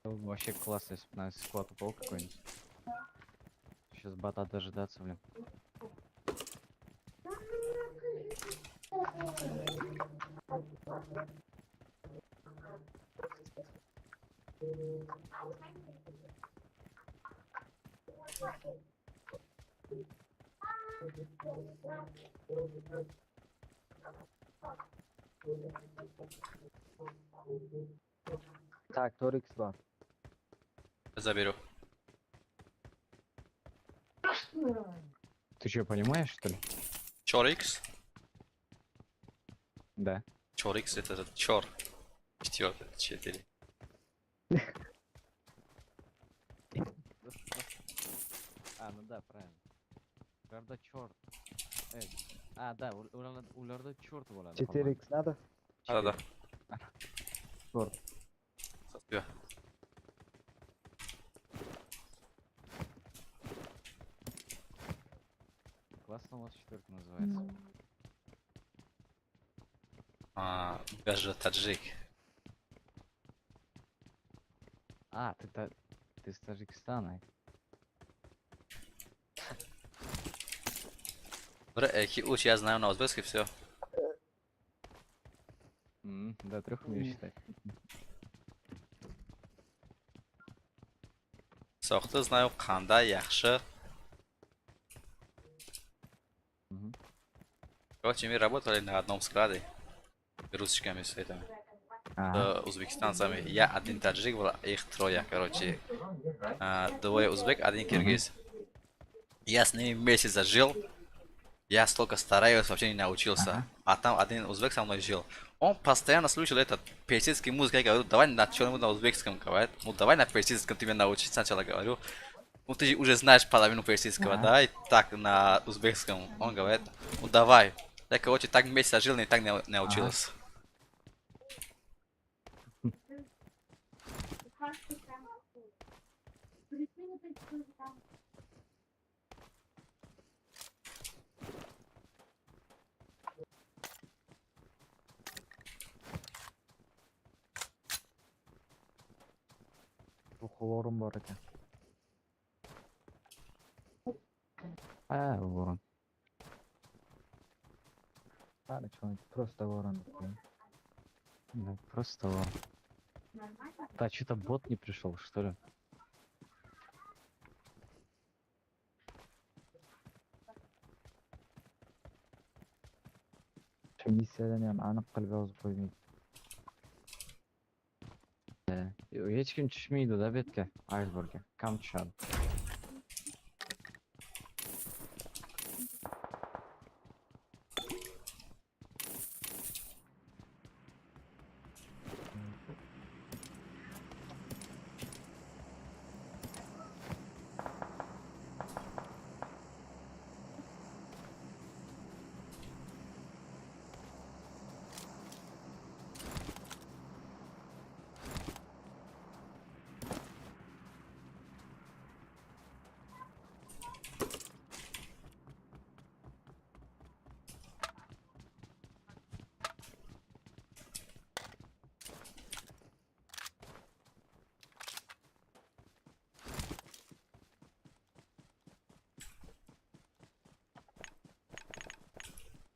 Вообще классно, если бы на склад упал какой-нибудь. Сейчас бота дожидаться, блин. Так, Торикс бар. Заберу. Ты что, понимаешь, что ли? Чорикс? Да. Чорикс это этот чор. 4. А, ну да, правильно. Ularda черт. Да, ularda черт bo'ladi. 4x надо? Да. Черт. Спасибо. Классно у вас четверка называется. Даже таджик. А, ты с Таджикистана. Уч, я знаю на узбекский все. До 3 умеешь считать. Сохта знаю қандай яхшы. Мгм. Короче, мы работали на одном складе. Русскими с этими. С узбекистанцами. Я один таджик был, их 3, короче. 2 узбек, 1 киргиз. Я с ними месяц жил. Я столько стараюсь, вообще не научился. А там один узбек со мной жил. Он постоянно слушал этот персидский музыку. Я говорю, давай на чем-нибудь на узбекском, говорит. Ну давай на персидском тебе научить. Сначала говорю. Ну ты же уже знаешь половину персидского, давай так на узбекском. Он говорит, ну давай. Я, короче, так месяц жил, не так не научился. O'g'lim bor ekan. Ворон. Qani chonchi просто ворон deb qo'ying. Да, просто вау. Да, что-то бот не пришел, что ли? Shu missiyadan ham aniq qilib yozib qo'ymaydi. Hech kim tushmaydi da betga, aysbergga. Kam tushadi?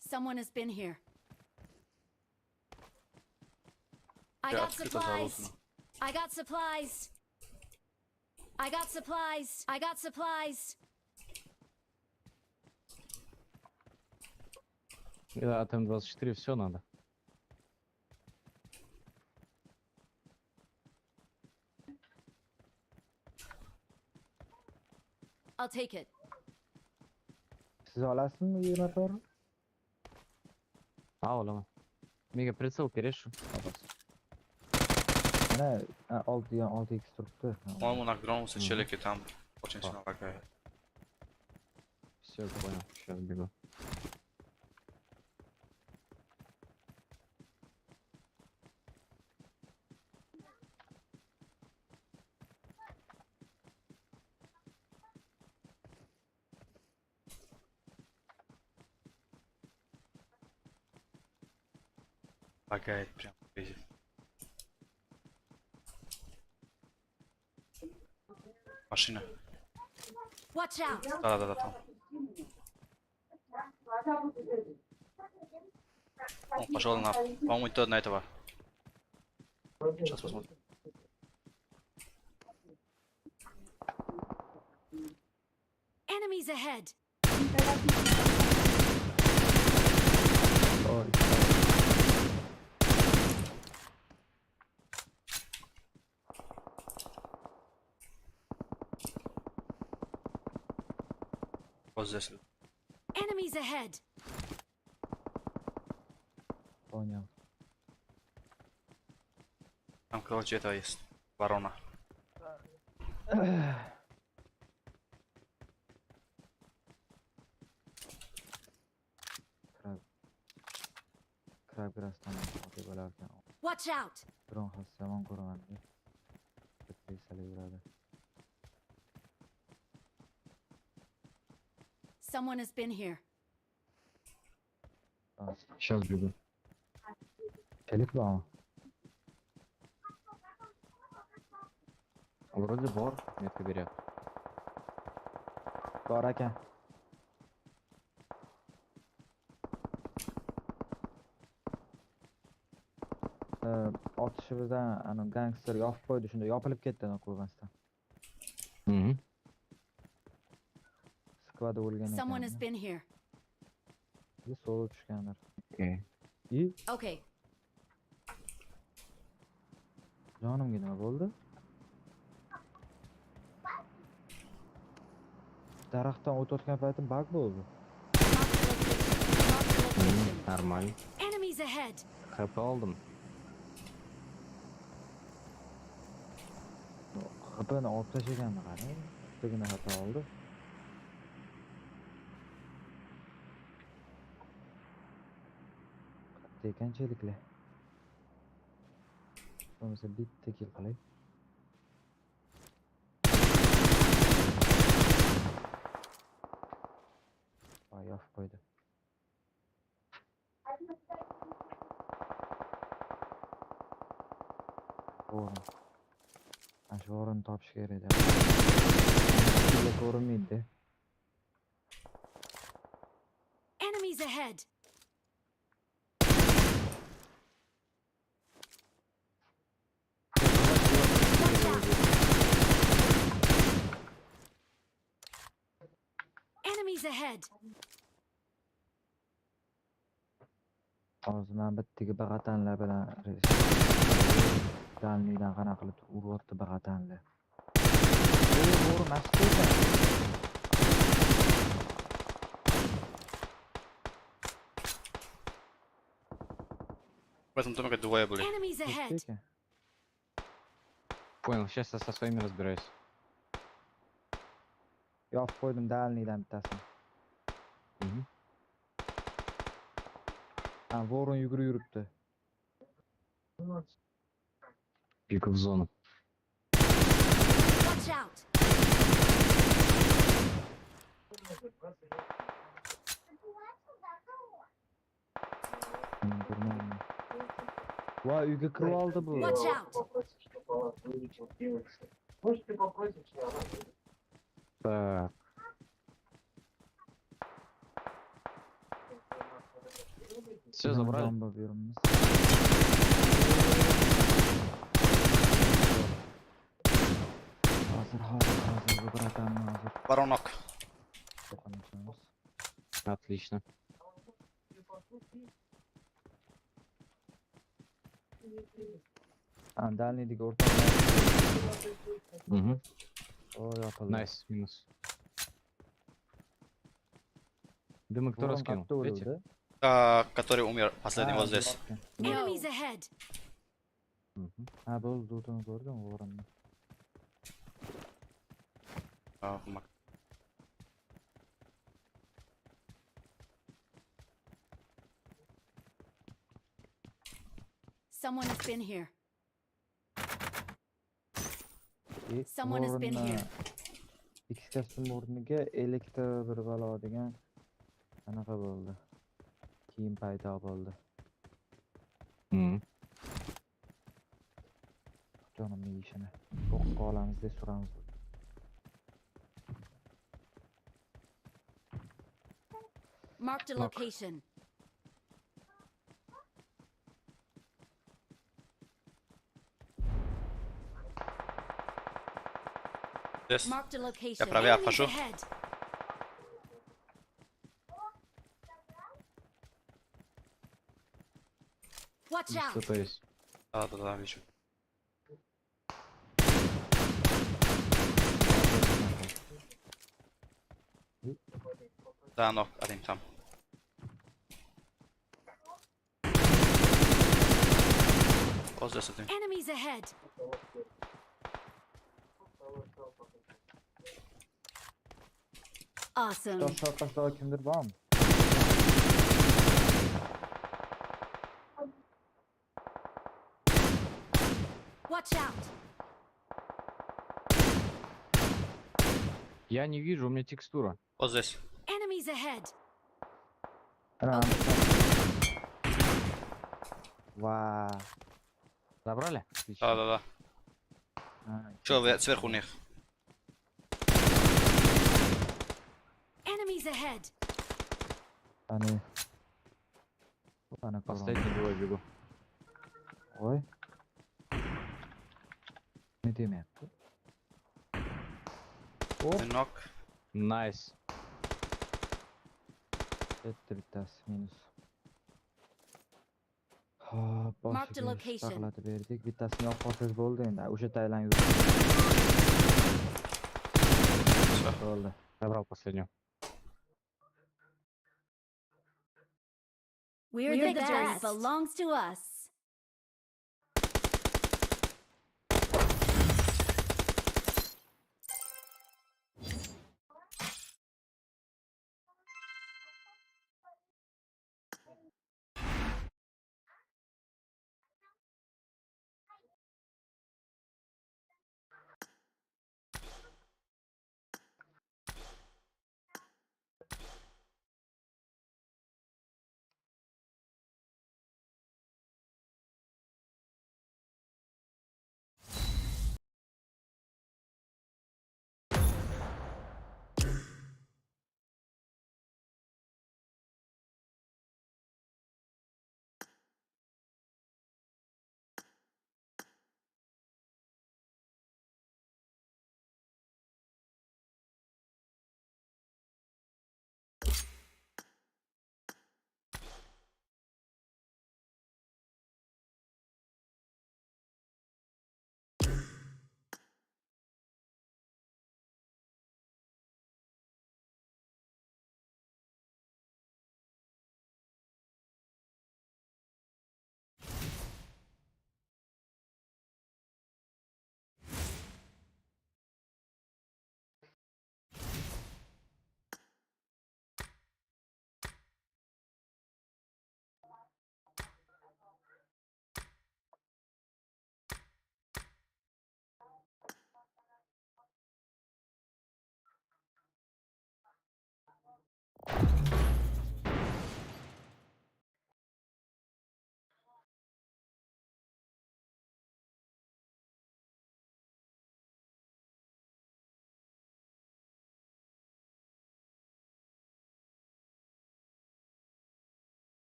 Someone has been here. I Yeah, got it's good as supplies. well, I got supplies. I got supplies. I got supplies. Да, от М24 все надо. I'll take it. Siz olasizmi 24? Olaman. Menga pritsel kerak shu. Mana 6x turibdi. По-моему, на громусе челики там очень сильно лагает. Все, понял. Сейчас бегу. Лагает прям везде. Машина. Watch out. Да, там. Он пошел на, по-моему, тот на этого. Сейчас посмотрим. Enemies ahead. Ой, Вот здесь. Enemies ahead. понял. Там, короче, это есть. Ворона. Krab biraz tamam otib olarkan. Watch out. Dron xavfsiz yomon ko'raman deb. Yuradi. Someone has been here. Сейчас бегу. Chelik bormi? Вроде бор, метка берет. Bor ekan. Otishimizdan ana gangster yopib qo'ydi, shunda yopilib ketdi ko'rmasdan. Skvada o'lgan ekan. Someone has been here. Solo tushganlar. Okey. I Okay. jonimga nima bo'ldi? Daraxtdan o'tayotgan paytim bug bo'ldi. Нормально. Enemies ahead. HP aldım. Xapani olib tashlaganni qarang. Bittagina xato oldi. Qatta ekanchiliklar. Bo'lmasa bitta kill qilay. Voy, yopib qo'ydi. O'rin. Ana shu o'rinni topish kerak edi. Ko'rinmaydi. Enemies ahead. Enemies ahead! Hozir men bittagi bag'atanlar bilan dalniydan qanaqa qilib uryapti bag'atanlar. Bo'ri mashq ekan. В этом доме двое были. Enemies Mashq ahead! ekan. Понял, сейчас я со своими разбираюсь. Yopib qo'ydim dalniydan bittasini. Мгм. Ha, Voron yugurib yuribdi. Пика в зону. Watch out! Ko'rmayman. Voy, uyga kirib oldi bu. Watch out! Так. Все Bizam забрали? bomba beramiz. Hozir bu baratamni hozir Воронок. to'qnashamiz. Отлично. Ha, dalniydagi o'rtoq. Угу. O, yopildi. Найс, минус. Дымы кто Voron раскинул? katta Эти? o'ldi. Который умер последний вот здесь. Enemies ahead! Мгм. Ha, bo'ldi, o'tini ko'rdim Voronni. Someone has been here. Someone has been here. X kostyum o'rniga elektr bir balo degan anaqa bo'ldi. Kiyim paydo bo'ldi. Мгм. Jonimni yeyishini. O'qib olamiz deb so'ramiz. Marked a Look. location. Здесь. Marked a location. правее Enemies обхожу. ahead! Watch out! Что-то есть. Да, вижу. Да, ног один там. Вот здесь один. Enemies ahead! Awesome. Tosh orqasida kimdir bormi? Watch out! Я не вижу, у меня текстура. Вот здесь. Enemies ahead! Ana. Va. Забрали? Отлично. Да. Ha, Че, сверху у них. Enemies ahead! Ani. Ana ko'raman. Последний двое бегу. Voy. Ne demayapti? Один ног. Найс. Bitta bittasi minus. Hop, Marked a boshiga location. taqlatib berdik. Bittasini yo'q qolsangiz bo'ldi endi. O'sha taylan yurdi. Bo'ldi. Забрал последнюю. We're the best. Belongs to us.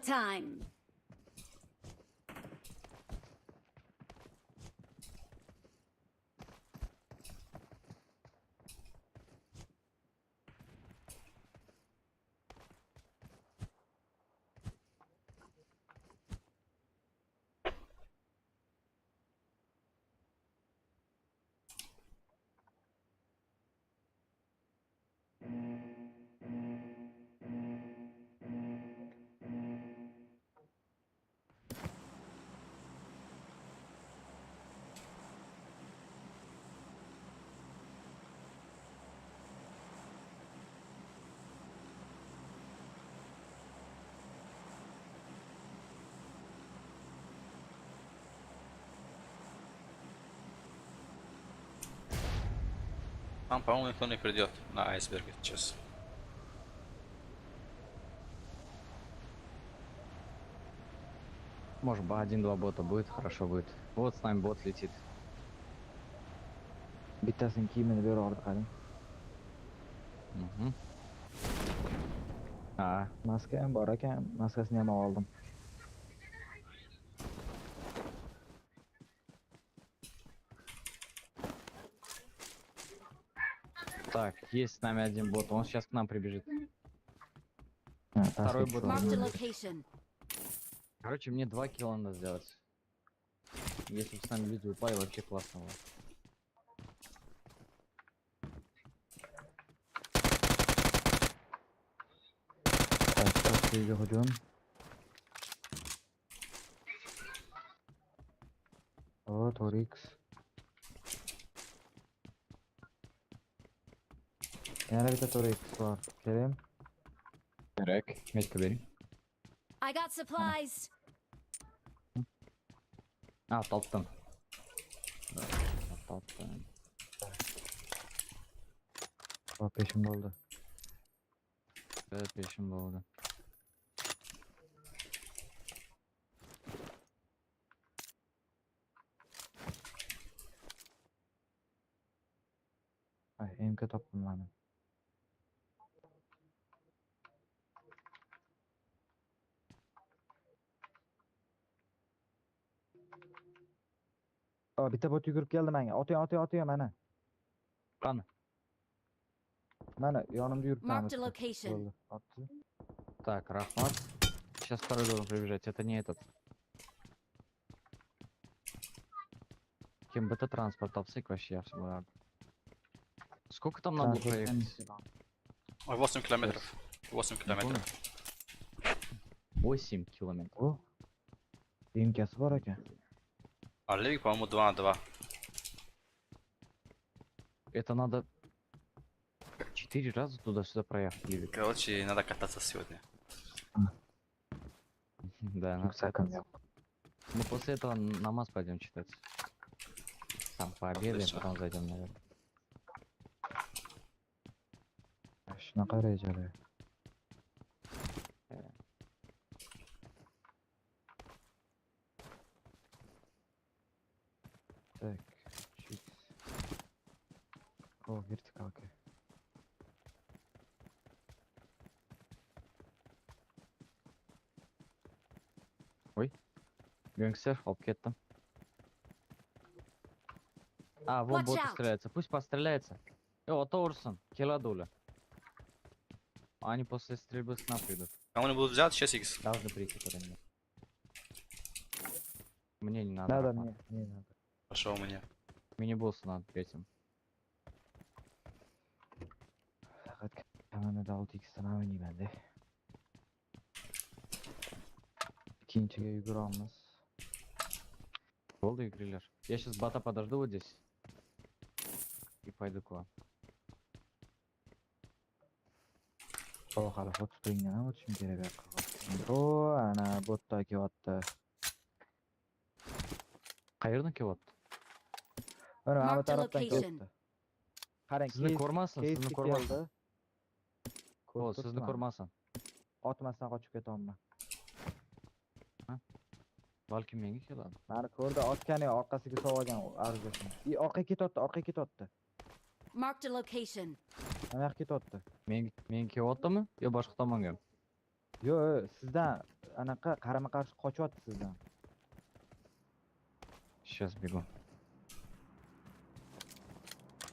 Time. Tam по-моему никто не придет на айсберг сейчас. Может быть, 1-2 бота будет, хорошо будет. Вот с нами бот летит. Bittasini kiyimini berardi qarang. Угу. А, Maska ham bor ekan, maskasini ham oldim. так, есть с нами один бот, он сейчас к нам прибежит. Ha, Второй pastga бот. tushib Marked a oldim. location. Короче, мне 2 килла надо сделать. Если бы с нами люди упали, вообще классно было. Tak, pastiga hujum. O, 4x. Yana bitta 4x bor. Keling. Kerak. Metka bering. I got supplies. А, topdim. Topdim. Hop, peşim bo'ldi. Peshim bo'ldi. Ay, MK topdim mana. O, bitta bot yugurib keldi menga. Otıyor mana. Qani? Mana yonimda yuribdi. Marked a location. Bo'ldi. Otdi. Так, Рахмат. Сейчас второй должен прибежать, это не этот. Кем бы это транспорт обсык вообще, я всегда. Сколько там надо проехать? 8 километров. 8 километров. 8 километров. O. MK'si bor ekan. А Левик, по-моему, 2 на 2. Это надо 4 раза туда-сюда проехать, Ливик. Короче, надо кататься сегодня. Да, надо Рюкзаком кататься. Мы после этого намаз пойдем читать. Там пообедаем, Отлично. потом зайдем наверх. Shunaqa rejalar. Так, чуть. О, вертикалка. Гангстер, olib ketdim. А, вон Watch боты out. стреляются. Пусть постреляется. Ото урсын. Келады уля. Они после стрельбы с нас придут. Кому-нибудь будут взять 6х? Должны прийти ко мне. Мне не надо. Надо Рахмат. мне, не надо. Пошел мне. Мини-боссу надо третьим. Faqat kamanada 6xdan o'ynayman-da. Ikkinchiga yuguramiz. Болды игрилер. Я сейчас бата подожду вот здесь. И пойду к вам. O, hali hotspringdan ham o'tishim kerak bu yoqqa. O, ana botda kelyapti. Qayerdan kelyapti? Mana bu Mark the tarafdan location. kelyapti. Qarang, Sizni ko'rmasin, sizni ko'rmasin. O, sizni ko'rmasin. Otmasdan qochib ketyapman. Balki menga keladi. Mani ko'rdi, otgani orqasiga solgan arg'ashini. Orqaga ketyapti. Marked a location. Mana yoqqa ketyapti. Men kelyaptimi? Yo boshqa tomonga? Yo, sizdan anaqa qarama-qarshi qochyapti sizdan. Сейчас бегу.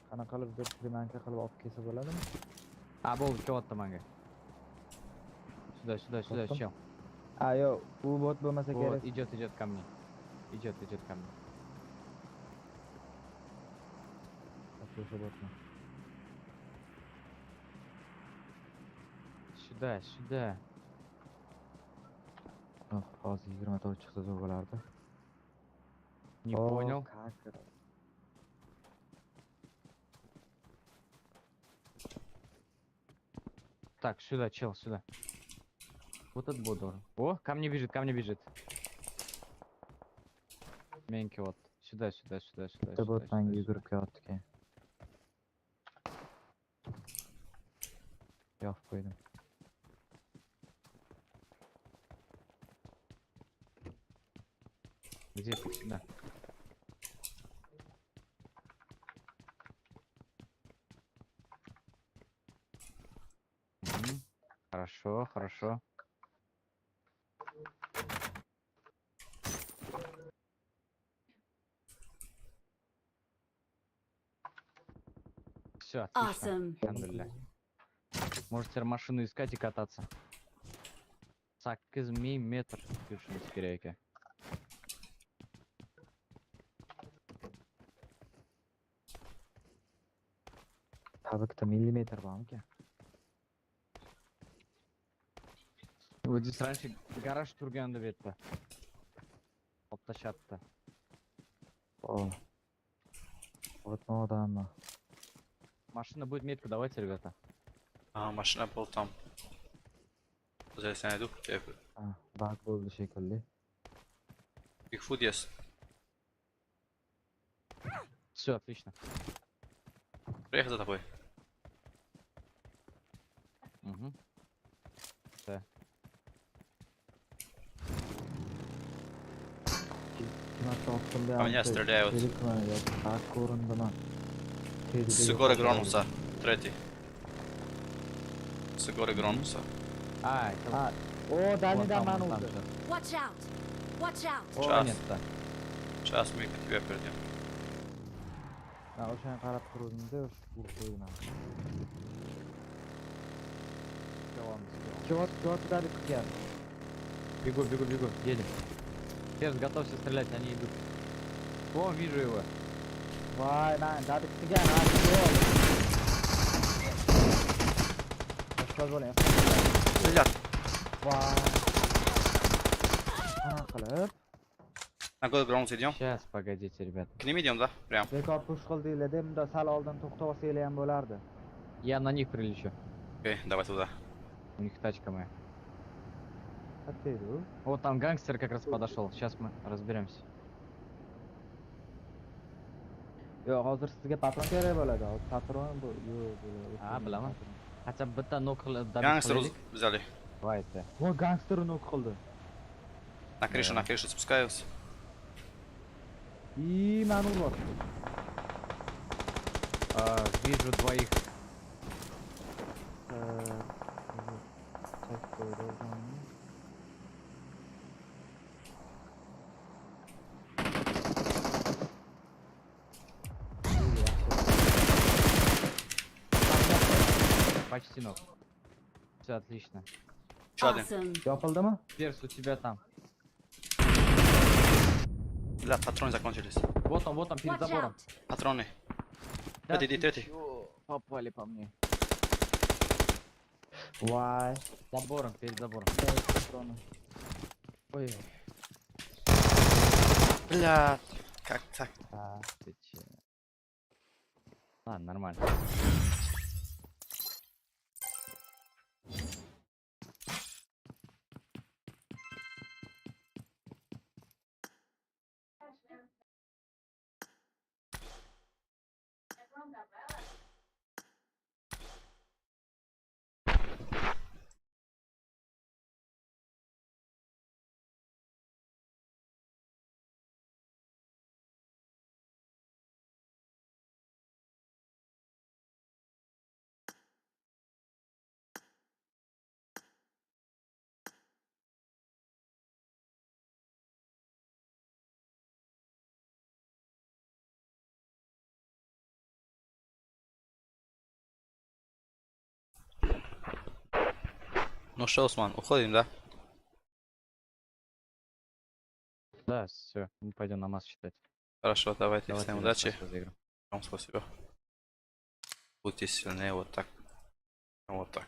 Qanaqa qilib bir primanka qilib olib kelsa bo'ladimi? А, bo'ldi, kelyapti manga. Сюда, Topdim. чел. A, yo, u bot bo'lmasa Вот, kerak. идет ко мне. Идет ко мне. O'sha botmi? Сюда. Oh, hozir 20 ta chiqsa zo'r bo'lardi. Не Oh, понял. kakir. Так, сюда, чел, сюда. Вот этот бодор. О, ко мне бежит. Меньки вот. Сюда. Bitta bot manga yugurib kelyapti keyin. Yo'q, qo'ydim. Где ты? Сюда. Мгм. Хорошо. Все, отлично. Awesome. Альхамдулилля. Можете теперь машину искать и кататься. 8 метр yurishimiz kerak ekan. Tabakda millimetr bormi-ki? Вот здесь раньше гараж turgandi bu yerda. Olib tashlabdi. Oh. Вот odammi? Машина будет метку, давайте, ребята. Машина был там. Здесь я найду. Ha, bug bo'ldi shekilli. Bigfoot есть. Все, отлично. Приехал за тобой. Угу. По мне стреляют. Bug ko'rindimi? С горы Гронуса. Третий. С горы Гронуса. А, это O, вон Danida там, man вон там urdi. всё. Watch out! Watch out! О, Сейчас. нет-то. Сейчас мы к тебе придем. Men o'shani qarab turdim-da, urib qo'ydim. Чего туда бегут? Бегу. Едем. Перс, готовься стрелять, они идут. О, вижу его. Voy, men dadikchiga hali yo'q. Boshqa bo'ling. Стреляют. Voy. Qanaqa qilib? На горы Гронус идем. Сейчас, погодите, ребят. К ним идем, да? Прям. Bekor push qildinglar deb, unda sal oldin to'xtab olsanglar ham bo'lardi. Я на них прилечу. Окей, давай туда. У них тачка моя. Qayerda? Вот там гангстер как раз подошел. Сейчас мы разберемся. Yo'q, hozir sizga patron kerak bo'ladi. Patron bu yo'q, bo'ladi. А, bilaman. Хотя бы bitta nok qilib Гангстер взяли. Давайте. Voy, gangster nok qildi. На крышу спускаются. И men uryapti. Вижу двоих. Почти ног. Все отлично. Еще один. Awesome. Yopildimi? Перс, у тебя там. Бля, патроны закончились. Вот он, перед Watch забором. out! Патроны. Да Третий, ты третий. чё? Попали по мне. Voy. Забором, перед забором. Ой. Бля, как так? Ты че? Ладно, нормально. Ну что, Усман, уходим, да? Да, все, мы пойдем намаз читать. Хорошо, давайте, Давайте всем за удачи. спасибо за игру. Вам спасибо. Будьте сильнее, вот так. Вот так.